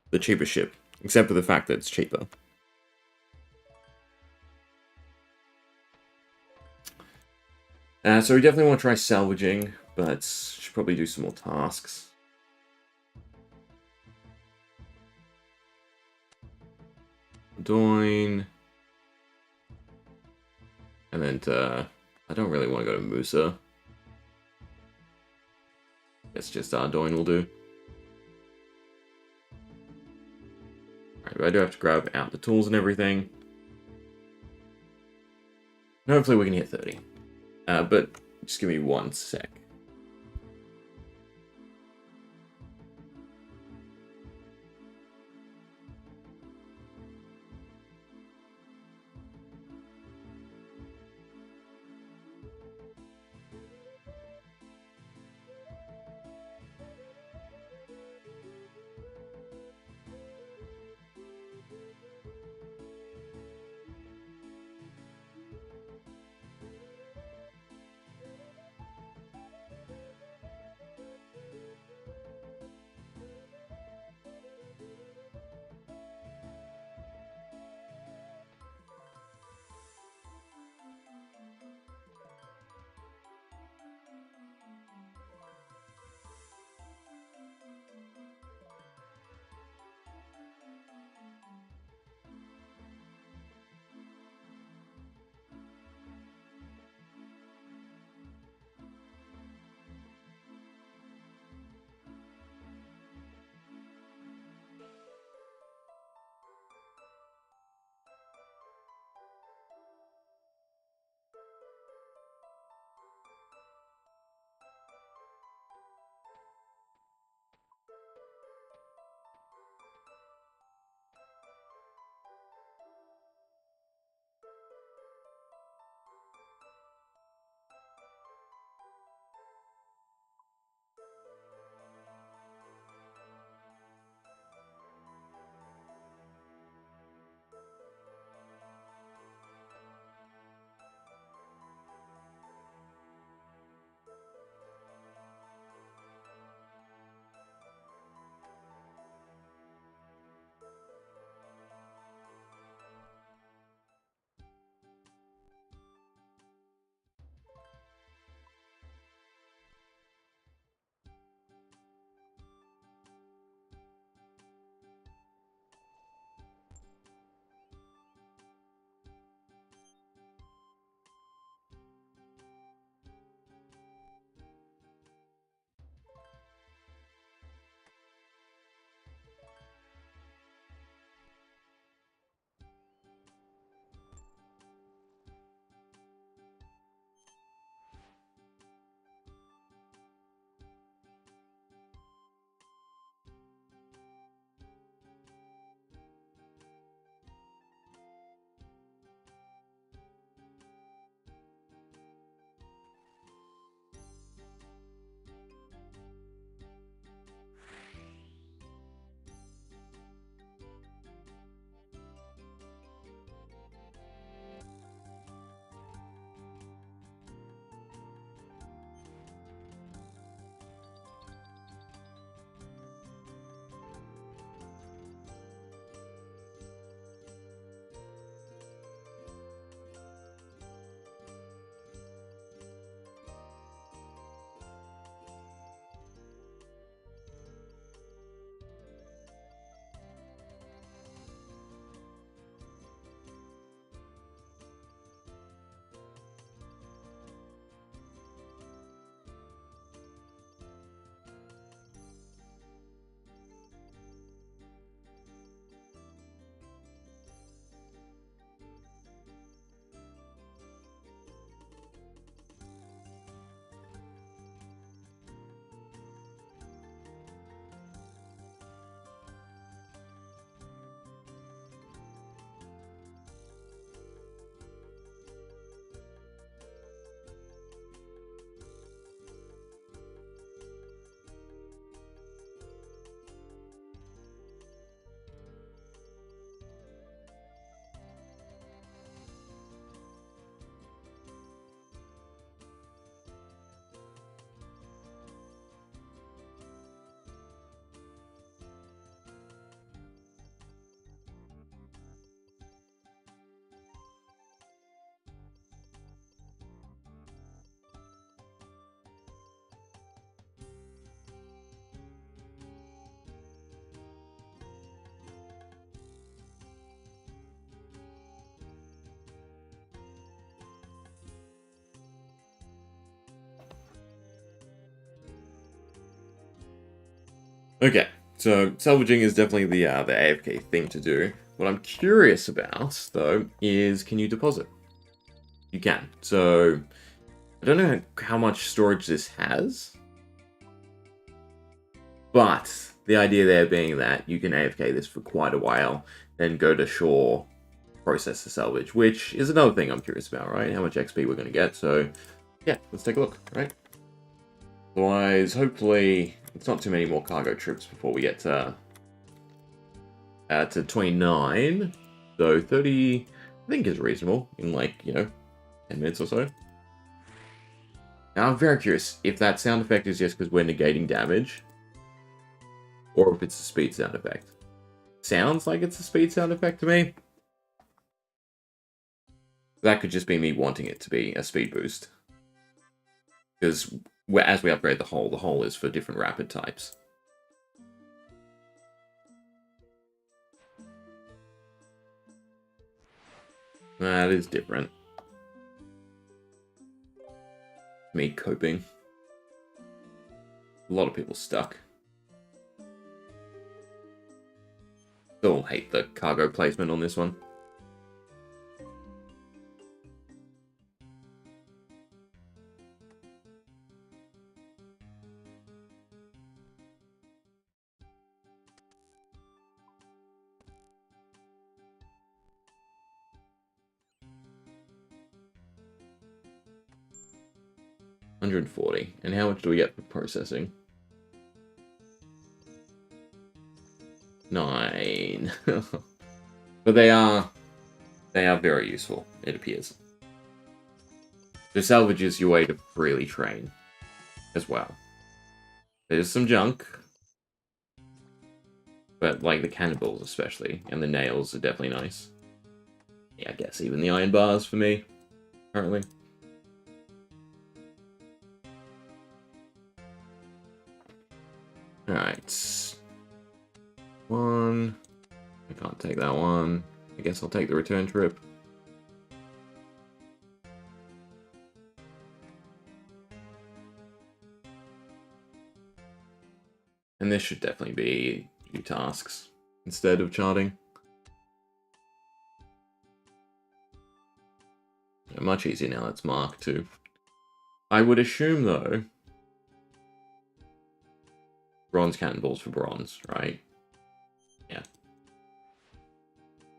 the cheaper ship, except for the fact that it's cheaper. So we definitely want to try salvaging, but should probably do some more tasks. Doin. And then I don't really want to go to Musa. Guess just Ardoin will do. Alright, but I do have to grab out the tools and everything. And hopefully we can hit 30. But just give me 1 sec. Okay, so salvaging is definitely the AFK thing to do. What I'm curious about, though, is can you deposit? You can. So, I don't know how much storage this has, but the idea there being that you can AFK this for quite a while, then go to shore, process the salvage, which is another thing I'm curious about, right? How much XP we're going to get. So, yeah, let's take a look, right? Otherwise, hopefully, it's not too many more cargo trips before we get to 29. So 30, I think, is reasonable in, like, 10 minutes or so. Now, I'm very curious if that sound effect is just because we're negating damage, or if it's a speed sound effect. Sounds like it's a speed sound effect to me. That could just be me wanting it to be a speed boost. Because as we upgrade the hull is for different rapid types. That is different. Me coping. A lot of people stuck. Still hate the cargo placement on this one. $140. And how much do we get for processing? 9. But they are very useful, it appears. So salvage is your way to freely train as well. There's some junk, but like the cannonballs especially, and the nails are definitely nice. Yeah, I guess even the iron bars for me, currently. Alright. One. I can't take that one. I guess I'll take the return trip. And this should definitely be new tasks instead of charting. Much easier now, that's Mark too. I would assume, though, bronze cannonballs for bronze, right? Yeah.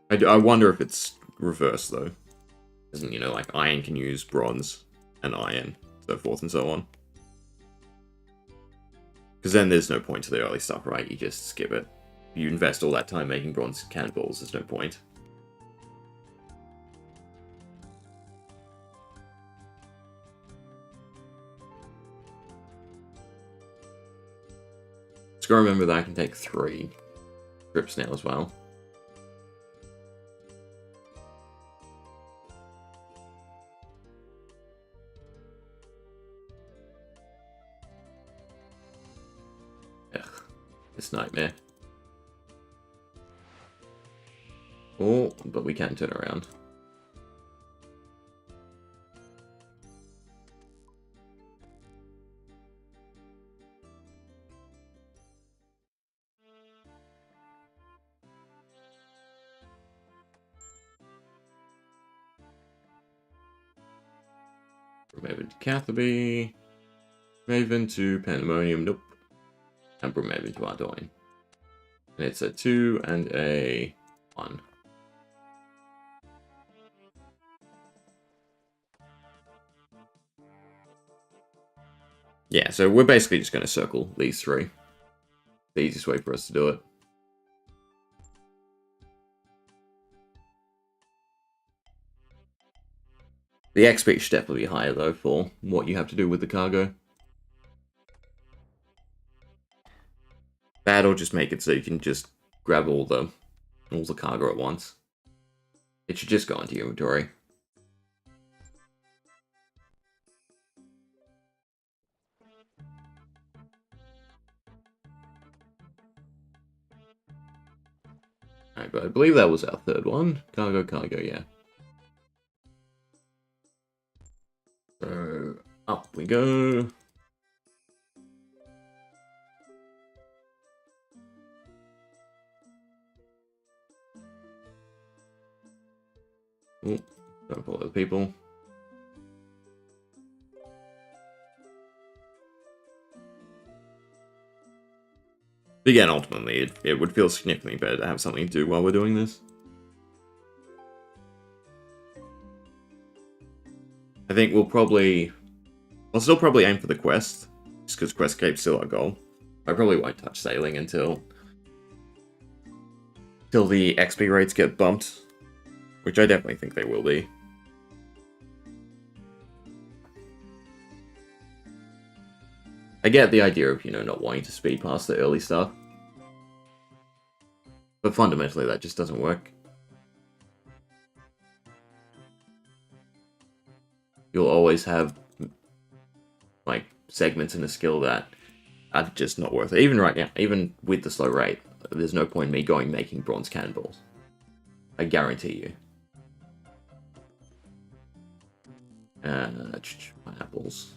I wonder if it's reversed, though. Isn't, like iron can use bronze and iron, so forth and so on. Because then there's no point to the early stuff, right? You just skip it. You invest all that time making bronze cannonballs, there's no point. Just gotta remember that I can take 3 trips now as well. Ugh, this nightmare. Oh, but we can turn around. Maven to Catherby. Maven to Pandemonium, nope. And Maven to Ardoin. And it's a 2 and a 1. Yeah, so we're basically just going to circle these 3. The easiest way for us to do it. The XP should definitely be higher, though, for what you have to do with the cargo. That'll just make it so you can just grab all the cargo at once. It should just go into your inventory. Alright, but I believe that was our 3rd one. Cargo, yeah. So, up we go. Oh, don't follow the people. But again, ultimately, it would feel significantly better to have something to do while we're doing this. I think I'll still probably aim for the quest, just because Questcape's still our goal. I probably won't touch sailing until the XP rates get bumped, which I definitely think they will be. I get the idea of, not wanting to speed past the early stuff. But fundamentally, that just doesn't work. You'll always have, like, segments in the skill that are just not worth it. Even right now, even with the slow rate, there's no point in me making bronze cannonballs. I guarantee you. Pineapples.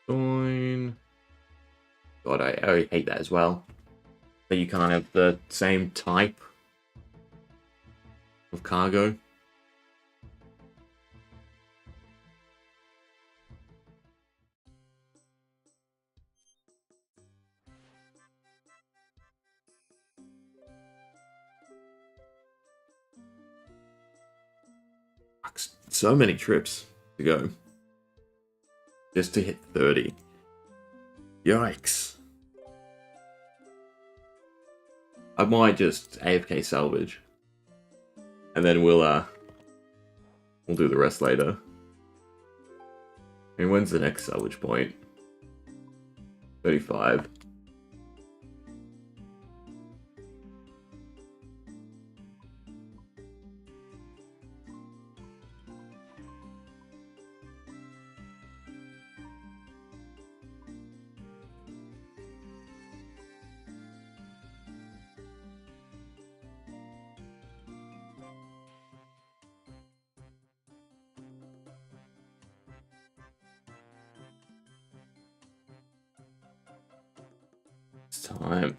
Join. God, I hate that as well. That you can't have the same type of cargo. So many trips to go. Just to hit 30. Yikes. I might just AFK salvage. And then we'll do the rest later. I mean, when's the next salvage point? 35. It's time.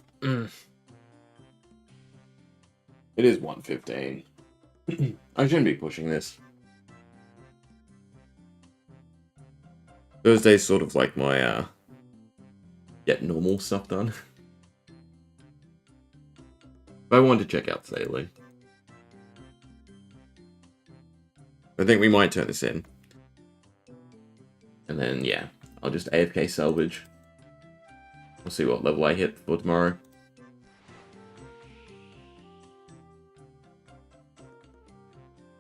It is 1:15. I shouldn't be pushing this. Thursday's sort of like my get normal stuff done. But I wanted to check out sailing. I think we might turn this in. And then, yeah, I'll just AFK salvage. We'll see what level I hit for tomorrow.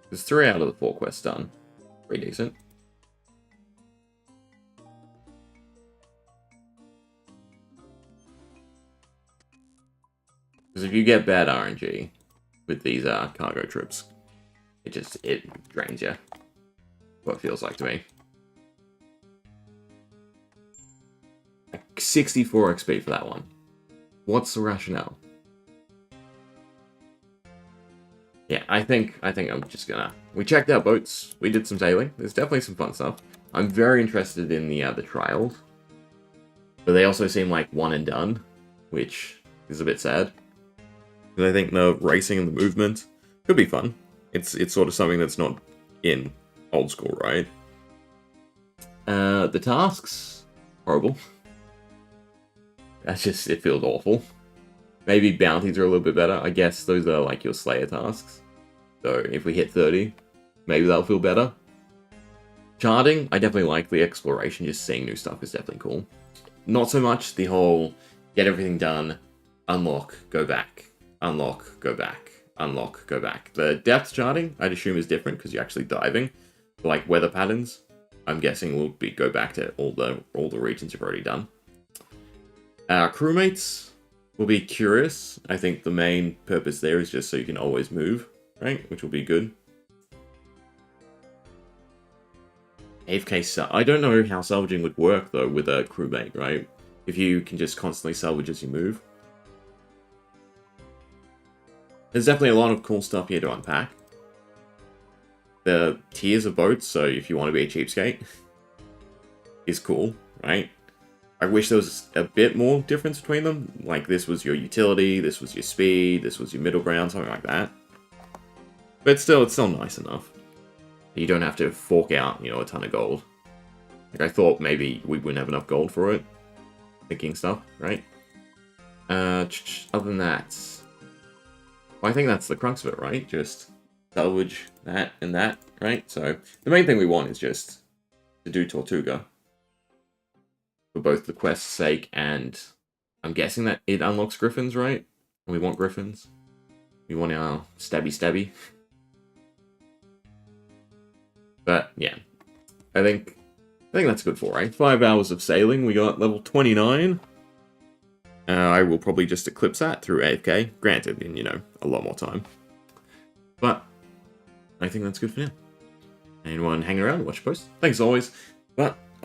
There's 3 out of the 4 quests done. Pretty decent. Because if you get bad RNG with these cargo trips, it drains you. What it feels like to me. 64 XP for that one. What's the rationale? Yeah, I think I'm just gonna... We checked out boats. We did some sailing. There's definitely some fun stuff. I'm very interested in the trials. But they also seem like one and done, which is a bit sad. Because I think the racing and the movement could be fun. It's sort of something that's not in Old School, right? The tasks, horrible. It feels awful. Maybe bounties are a little bit better. I guess those are like your Slayer tasks. So if we hit 30, maybe that'll feel better. Charting, I definitely like the exploration. Just seeing new stuff is definitely cool. Not so much the whole get everything done, unlock, go back, unlock, go back, unlock, go back. The depth charting, I'd assume, is different because you're actually diving. Like weather patterns, I'm guessing will go back to all the regions you've already done. Crewmates will be curious. I think the main purpose there is just so you can always move. right? Which will be good. AFK I don't know how salvaging would work, though, with a crewmate, right? If you can just constantly salvage as you move. There's definitely a lot of cool stuff here to unpack. The tiers of boats, so if you want to be a cheapskate, is cool, right? I wish there was a bit more difference between them. Like, this was your utility, this was your speed, this was your middle ground, something like that. But still, it's still nice enough. You don't have to fork out, you know, a ton of gold. Like, I thought maybe we wouldn't have enough gold for it. Thinking stuff, right? Other than that, well, I think that's the crux of it, right? Just salvage that and that, right? So, the main thing we want is just to do Tortuga. For both the quest's sake and I'm guessing that it unlocks griffins, right? We want griffins. We want our stabby. But yeah, I think that's good for, right? 5 hours of sailing. We got level 29. I will probably just eclipse that through AFK. Granted, in, you know, a lot more time. But I think that's good for now. Anyone hanging around, watch posts. Thanks as always. But